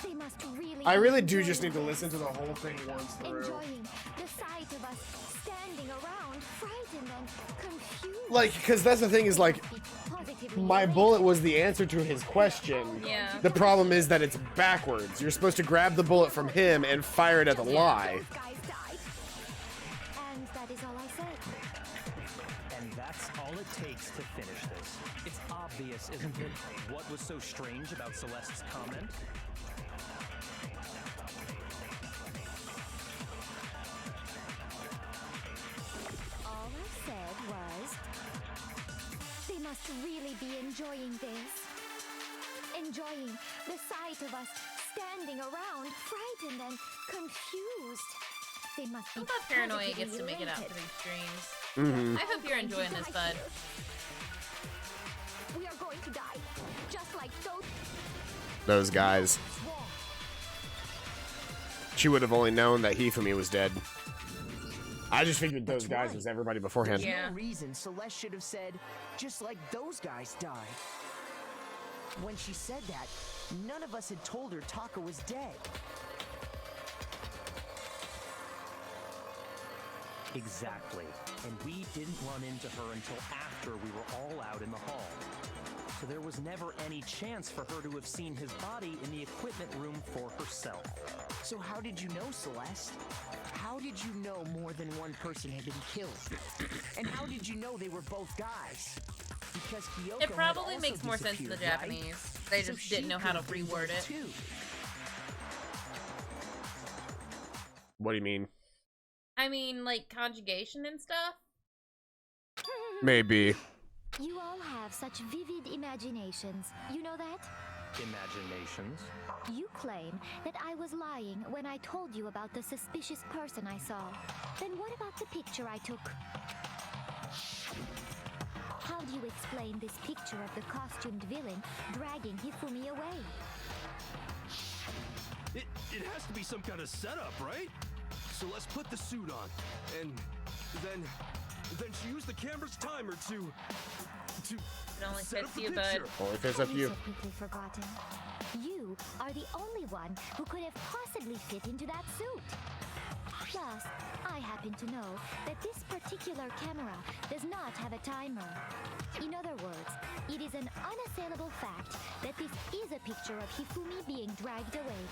They must really I really do just need to listen to the whole thing once through. enjoying the sight of us standing around, frightened and confused. Like, because that's the thing is, like, Positively my elated. bullet was the answer to his question. Yeah. The problem is that it's backwards. You're supposed to grab the bullet from him and fire it at the lie. Those guys died. And that is all I said. And that's all it takes to finish this. It's obvious, isn't it? What was so strange about Celeste's comment? All I said was, they must really be enjoying this. Enjoying the sight of us standing around, frightened and confused. They must be I thought Paranoia gets to positively make it out elated. through streams. Mm-hmm. I hope you're enjoying this, bud. We are going to die, just like Those guys. She would have only known that Hifumi was dead. I just figured those That's guys right. was everybody beforehand. Yeah. No reason Celeste should have said, just like those guys died. When she said that, none of us had told her Taka was dead. Exactly. And we didn't run into her until after we were all out in the hall. So there was never any chance for her to have seen his body in the equipment room for herself. So how did you know, Celeste? How did you know more than one person had been killed? And how did you know they were both guys? Because Kyoko It had probably also makes more sense in the disappeared, right? Japanese. They So just she didn't know how to could have been reword dead it. too. What do you mean? I mean, like conjugation and stuff. Maybe. You all have such vivid imaginations. You know that? Imaginations. You claim that I was lying when I told you about the suspicious person I saw. Then what about the picture I took? How do you explain this picture of the costumed villain dragging Hifumi away? It has to be some kind of setup, right? So let's put the suit on, and then she used the camera's timer to It only set fits up the you, bud. picture. Only fits up you. So quickly forgotten. You are the only one who could have possibly fit into that suit. Plus, I happen to know that this particular camera does not have a timer. In other words, it is an unassailable fact that this is a picture of Hifumi being dragged away.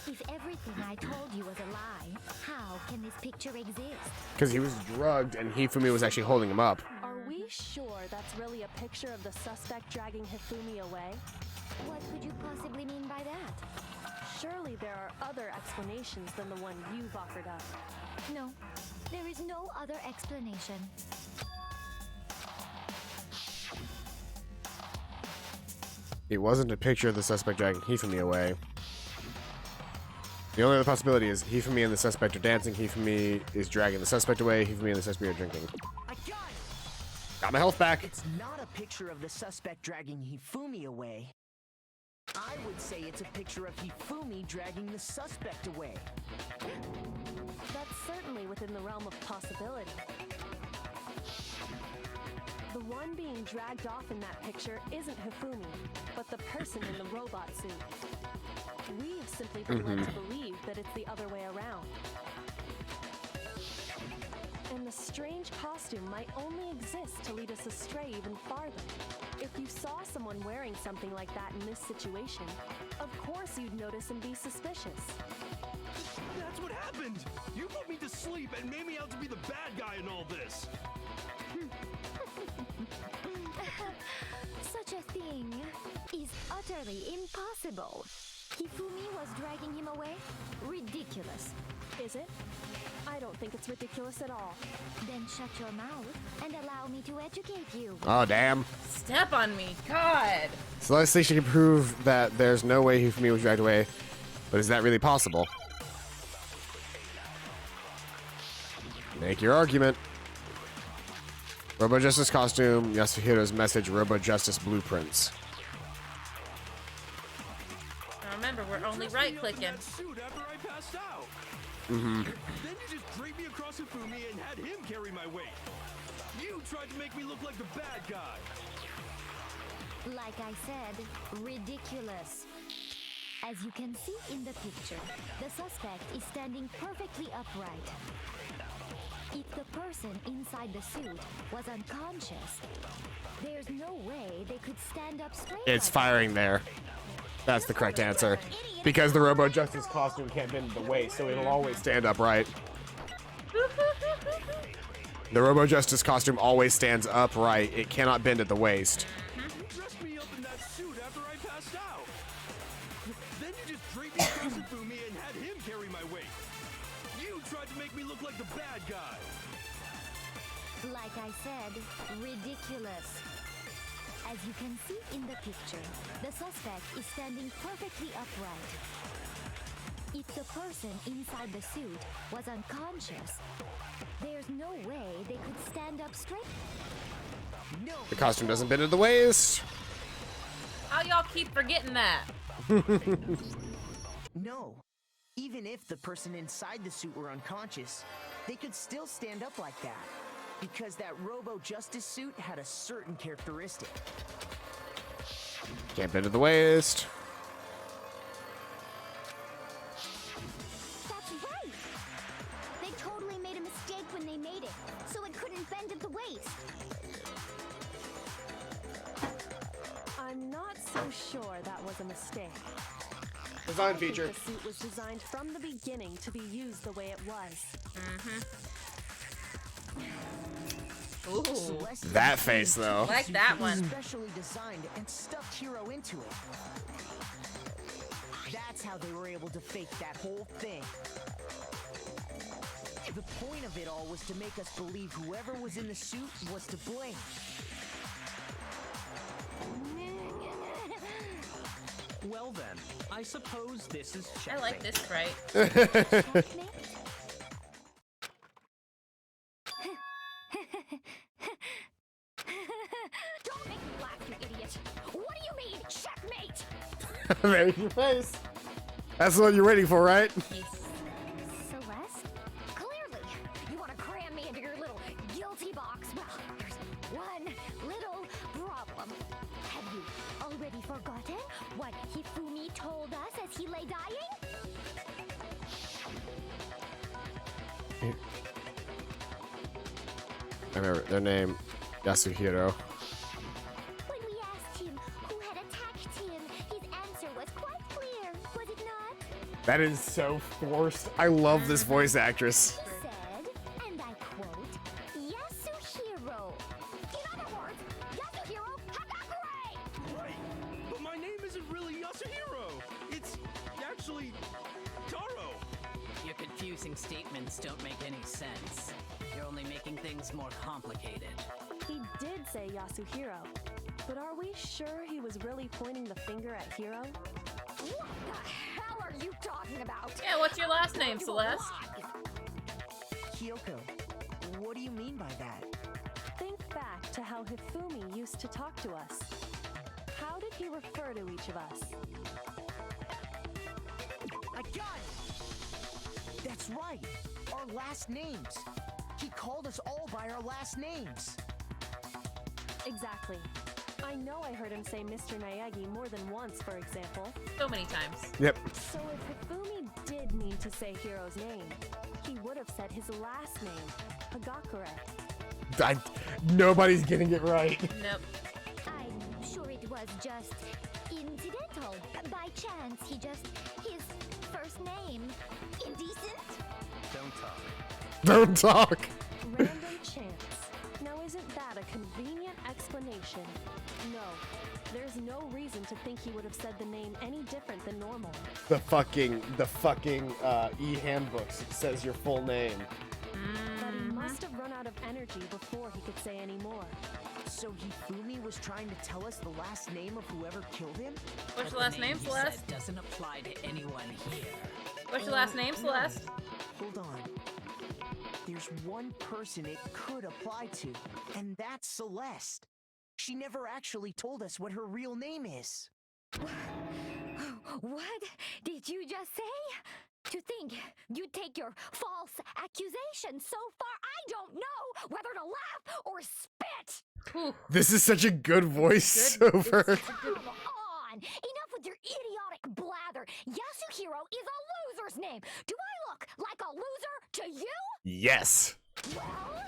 If everything I told you was a lie, how can this picture exist? Because he was drugged and Hifumi was actually holding him up. Are we sure that's really a picture of the suspect dragging Hifumi away? What could you possibly mean by that? Surely there are other explanations than the one you've offered up. No, there is no other explanation. It wasn't a picture of the suspect dragging Hifumi away. The only other possibility is Hifumi and the suspect are dancing, Hifumi is dragging the suspect away, Hifumi and the suspect are drinking. I got it! Got my health back! It's not a picture of the suspect dragging Hifumi away. I would say it's a picture of Hifumi dragging the suspect away. That's certainly within the realm of possibility. The one being dragged off in that picture isn't Hifumi, but the person in the robot suit. We have simply been led to believe that it's the other way around. And the strange costume might only exist to lead us astray even farther. If you saw someone wearing something like that in this situation, of course you'd notice and be suspicious. That's what happened! You put me to sleep and made me out to be the bad guy in all this! Such a thing is utterly impossible. Hifumi was dragging him away? Ridiculous. Is it? I don't think it's ridiculous at all. Then shut your mouth and allow me to educate you. Oh, damn. Step on me, God. So let's see if she can prove that there's no way Hifumi was dragged away. But is that really possible? Make your argument. Robo Justice costume, Yasuhiro's message, Robo Justice blueprints. Now remember, we're only Dressed me up in right-clicking. that suit after I passed out. Mm-hmm. Then you just draped me across Hifumi and had him carry my weight. You tried to make me look like the bad guy. Like I said, ridiculous. As you can see in the picture, the suspect is standing perfectly upright. If the person inside the suit was unconscious, there's no way they could stand up straight. It's like firing there. That's the correct answer. Because the Robo Justice costume can't bend at the waist, so it'll always stand upright. The Robo Justice costume always stands upright. It cannot bend at the waist. You dressed me up in that suit after I passed out. Then you just draped me across Hifumi and had him carry my weight. You tried to make me look like the bad guy. Like I said, ridiculous. As you can see in the picture, the suspect is standing perfectly upright. If the person inside the suit was unconscious, there's no way they could stand up straight. No. The costume doesn't bend at the waist. How y'all keep forgetting that? No. Even if the person inside the suit were unconscious, they could still stand up like that. Because that Robo Justice suit had a certain characteristic. Can't bend at the waist. That's right! They totally made a mistake when they made it, so it couldn't bend at the waist. I'm not so sure that was a mistake. Design I think feature. the suit was designed from the beginning to be used the way it was. Ooh. Celestial That face, though. Like that one. Specially designed and stuffed Hero into it. That's how they were able to fake that whole thing. The point of it all was to make us believe whoever was in the suit was to blame. Well then, I suppose this is I checkmate. like this sprite. Checkmate? Don't make me laugh, you idiot! What do you mean, checkmate? There's your face. That's what you're waiting for, right? Celeste? box. Well, there's one little problem. Have you already forgotten what Hifumi told us as he lay dying? I remember their name, Yasuhiro. When we asked him who had attacked him, his answer was quite clear, was it not? That is so forced. I love this voice actress. He said, and I quote, Yasuhiro. In other words, Yasuhiro Hagakure! Right, but my name isn't really Yasuhiro. It's actually Taro. Your confusing statements don't make any sense. You're only making things more complicated. He did say Yasuhiro, but are we sure he was really pointing the finger at Hiro? What the hell are you talking about? Yeah, what's your last name, Celeste? Kyoko, what do you mean by that? Think back to how Hifumi used to talk to us. How did he refer to each of us? I got it! That's right, our last names. He called us all by our last names. Exactly. I know I heard him say Mr. Naegi more than once, for example. So many times. Yep. So if Hifumi did mean to say Hiro's name, he would have said his last name, Hagakure. Nobody's getting it right. Nope. I'm sure it was just incidental. By chance, his first name. Indecent? Don't talk. Don't talk. Random chance. Now isn't that a convenient explanation? No. There's no reason to think he would have said the name any different than normal. The fucking e-handbook says your full name. But he must have run out of energy before he could say any more. So Hifumi was trying to tell us the last name of whoever killed him? What's your But last the name, he said Celeste? doesn't apply to anyone here. What's your last name, Celeste? Hold on. There's one person it could apply to, and that's Celeste. She never actually told us what her real name is. What did you just say? To think you'd take your false accusation so far, I don't know whether to laugh or spit. Whew. This is such a good voiceover. Come on! Enough with your idiotic blather. Yasuhiro is a loser's name. Do I look like a loser to you? Yes. Well,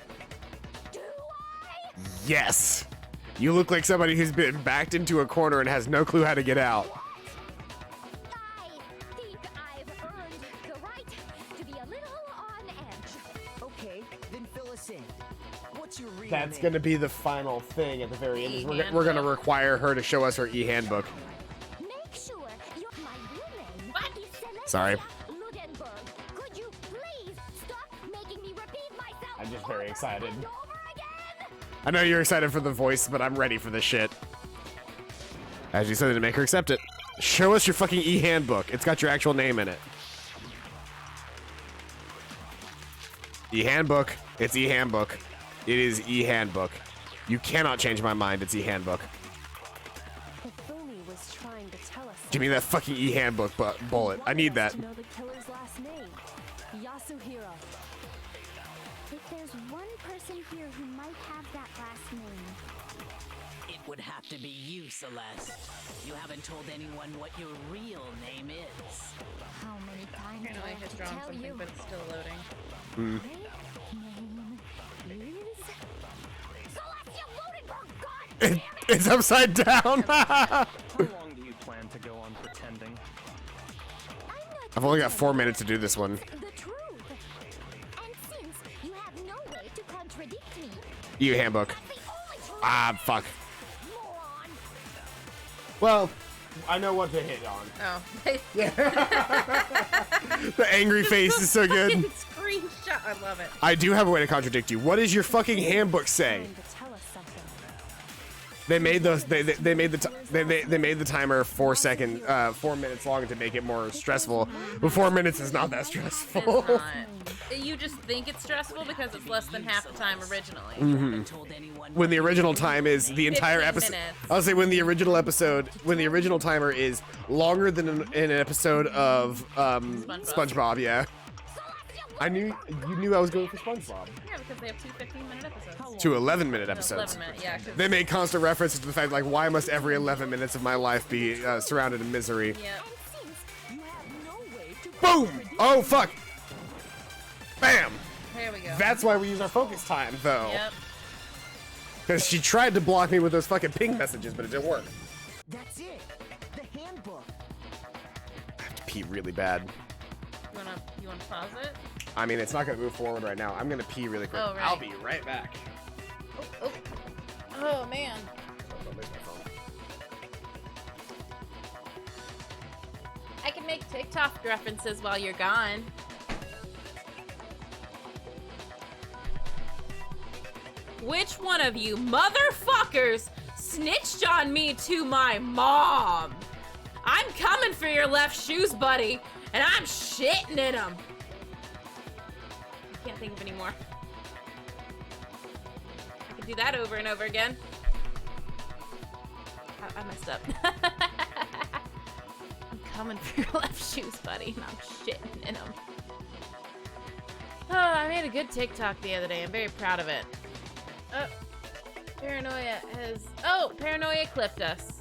do I? Yes. You look like somebody who's been backed into a corner and has no clue how to get out. I think I've earned the right to be a little on edge. Okay, then fill us in. What's your real That's name? gonna be the final thing at the very end. Is we're E-handbook. gonna require her to show us her e-handbook. Make sure my real name is Celestia Sorry. Ludenberg. Could you please stop making me repeat myself? I'm just very excited. Over again? I know you're excited for the voice, but I'm ready for this shit. As you said, to make her accept it. Show us your fucking e-handbook. It's got your actual name in it. E-handbook. It's e-handbook. It is e-handbook. You cannot change my mind. It's e-handbook. Hifumi was trying to tell us. Give me that fucking e-handbook bullet. I need that. To know the killer's last name, Yasuhiro. If there's one person here who might have that last name, It would have to be you, Celeste. You haven't told anyone what your real name is. how many times do Apparently I I have just to drawn tell something, you? but it's still loading. My name is Celestia Ludenberg. God damn it! It's upside down. How long do you plan to go on pretending? I'm not I've only got 4 minutes to do this one. the truth. And since you have no way to contradict me, E-handbook. that's the only truth. Ah, fuck. Moron. Well, I know what to hit on. Oh. The angry face is so good. Fucking screenshot. I love it. I do have a way to contradict you. What does your fucking handbook say? Trying to tell us something. They made those. They made they made the timer 4 minutes long to make it more stressful. But 4 minutes is not that stressful. It's not. You just think it's stressful because it's less than half the time originally. Haven't told anyone When the original time is the entire 15 episode. minutes. I'll say when the original timer is longer than an episode of SpongeBob. Yeah. Celestia I knew you knew I was going for SpongeBob. Yeah, because they have two 15-minute episodes. 2 11-minute episodes. 11 minutes, yeah. 'Cause They made constant references to the fact, like, why must every 11 minutes of my life be surrounded in misery? Yep. Boom! Oh, fuck! Bam! There we go. That's why we use our focus time, though. Yep. Because she tried to block me with those fucking ping messages, but it didn't work. That's it. The handbook. I have to pee really bad. You wanna pause it? I mean, it's not gonna move forward right now. I'm gonna pee really quick. Oh, right. I'll be right back. Oh man. Oh, there's my phone. I can make TikTok references while you're gone. Which one of you motherfuckers snitched on me to my mom? I'm coming for your left shoes, buddy, and I'm shitting in them. I can't think of any more. I could do that over and over again. I messed up. I'm coming for your left shoes, buddy, and I'm shitting in them. Oh, I made a good TikTok the other day. I'm very proud of it. Oh, Paranoia clipped us.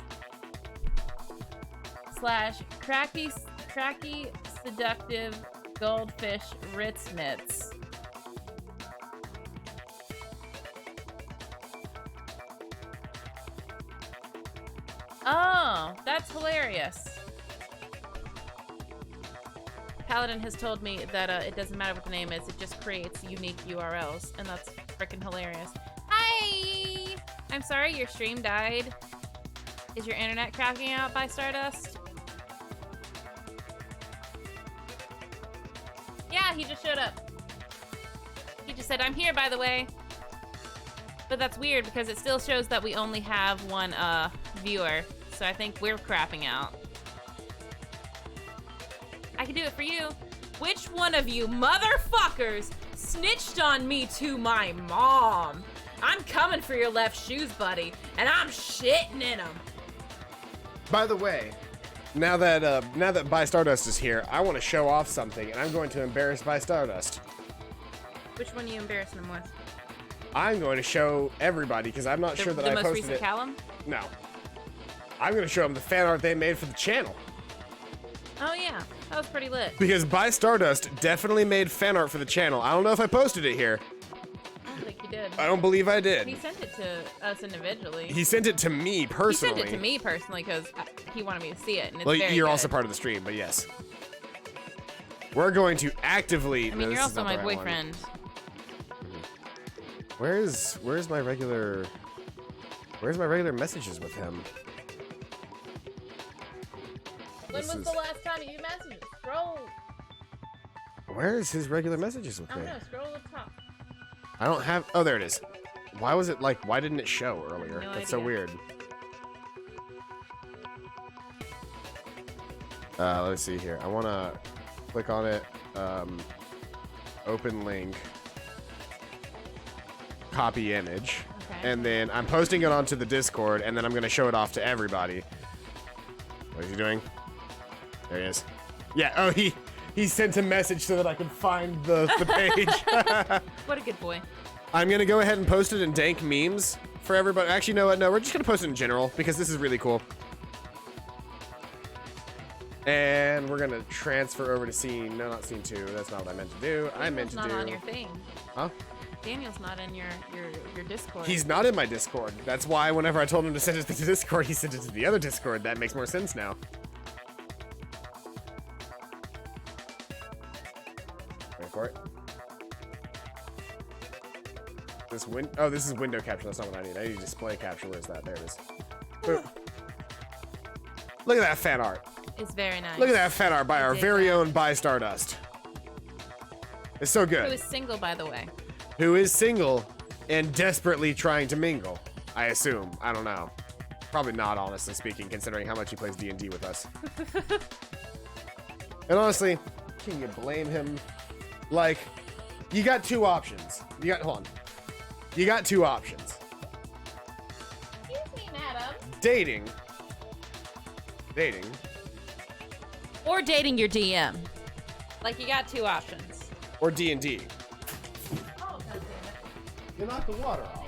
/ cracky seductive goldfish Ritz mitts. Oh, that's hilarious. Paladin has told me that it doesn't matter what the name is, it just creates unique URLs, and that's freaking hilarious. Hi! I'm sorry your stream died. Is your internet cracking out by Stardust? Yeah, he just showed up. He just said, I'm here, by the way. But that's weird because it still shows that we only have one viewer, so I think we're crapping out. I can do it for you. Which one of you motherfuckers snitched on me to my mom? I'm coming for your left shoes, buddy, and I'm shitting in them. By the way, now that By Stardust is here, I want to show off something, and I'm going to embarrass By Stardust. Which one are you embarrassing him with? I'm going to show everybody because I'm not sure that I posted it. The most recent Callum? No. I'm going to show them the fan art they made for the channel. Oh yeah, that was pretty lit. Because By Stardust definitely made fan art for the channel. I don't know if I posted it here. I don't think you did. I don't believe I did. He sent it to us individually. He sent it to me personally. He sent it to me personally because he wanted me to see it, and it's well, very you're good. also part of the stream, but yes. We're going to actively. I mean, no, you're also my boyfriend. Where's my regular messages with him? When was the last time you messaged? Scroll. Where's his regular messages with I me? don't know. Scroll up top. I don't have. Oh, there it is. Why was it like? Why didn't it show earlier? No That's so idea. weird. Let's see here. I want to click on it. Open link. Copy image. Okay. And then I'm posting it onto the Discord, and then I'm going to show it off to everybody. What is he doing? There he is. Yeah, oh, he sent a message so that I could find the page. What a good boy. I'm going to go ahead and post it in dank memes for everybody. Actually, no, we're just going to post it in general because this is really cool. And we're going to transfer over to scene. No, not scene 2. That's not what I meant to do. I meant to not do. on your thing. Huh? Daniel's not in your Discord. He's not in my Discord. That's why whenever I told him to send it to the Discord, he sent it to the other Discord. That makes more sense now. Wait for it. This is window capture. That's not what I need. I need display capture. Where's that? There it is. Boop. Look at that fan art. It's very nice. Look at that fan art by our very own By Stardust. It's so good. Who is single, by the way. Who is single and desperately trying to mingle, I assume. I don't know. Probably not, honestly speaking, considering how much he plays D&D with us. And honestly, can you blame him? Like, you got two options. Hold on. You got two options. Excuse me, madam. Dating. Or dating your DM. Like, you got two options. Or D&D. Oh, God damn it. You knocked the water off.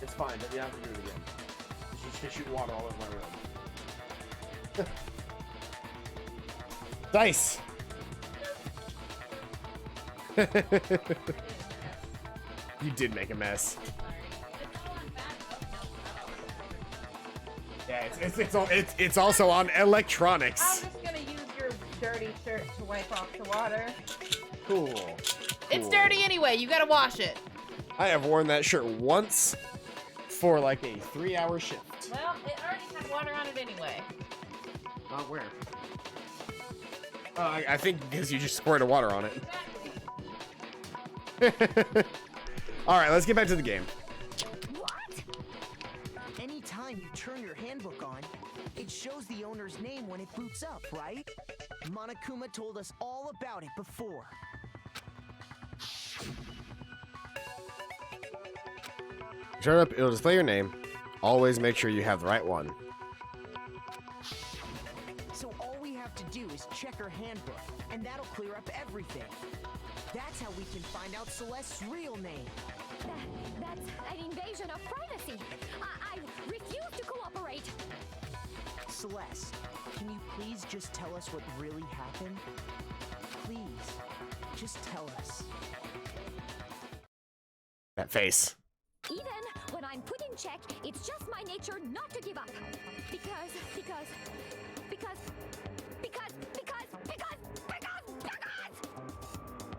It's fine, but you have to do it again. You just shoot water all over my room. Dice! You did make a mess. Yeah, it's also on electronics. I'm just gonna use your dirty shirt to wipe off the water. Cool. It's dirty anyway. You gotta wash it. I have worn that shirt once for like a 3-hour shift. Well, it already had water on it anyway. Not where? I think because you just squirted water on it. Exactly. All right, let's get back to the game. What? Anytime you turn your handbook on, it shows the owner's name when it boots up, right? Monokuma told us all about it before. Turn up, it'll display your name. Always make sure you have the right one. So all we have to do is check her handbook, and that'll clear up everything. That's how we can find out Celeste's real name. That's an invasion of privacy. I refuse to cooperate. Celeste, can you please just tell us what really happened? Please, just tell us. That face. Even when I'm put in check, it's just my nature not to give up. Because.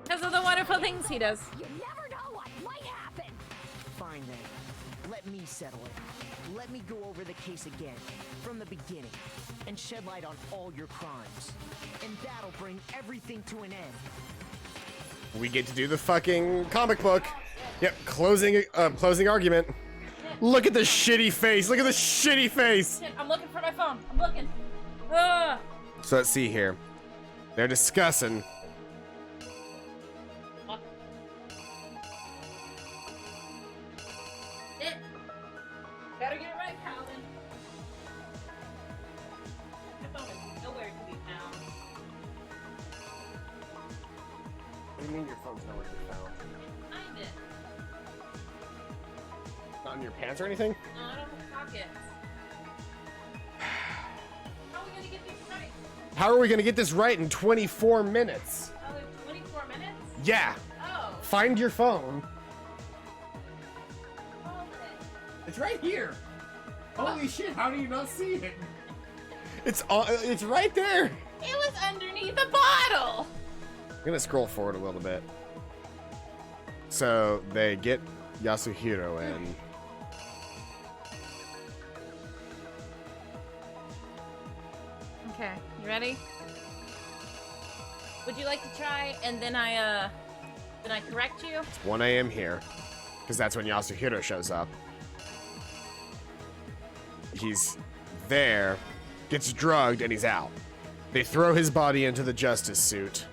Because of the wonderful things he does. You never know what might happen. Fine then. Let me settle it. Let me go over the case again, from the beginning, and shed light on all your crimes. And that'll bring everything to an end. We get to do the fucking comic book. Yep, closing argument. Look at the shitty face. Look at the shitty face. Shit, I'm looking for my phone. I'm looking. Ugh. So let's see here. They're discussing. Shit. Better get it right, Calvin. My phone is nowhere to be found. What do you mean your phone's nowhere to be found? Find it. Not in your pants or anything? No, I don't have pockets. How are we gonna get these right? How are we gonna get this right in 24 minutes? Oh, we have 24 minutes? Yeah. Oh. Find your phone. Hold it. It's right here. Holy shit, how do you not see it? It's right there. It was underneath the bottle. I'm gonna scroll forward a little bit. So they get Yasuhiro in. Okay, you ready? Would you like to try and then I correct you? It's 1 a.m. here, because that's when Yasuhiro shows up. He's there, gets drugged, and he's out. They throw his body into the justice suit.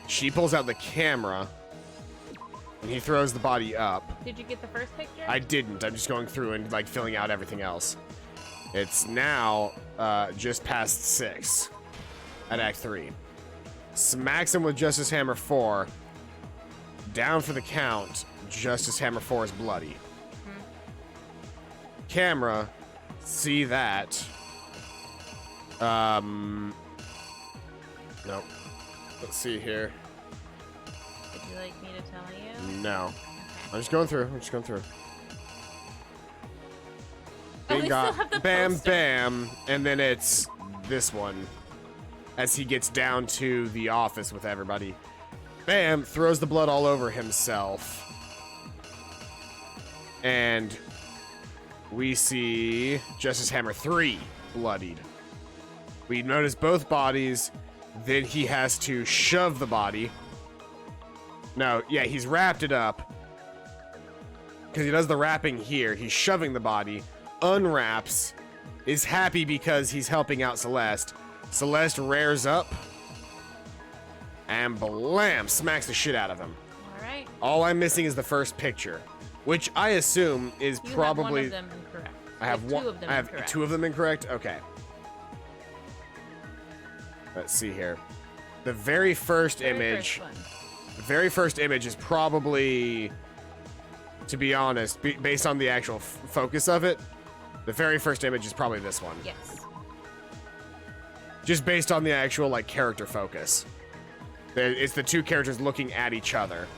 She pulls out the camera, and he throws the body up. Did you get the first picture? I didn't. I'm just going through and like filling out everything else. It's now just past 6 at Act 3. Smacks him with Justice Hammer 4. Down for the count. Justice Hammer 4 is bloody. Camera, see that. Nope. Let's see here. Would you like me to tell you? No. I'm just going through. Oh, we Got still have the bam, poster. bam, and then it's this one. As he gets down to the office with everybody. Bam, throws the blood all over himself. And we see Justice Hammer 3 bloodied. We notice both bodies. Then he has to shove the body. No, yeah, he's wrapped it up. Because he does the wrapping here. He's shoving the body. Unwraps. Is happy because he's helping out Celeste. Celeste rears up. And blam! Smacks the shit out of him. Alright. All I'm missing is the first picture. Which I assume is You probably... have one of them incorrect. I have one. Two of them I have incorrect. 2 of them incorrect? Okay. Let's see here. The very first image. The very first image is probably, to be honest, based on the actual focus of it, the very first image is probably this one. Yes. Just based on the actual, like, character focus. It's the two characters looking at each other.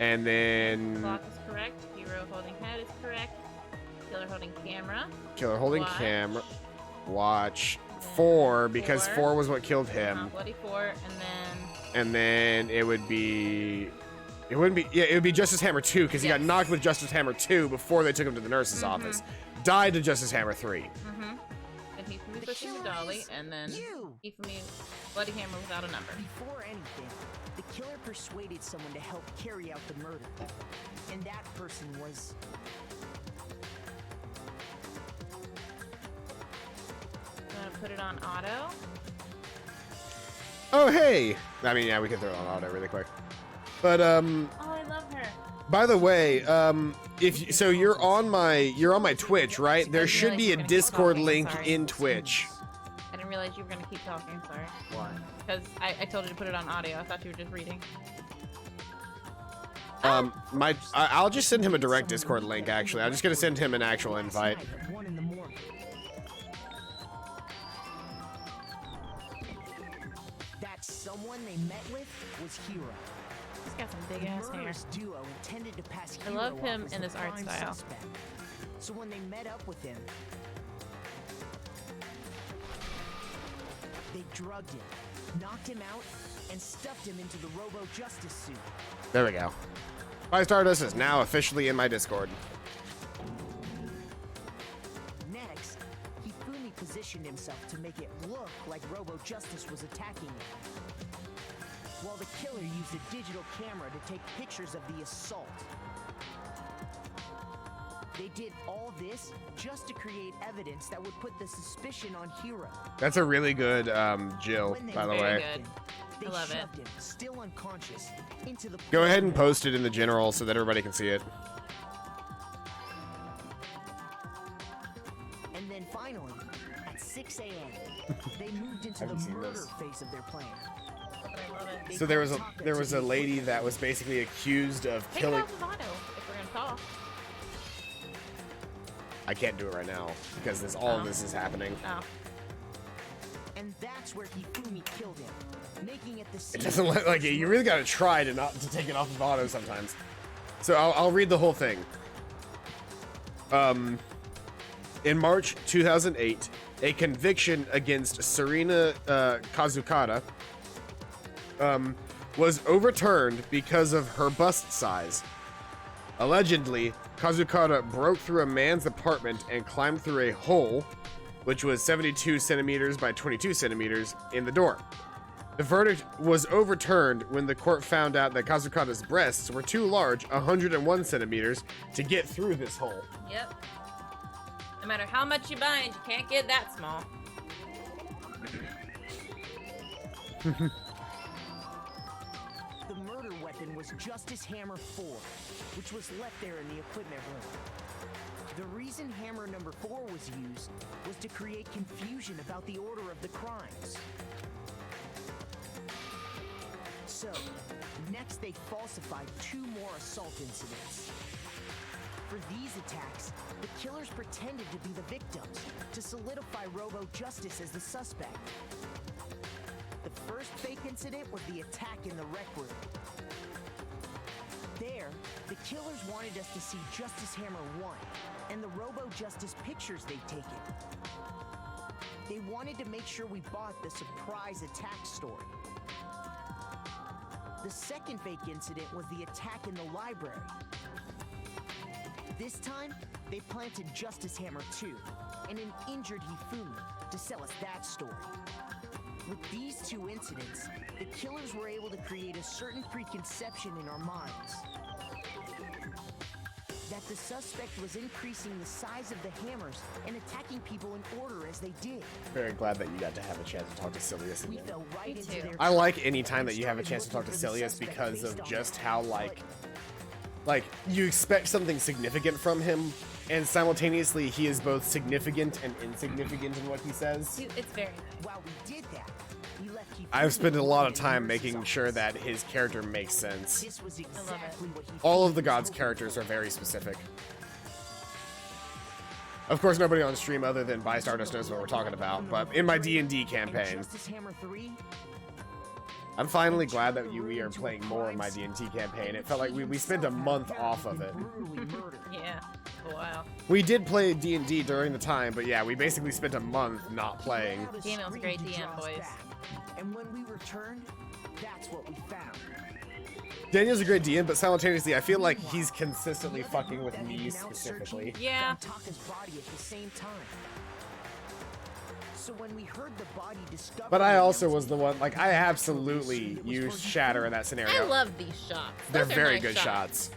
And then... Clock is correct. Hero holding head is correct. Killer holding camera. Killer holding Watch. camera. Watch. 4, because 4 was what killed him. Bloody 4, And then it would be... It wouldn't be... Yeah, it would be Justice Hammer 2, because he got knocked with Justice Hammer 2 before they took him to the nurse's office. Died to Justice Hammer 3. And he me pushing the dolly, and then he for me Bloody Hammer without a number. Before anything, the killer persuaded someone to help carry out the murder. And that person was... I'm gonna put it on auto. Oh, hey! I mean, yeah, we can throw it on auto really quick. But, Oh, I love her. by the way, if you, so you're on my Twitch, right? There should be a Discord link in Twitch. I didn't realize you were gonna keep talking. Sorry. Why? Because I told you to put it on audio. I thought you were just reading. I'll just send him a direct Discord link. Actually, I'm just gonna send him an actual invite. At 1 in the morning. That someone they met with was Hero. He's got some big ass hair. Murderous duo intended to pass I Hero love him off as in the this art prime style. suspect. So when they met up with him, they drugged him, knocked him out, and stuffed him into the Robo Justice suit. There we go. My Stardust is now officially in my Discord. Next, Hifumi positioned himself to make it look like Robo Justice was attacking him, while the killer used a digital camera to take pictures of the assault. They did all this just to create evidence that would put the suspicion on Hero. That's a really good Jill, When they by the met way. him, they I love it. shoved him, still unconscious, into the Go ahead and post it in the general so that everybody can see it. And then finally, at 6 a.m., they moved into the Haven't seen murder this. phase of their plan. I love it. So there was a lady that was basically accused of Take it killing. off of auto if we're gonna talk. I can't do it right now because all of this is happening. Oh. And that's where Hifumi killed him, making it the It scene. doesn't look like it. You really gotta try to take it off of auto sometimes. So I'll read the whole thing. In March 2008, a conviction against Serena Kazukata was overturned because of her bust size. Allegedly, Kazukata broke through a man's apartment and climbed through a hole, which was 72 centimeters by 22 centimeters, in the door. The verdict was overturned when the court found out that Kazukata's breasts were too large, 101 centimeters, to get through this hole. Yep. No matter how much you bind, you can't get that small. The murder weapon was Justice Hammer 4, which was left there in the equipment room. The reason Hammer number 4 was used was to create confusion about the order of the crimes. So, next they falsified 2 more assault incidents. For these attacks, the killers pretended to be the victims to solidify Robo Justice as the suspect. The first fake incident was the attack in the rec room. There, the killers wanted us to see Justice Hammer 1 and the Robo Justice pictures they'd taken. They wanted to make sure we bought the surprise attack story. The second fake incident was the attack in the library. This time, they planted Justice Hammer 2 and an injured Hifumi to sell us that story. With these 2 incidents, the killers were able to create a certain preconception in our minds. That the suspect was increasing the size of the hammers and attacking people in order as they did. Very glad that you got to have a chance to talk to Silius We again. fell right into their I like any time that you have a chance to talk to Silius because of just how like you expect something significant from him, and simultaneously he is both significant and insignificant in what he says. It's very nice. While we did that, we left Hifumi I've spent a lot of in the time nurse's making office. sure that his character makes sense. This was exactly what Hifumi All of the was gods' hoping characters are very specific. Of course, nobody on stream other than Bystardust knows what we're talking about, but in my D&D for. campaign, And Justice Hammer 3, I'm finally glad that we are playing more in my D&D campaign. It felt like we spent a month off of it. brutally murdered. Yeah. Wow. We did play D&D during the time, but yeah, we basically spent a month not playing. Daniel's a great DM, boys. And when we returned, that's what we found. Daniel's a great DM, but simultaneously, I feel like he's consistently fucking with me specifically. Yeah. Taka's body at the same time. So when we heard the body discovered, But I also was the one, like, I absolutely used Shatter in that I scenario. love these shots. They're Those are very nice good shots.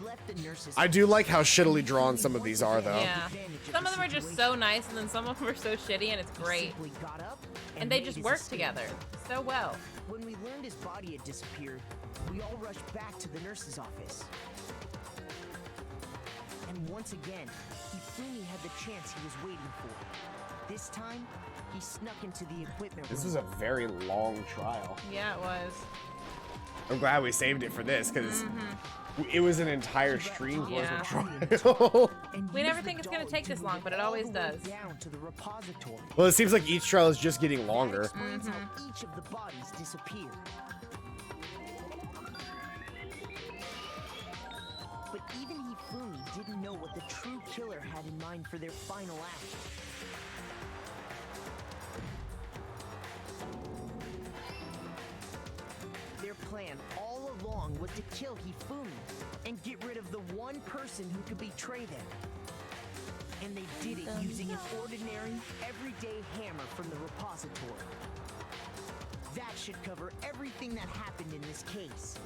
we left the nurses. I do like how shittily drawn some of these are, though. Yeah. Some of them are just so nice, and then some of them are so shitty, and it's great. Simply got up And they made just his work escape. together so well. When we learned his body had disappeared, we all rushed back to the nurse's office. And once again, Hifumi had the chance he was waiting for. This time, he snuck into the equipment This room. was a very long trial. Yeah, it was. I'm glad we saved it for this, because it was an entire stream's worth Yeah. of trial. And We used never the think it's gonna dog take to this move long, but it all always the way does. Down to the repository. Well, it seems like each trial is just getting longer. Explains how each of the bodies disappeared. But even Hifumi didn't know what the true killer had in mind for their final act. Their plan all along was to kill Hifumi and get rid of the one person who could betray them. And they did it using an ordinary, everyday hammer from the repository. That should cover everything that happened in this case.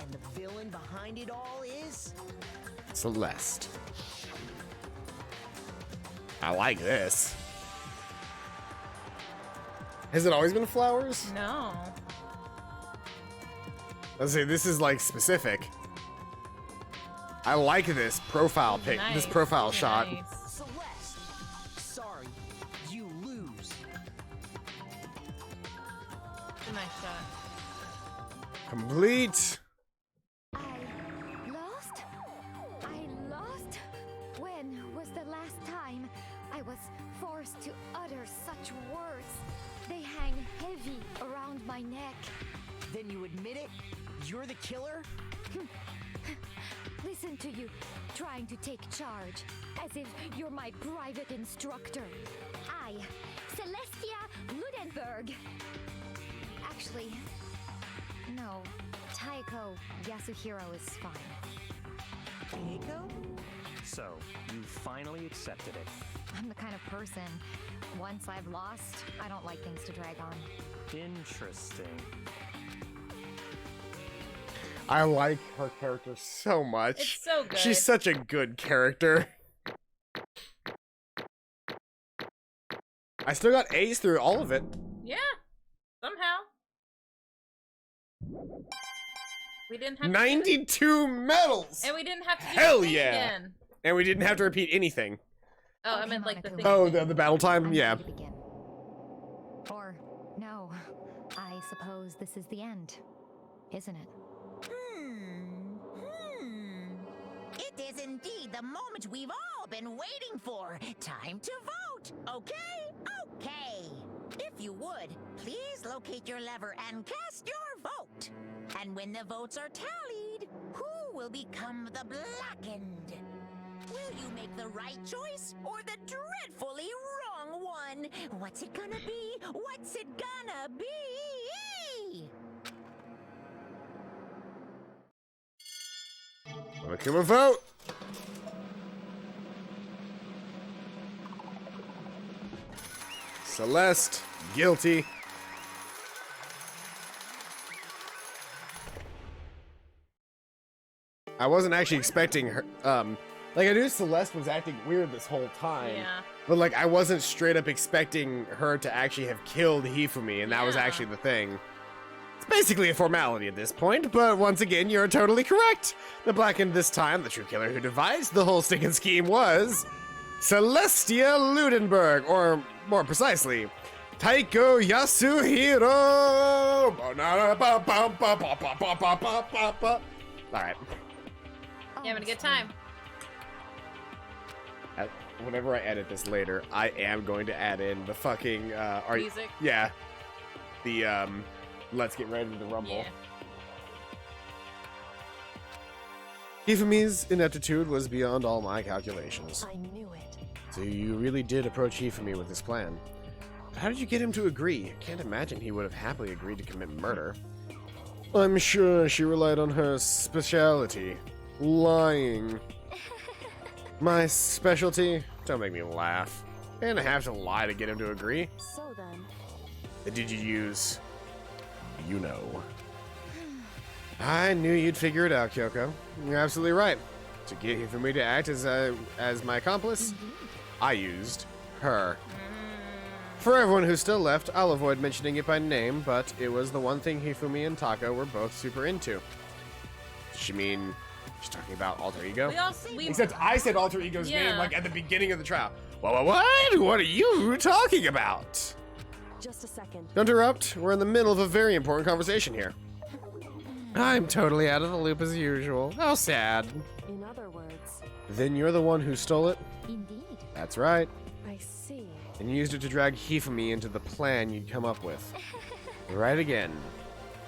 And the villain behind it all is... Celeste. I like this. Has it always been flowers? No. Let's say this is like specific. I like this profile pic, this Nice. profile shot. Nice. Celeste. Sorry, you lose. It's a nice shot. Complete. I lost? I lost? When was the last time I was forced to utter such words? They hang heavy around my neck. Then you admit it? You're the killer? Listen to you, trying to take charge, as if you're my private instructor. I, Celestia Ludenberg. Actually, no, Taiko Yasuhiro is fine. Keiko? So, you finally accepted it. I'm the kind of person, once I've lost, I don't like things to drag on. Interesting. I like her character so much. It's so good. She's such a good character. I still got A's through all of it. Yeah. Somehow. We didn't have to do 92 medals! it. And we didn't have to do Hell the thing yeah. again. And we didn't have to repeat anything. Oh, I Okay, meant like the Monica. thing. Oh, the battle time? I'm Yeah. ready to begin. Or, no, I suppose this is the end, isn't it? It is indeed the moment we've all been waiting for. Time to vote. Okay? Okay. If you would, please locate your lever and cast your vote. And when the votes are tallied, who will become the blackened? Will you make the right choice or the dreadfully wrong one? What's it gonna be? What's it gonna be? Akuma vote! Celeste, guilty. I wasn't actually expecting her, like I knew Celeste was acting weird this whole time. Yeah. But like I wasn't straight up expecting her to actually have killed Hifumi, and that was Yeah. actually the thing. It's Basically a formality at this point, but once again, you're totally correct. The blackened this time, the true killer who devised the whole stinking scheme was Celestia Ludenberg, or more precisely, Taiko Yasuhiro! Alright. You having a good time? Whenever I edit this later, I am going to add in the fucking, Music? Yeah. The, let's get ready to rumble. Yeah. Hifumi's ineptitude was beyond all my calculations. I knew it. So you really did approach Hifumi with this plan. But how did you get him to agree? I can't imagine he would have happily agreed to commit murder. I'm sure she relied on her specialty, lying. My specialty? Don't make me laugh. I didn't have to lie to get him to agree. So then, Did you use... You know. I knew you'd figure it out, Kyoko. You're absolutely right. To get Hifumi to act as my accomplice, I used her. For everyone who's still left, I'll avoid mentioning it by name, but it was the one thing Hifumi and Taka were both super into. Does she mean she's talking about alter ego? Except I said alter ego's name like at the beginning of the trial. What? What are you talking about? just a second. Don't interrupt. We're in the middle of a very important conversation here. I'm totally out of the loop as usual. How sad. In other words, Then you're the one who stole it? Indeed. That's right. I see. And used it to drag Hifumi into the plan you'd come up with. Right again.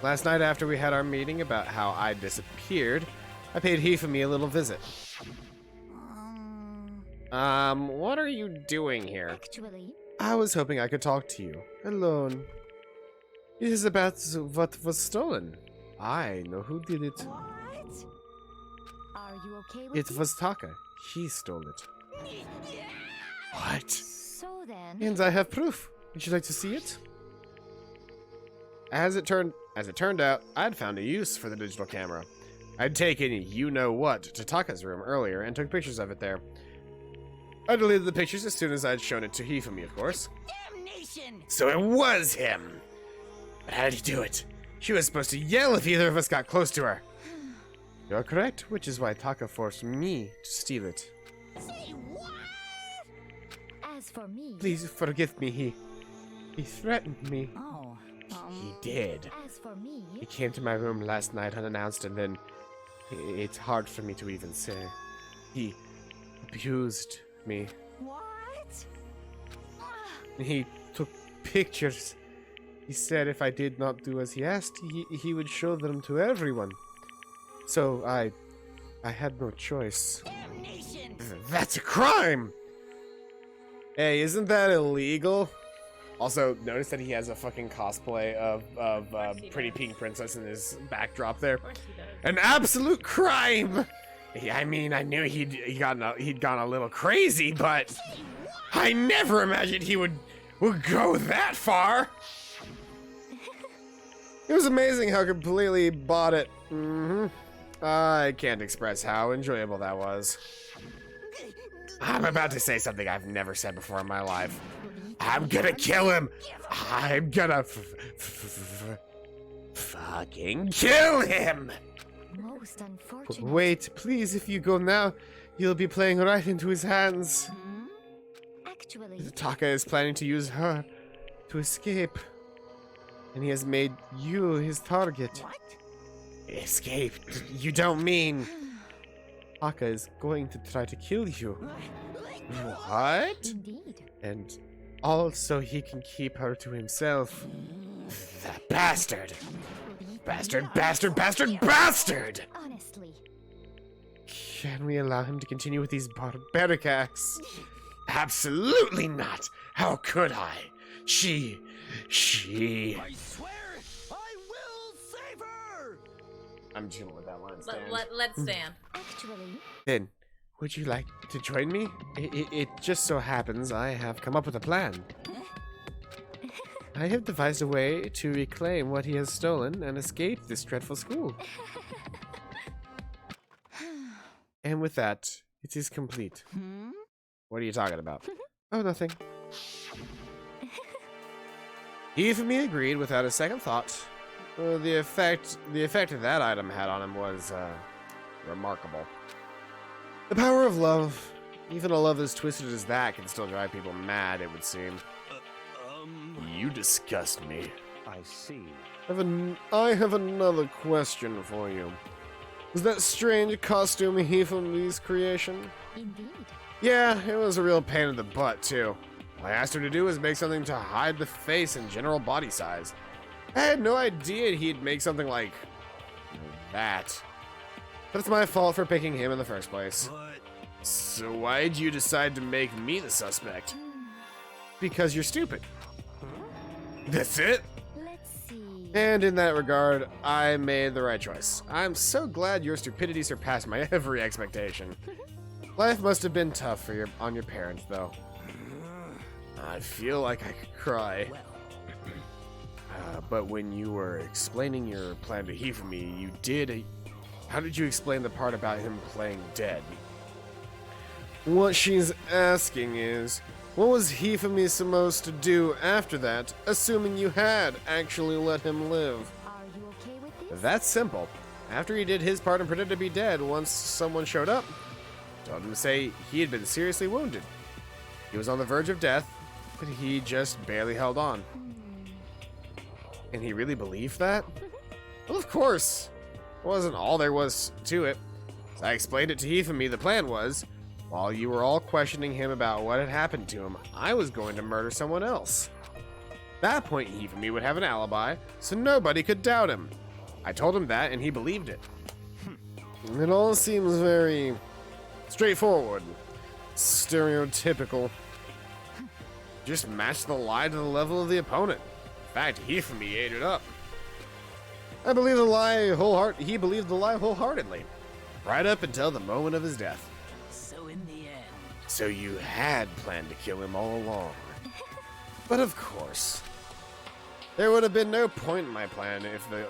Last night after we had our meeting about how I disappeared, I paid Hifumi a little visit. What are you doing here? Actually, I was hoping I could talk to you. Alone. It is about what was stolen. I know who did it. what? Are you okay with It was Taka. He stole it. What? So then, And I have proof. Would you like to see it? As it turned out, I'd found a use for the digital camera. I'd taken you-know-what to Taka's room earlier and took pictures of it there. I deleted the pictures as soon as I'd shown it to Hifumi, of course. Damnation! So it was him! But how did he do it? She was supposed to yell if either of us got close to her. You're correct, which is why Taka forced me to steal it. Say what? as for me, Please forgive me, he threatened me. Oh, He did. as for me, He came to my room last night unannounced, and then it's hard for me to even say. He abused me. what? He took pictures. He said if I did not do as he asked, he would show them to everyone. So I had no choice. Damnation! That's a crime! Hey, isn't that illegal? Also, notice that he has a fucking cosplay of Pretty Pink Princess in his backdrop there. Of course he does. An absolute crime! I mean, I knew he'd gone a little crazy, but I never imagined he would go that far. It was amazing how completely bought it. I can't express how enjoyable that was. I'm about to say something I've never said before in my life. I'm gonna kill him. I'm gonna fucking kill him. most unfortunate. Wait, please, if you go now, you'll be playing right into his hands. Actually, Taka is planning to use her to escape. And he has made you his target. What? Escape? You don't mean... Taka is going to try to kill you. What? indeed. And also he can keep her to himself. That bastard! Bastard, bastard, bastard, bastard! Honestly, Can we allow him to continue with these barbaric acts? Absolutely not! How could I? She... I swear, I will save her! I'm just gonna let that line Let's stand. actually, Then, would you like to join me? It just so happens I have come up with a plan. I have devised a way to reclaim what he has stolen and escape this dreadful school. And with that, it is complete. What are you talking about? Oh, nothing. He for me agreed without a second thought. the effect that item had on him was remarkable. The power of love, even a love as twisted as that, can still drive people mad, it would seem. You disgust me. I see. I have another question for you. Was that strange costume Hifumi's creation? Indeed. Yeah, it was a real pain in the butt, too. All I asked her to do was make something to hide the face and general body size. I had no idea he'd make something like that. But it's my fault for picking him in the first place. So why'd you decide to make me the suspect? Because you're stupid. That's it? Let's see. And in that regard, I made the right choice. I'm so glad your stupidity surpassed my every expectation. Life must have been tough for on your parents, though. I feel like I could cry. But when you were explaining your plan to Hifumi, you did... How did you explain the part about him playing dead? What she's asking is, what was Hifumi supposed to do after that, assuming you had actually let him live? Are you okay with this? That's simple. After he did his part and pretended to be dead once someone showed up, told him to say he had been seriously wounded. He was on the verge of death, but he just barely held on. And he really believed that? Well, of course. It wasn't all there was to it. As I explained it to Hifumi, the plan was, while you were all questioning him about what had happened to him, I was going to murder someone else. At that point, Hifumi would have an alibi, so nobody could doubt him. I told him that, and he believed it. It all seems very straightforward, stereotypical. Just match the lie to the level of the opponent. In fact, Hifumi ate it up. I believe the lie he believed the lie wholeheartedly, right up until the moment of his death. So in the end... So you had planned to kill him all along. But of course. There would have been no point in my plan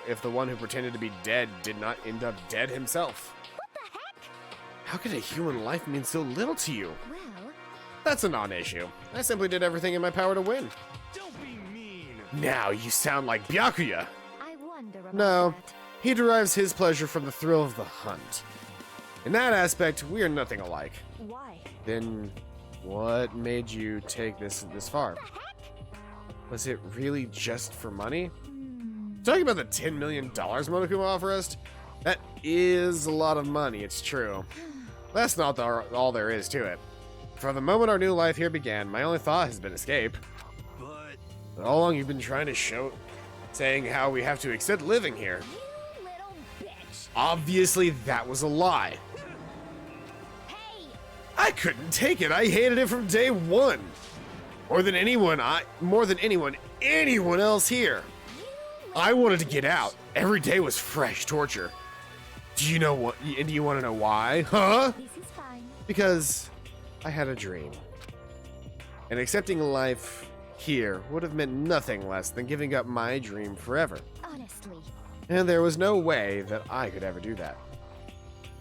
if the one who pretended to be dead did not end up dead himself. What the heck? How could a human life mean so little to you? Well, That's a non-issue. I simply did everything in my power to win. Don't be mean. Now you sound like Byakuya. I wonder about No, that. he derives his pleasure from the thrill of the hunt. In that aspect, we are nothing alike. Why? Then, what made you take this far? Was it really just for money? Talking about the $10 million Monokuma offer us? That is a lot of money, it's true. That's not all there is to it. From the moment our new life here began, my only thought has been escape. But all along you've been trying to saying how we have to accept living here. You little bitch. Obviously, that was a lie. Hey, I couldn't take it. I hated it from day one. More than anyone else here. I wanted to get out. Every day was fresh torture. Do you know what? And do you want to know why? Huh? this is fine. Because I had a dream. And accepting life here would have meant nothing less than giving up my dream forever. Honestly. And there was no way that I could ever do that.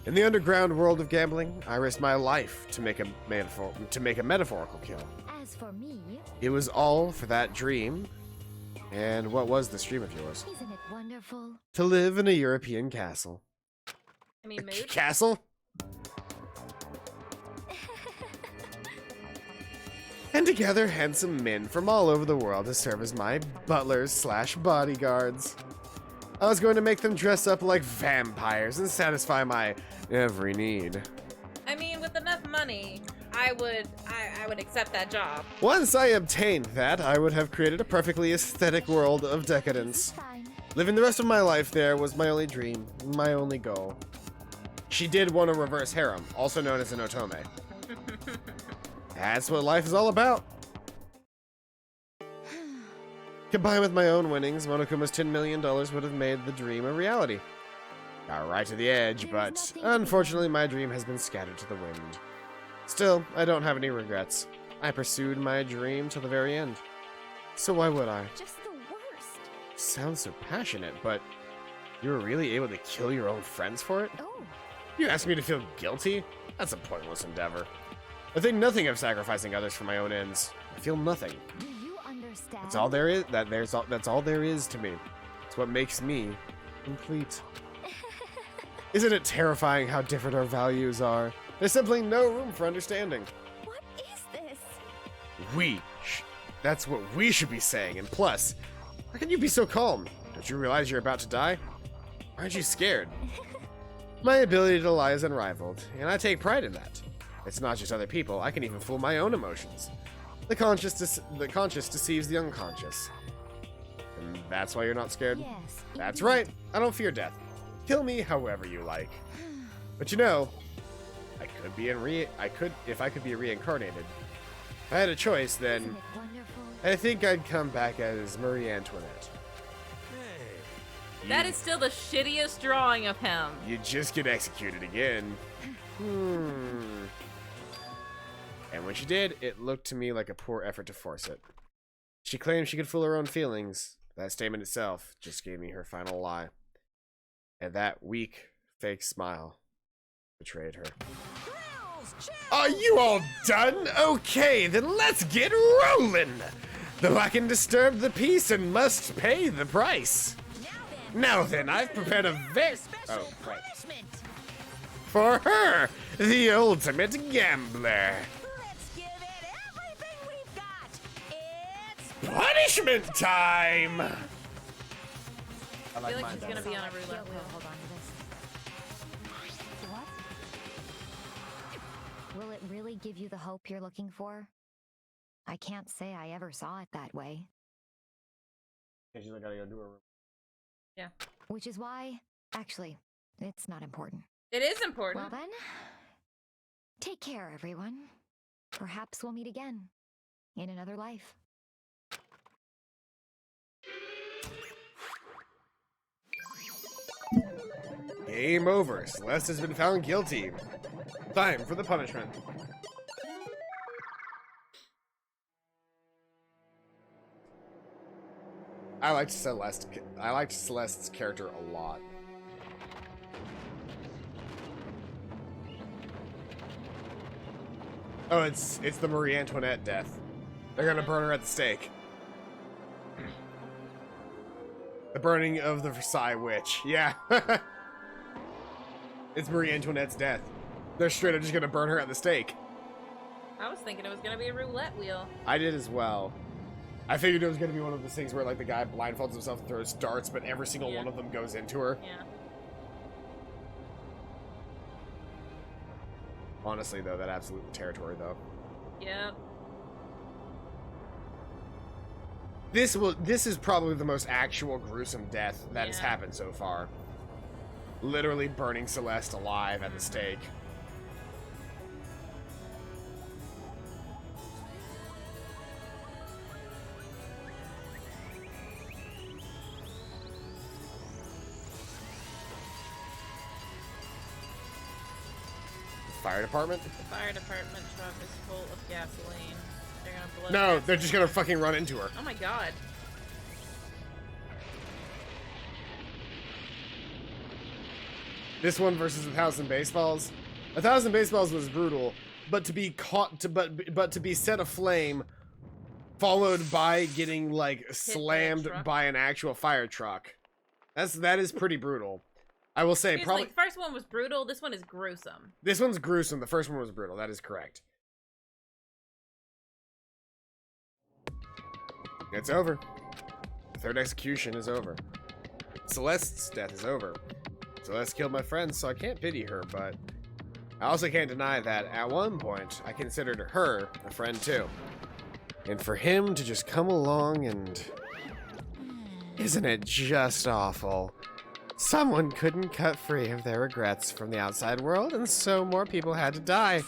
In the underground world of gambling, I risked my life to make a metaphorical kill. As for me, It was all for that dream. And what was this dream of yours? isn't it wonderful? To live in a European castle. I mean, mood. Castle? And to gather handsome men from all over the world to serve as my butlers/bodyguards. I was going to make them dress up like vampires and satisfy my every need. I mean, with enough money, I would accept that job. Once I obtained that, I would have created a perfectly aesthetic world of This is decadence. fine. Living the rest of my life there was my only dream, my only goal. She did want a reverse harem, also known as an otome. That's what life is all about. Combined with my own winnings, Monokuma's $10 million would have made the dream a reality. Got right to the edge, but unfortunately my dream has been scattered to the wind. Still, I don't have any regrets. I pursued my dream till the very end. So why would I? Just the worst. Sounds so passionate, but you were really able to kill your own friends for it? Oh, You asked me to feel guilty? That's a pointless endeavor. I think nothing of sacrificing others for my own ends. I feel nothing. do you understand? That's all there is. That's all there is to me. It's what makes me complete. Isn't it terrifying how different our values are? There's simply no room for understanding. What is this? That's what we should be saying. And plus, how can you be so calm? Don't you realize you're about to die? Aren't you scared? My ability to lie is unrivaled, and I take pride in that. It's not just other people, I can even fool my own emotions. The conscious deceives the unconscious. And that's why you're not scared? Yes. That's right, I don't fear death. Kill me however you like. But you know, if I could be reincarnated. If I had a choice, then Isn't it wonderful? I think I'd come back as Marie Antoinette. That is still the shittiest drawing of him. You just get executed again. And when she did, it looked to me like a poor effort to force it. She claimed she could fool her own feelings. That statement itself just gave me her final lie. And that weak, fake smile betrayed her. Are you all done? Okay, then let's get rolling! The Wacken disturbed the peace and must pay the price. Now then, I've prepared a very... Oh, right. For her, the ultimate gambler. Let's give it everything we've got. It's Punishment time! I feel like she's gonna be on a roulette wheel. Hold on to this. What? Will it really give you the hope you're looking for? I can't say I ever saw it that way. She's like, gotta go do her room. Yeah. Which is why, actually, it's not important. It is important. Well then, take care, everyone. Perhaps we'll meet again in another life. Game over. Celeste has been found guilty. Time for the punishment. I liked Celeste's character a lot. Oh, it's the Marie Antoinette death. They're gonna burn her at the stake. The burning of the Versailles witch. Yeah. It's Marie Antoinette's death. They're straight up just gonna burn her at the stake. I was thinking it was gonna be a roulette wheel. I did as well. I figured it was gonna be one of those things where like the guy blindfolds himself and throws darts, but every single one of them goes into her. Yeah. Honestly, though, that absolute territory, though. Yep. This is probably the most actual gruesome death that has happened so far. Literally burning Celeste alive at the stake. Fire department? The fire department truck is full of gasoline. They're gonna blow. No, they're just gonna fucking run into her. Oh my god. This one versus 1,000 baseballs. 1,000 baseballs was brutal, but to be caught, but to be set aflame, followed by getting like slammed by an actual fire truck. That is pretty brutal. I will say, probably the first one was brutal. This one is gruesome. This one's gruesome. The first one was brutal. That is correct. It's over. The third execution is over. Celeste's death is over. Celeste killed my friend, so I can't pity her, but I also can't deny that at one point I considered her a friend too. And for him to just come along and... Isn't it just awful? Someone couldn't cut free of their regrets from the outside world, and so more people had to die.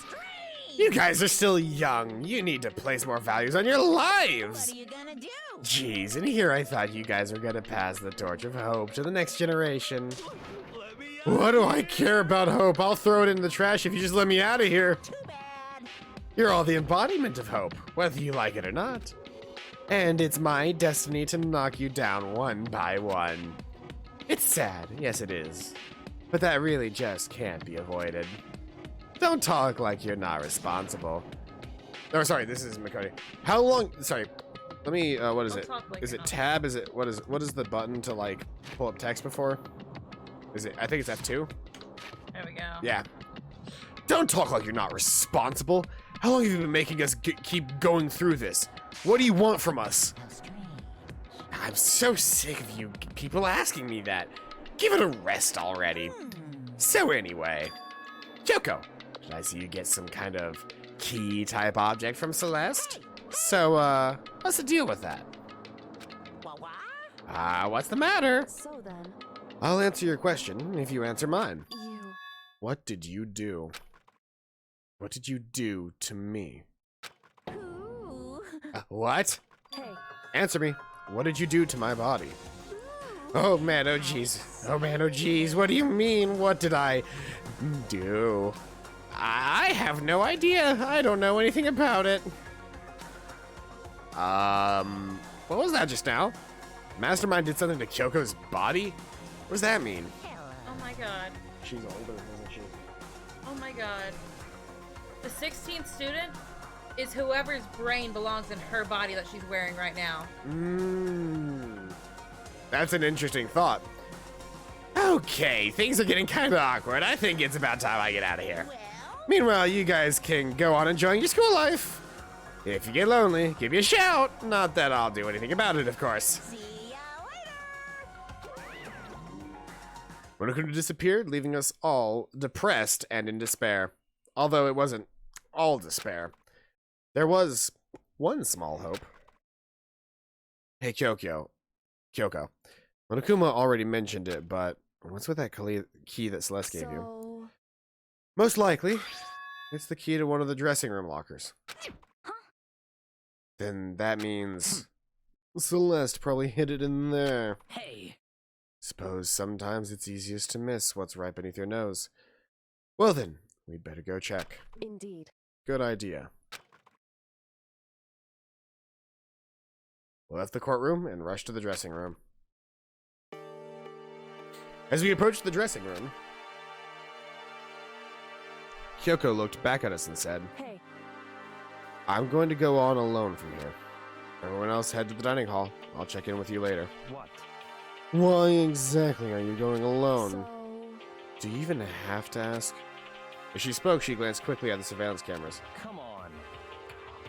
You guys are still young. You need to place more values on your lives. What are you gonna do? Jeez, and here I thought you guys were gonna pass the torch of hope to the next generation. What do I care about hope? I'll throw it in the trash if you just let me out of here. Too bad. You're all the embodiment of hope, whether you like it or not. And it's my destiny to knock you down one by one. It's sad, yes it is. But that really just can't be avoided. Don't talk like you're not responsible. Oh, sorry, this is McCody. Let me, what is Don't it? talk like Is you're it not. tab? Is it, what is the button to, like, pull up text before? Is it, I think it's F2? There we go. Yeah. Don't talk like you're not responsible. How long have you been making us keep going through this? What do you want from us? How strange. I'm so sick of you people asking me that. Give it a rest already. So anyway, Kyoko, did I see you get some kind of key type object from Celeste? So, what's the deal with that? What's the matter? So then, I'll answer your question if you answer mine. you. What did you do? What did you do to me? Ooh. What? Hey, Answer me. What did you do to my body? Oh man, oh jeez. Oh man, oh jeez. What do you mean? What did I do? I have no idea. I don't know anything about it. What was that just now? Mastermind did something to Kyoko's body? What does that mean? Oh my god. She's older, isn't she? Oh my god. The 16th student is whoever's brain belongs in her body that she's wearing right now. That's an interesting thought. Okay, things are getting kind of awkward. I think it's about time I get out of here. Well, Meanwhile, you guys can go on enjoying your school life. If you get lonely, give me a shout. Not that I'll do anything about it, of course. see ya later. Monokuma disappeared, leaving us all depressed and in despair. Although it wasn't all despair. There was one small hope. Hey, Kyoko. Monokuma already mentioned it, but what's with that key that Celeste gave you? so Most likely, it's the key to one of the dressing room lockers. Then that means Celeste probably hid it in there. Hey, Suppose sometimes it's easiest to miss what's right beneath your nose. Well then, we'd better go check. indeed. Good idea. We left the courtroom and rushed to the dressing room. As we approached the dressing room, Kyoko looked back at us and said, Hey, I'm going to go on alone from here. Everyone else head to the dining hall. I'll check in with you later. What? Why exactly are you going alone? so Do you even have to ask? As she spoke, she glanced quickly at the surveillance cameras. Come on.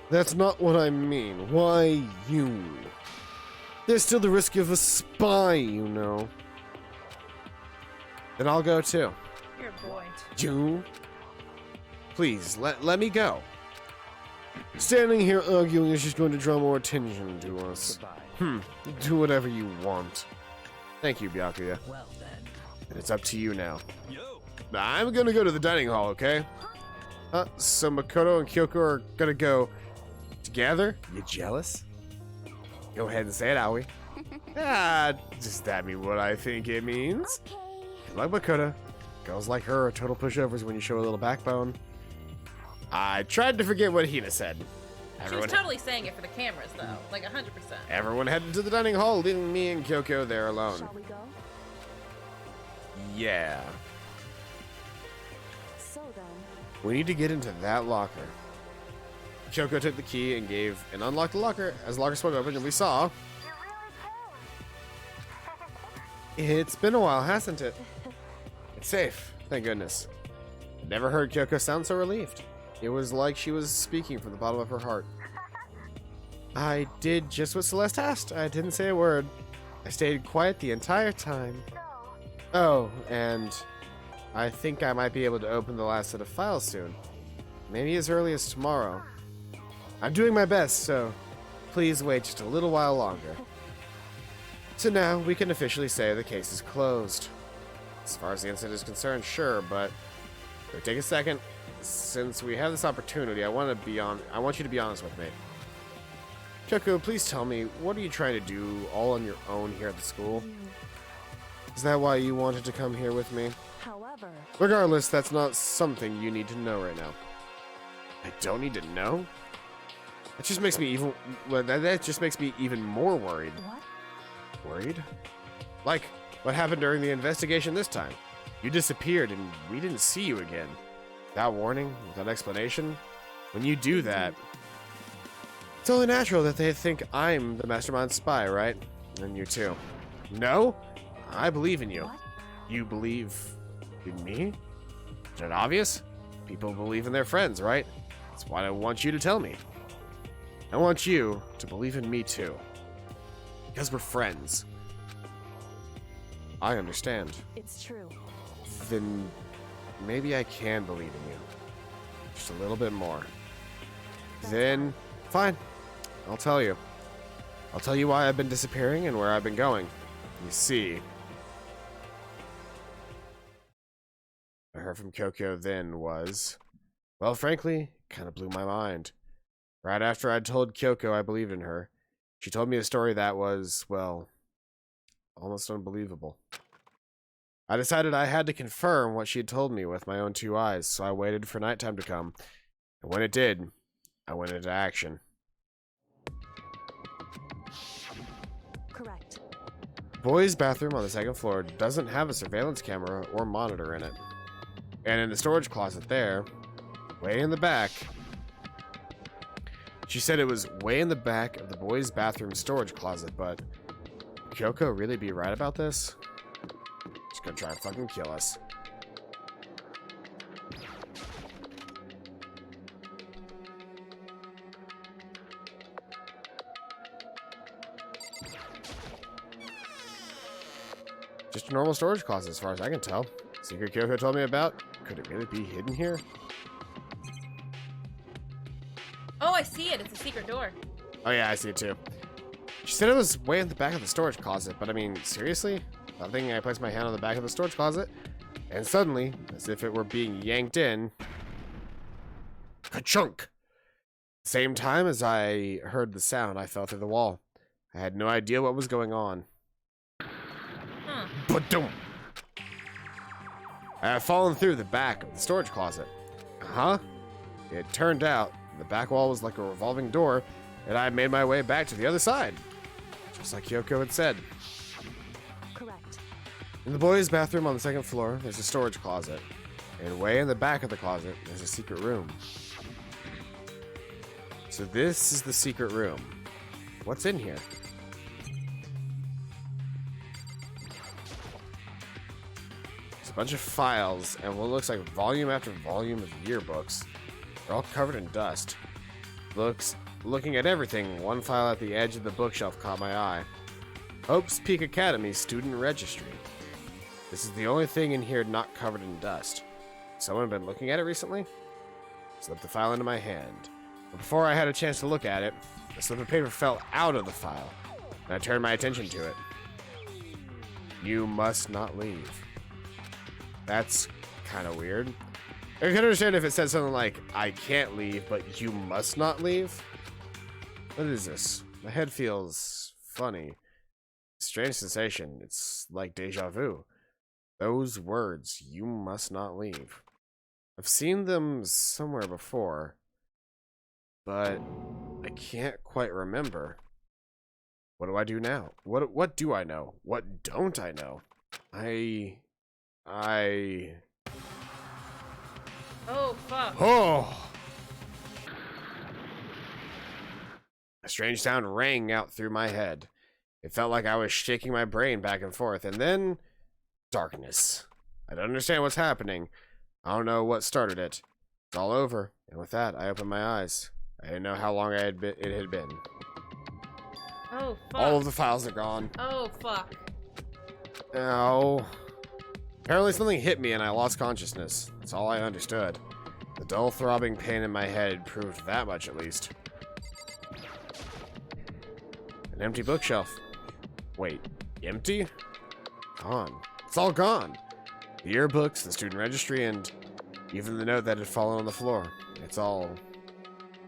That's not what I mean. Why you? There's still the risk of a spy, you know. Then I'll go too. You're a boy. You? Please, let me go. Standing here arguing is just going to draw more attention to us. Goodbye. Do whatever you want. Thank you, Byakuya. well then. And it's up to you now. Yo, I'm gonna go to the dining hall, okay? So Makoto and Kyoko are gonna go together? You jealous? Go ahead and say it, Aoi. Does that mean what I think it means? Okay. Good luck, Makoto. Girls like her are total pushovers when you show a little backbone. I tried to forget what Hina said. She was totally saying it for the cameras, though. Like 100%. Everyone headed to the dining hall, leaving me and Kyoko there alone. shall we go? Yeah. So then, We need to get into that locker. Kyoko took the key and gave and unlocked the locker as the locker swung open, and we saw. It's been a while, hasn't it? It's safe, thank goodness. Never heard Kyoko sound so relieved. It was like she was speaking from the bottom of her heart. I did just what Celeste asked. I didn't say a word. I stayed quiet the entire time. Oh, and I think I might be able to open the last set of files soon. Maybe as early as tomorrow. I'm doing my best, so please wait just a little while longer. So now we can officially say the case is closed. As far as the incident is concerned, sure, but take a second. Since we have this opportunity, I want you to be honest with me. Kyoko, please tell me, what are you trying to do all on your own here at the school? Is that why you wanted to come here with me? however, Regardless, that's not something you need to know right now. I don't need to know? That just makes me even that just makes me even more worried. what? Worried? Like what happened during the investigation this time? You disappeared and we didn't see you again. Without warning, without explanation. When you do that, It's only natural that they think I'm the mastermind spy, right? And you too. No? I believe in you. What? You believe in me? Is that obvious? People believe in their friends, right? That's what I want you to tell me. I want you to believe in me too. Because we're friends. I understand. It's true. Then maybe I can believe in you. Just a little bit more. Then, fine. I'll tell you. I'll tell you why I've been disappearing and where I've been going. You see, I heard from Kyoko then was, well, frankly, kind of blew my mind. Right after I'd told Kyoko I believed in her, she told me a story that was, well, almost unbelievable. I decided I had to confirm what she had told me with my own two eyes, so I waited for nighttime to come, and when it did, I went into action. Correct. The boys' bathroom on the second floor doesn't have a surveillance camera or monitor in it. And in the storage closet there, way in the back, she said it was way in the back of the boys' bathroom storage closet, but Kyoko really be right about this? She's gonna try and fucking kill us. Just a normal storage closet as far as I can tell. Secret Kyoko told me about. Could it really be hidden here? Oh, I see it. It's a secret door. Oh yeah, I see it too. She said it was way in the back of the storage closet, but I mean, seriously? I'm thinking I placed my hand on the back of the storage closet, and suddenly, as if it were being yanked in, ka-chunk! Same time as I heard the sound, I fell through the wall. I had no idea what was going on. Ba-dum! I had fallen through the back of the storage closet. Uh-huh. It turned out the back wall was like a revolving door, and I made my way back to the other side. Just like Kyoko had said. Correct. In the boys' bathroom on the second floor, there's a storage closet. And way in the back of the closet, there's a secret room. So this is the secret room. What's in here? There's a bunch of files and what looks like volume after volume of yearbooks. They're all covered in dust. Looking at everything, one file at the edge of the bookshelf caught my eye. Hope's Peak Academy Student Registry. This is the only thing in here not covered in dust. Someone been looking at it recently? Slipped the file into my hand. But before I had a chance to look at it, a slip of paper fell out of the file, and I turned my attention to it. You must not leave. That's kind of weird. I can understand if it said something like, I can't leave, but you must not leave. What is this? My head feels funny. Strange sensation. It's like deja vu. Those words, you must not leave. I've seen them somewhere before, but I can't quite remember. What do I do now? What do I know? What don't I know? Oh, fuck. Oh! A strange sound rang out through my head. It felt like I was shaking my brain back and forth, and then darkness. I don't understand what's happening. I don't know what started it. It's all over, and with that, I opened my eyes. I didn't know how long it had been. Oh, fuck. All of the files are gone. Oh, fuck. Ow. Apparently something hit me and I lost consciousness. That's all I understood. The dull throbbing pain in my head proved that much at least. An empty bookshelf. Wait, empty? Gone. It's all gone. The yearbooks, the student registry, and even the note that had fallen on the floor. It's all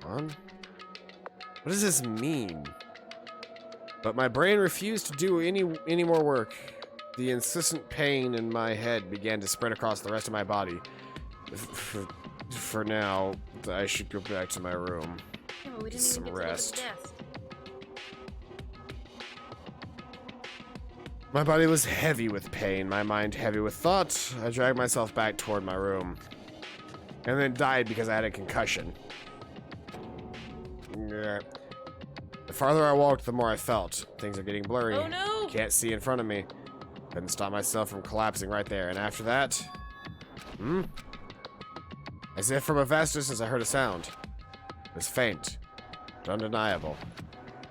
gone? What does this mean? But my brain refused to do any more work. The insistent pain in my head began to spread across the rest of my body. For now, I should go back to my room. Yeah, but we didn't Some even get rest. to look at the desk. My body was heavy with pain, my mind heavy with thought. I dragged myself back toward my room. And then died because I had a concussion. Yeah. farther I walked, the more I felt. Things are getting blurry. Oh no! Can't see in front of me. Couldn't stop myself from collapsing right there. And after that... As if from a vast distance I heard a sound. It was faint, but undeniable.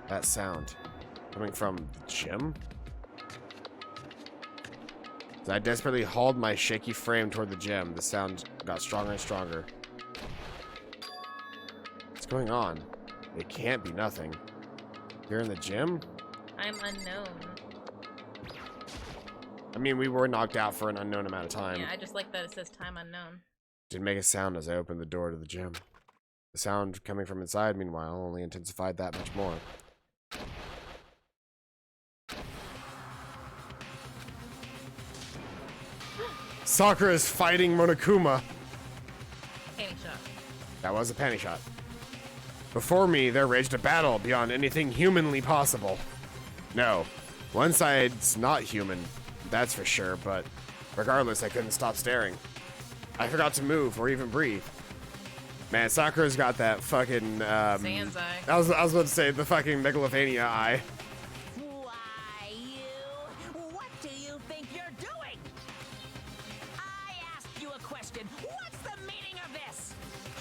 That sound. Coming from the gym? As I desperately hauled my shaky frame toward the gym, the sound got stronger and stronger. What's going on? It can't be nothing. You're in the gym? I'm unknown. I mean, we were knocked out for an unknown amount of time. Yeah, I just like that it says time unknown. Didn't make a sound as I opened the door to the gym. The sound coming from inside, meanwhile, only intensified that much more. Sakura is fighting Monokuma. Panty shot. That was a panty shot. Before me, there raged a battle beyond anything humanly possible. No, one side's not human, that's for sure, but regardless, I couldn't stop staring. I forgot to move or even breathe. Man, Sakura's got that fucking, Sans eye. I was about to say, the fucking megalovania eye. Why, you? What do you think you're doing? I asked you a question. What's the meaning of this?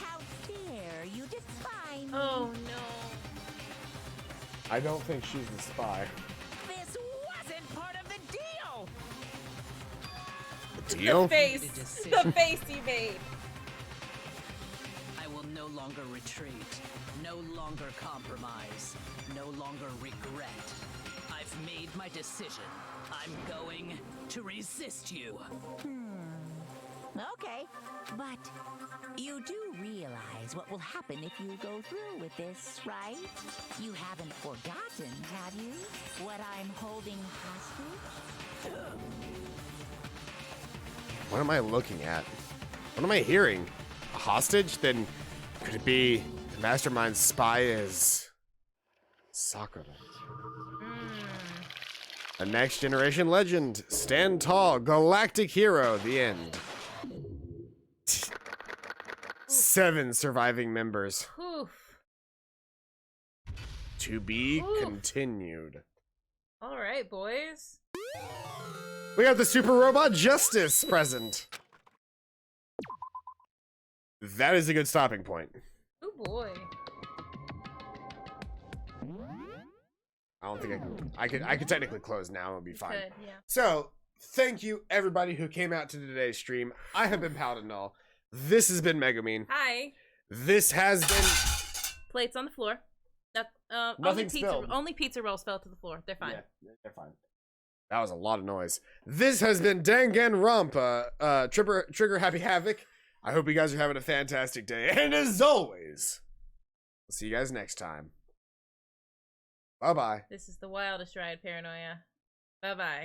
How dare you define me? Oh no. I don't think she's the spy. This wasn't part of the deal. The deal? The face. Made a The decision. face he made. I will no longer retreat, no longer compromise, no longer regret. I've made my decision. I'm going to resist you. Okay, but you do realize what will happen if you go through with this, right? You haven't forgotten, have you? What I'm holding hostage? What am I looking at? What am I hearing? A hostage? Then could it be the mastermind's spy is Sakura? A next generation legend. Stand tall, galactic hero. The end. 7 surviving members. Oof. To be Oof. continued. All right, boys. We got the Super Robot Justice present. That is a good stopping point. Oh boy. I don't think I could technically close now, it'll be fine. Could, yeah. So, thank you everybody who came out to today's stream. I have been Paladinol. This has been Megamine. Hi. This has been Plates on the floor. That Nothing spilled. only pizza rolls fell to the floor. They're fine. Yeah, they're fine. That was a lot of noise. This has been Danganronpa, Trigger Happy Havoc. I hope you guys are having a fantastic day. And as always, we'll see you guys next time. Bye-bye. This is the wildest ride, Paranoia. Bye-bye.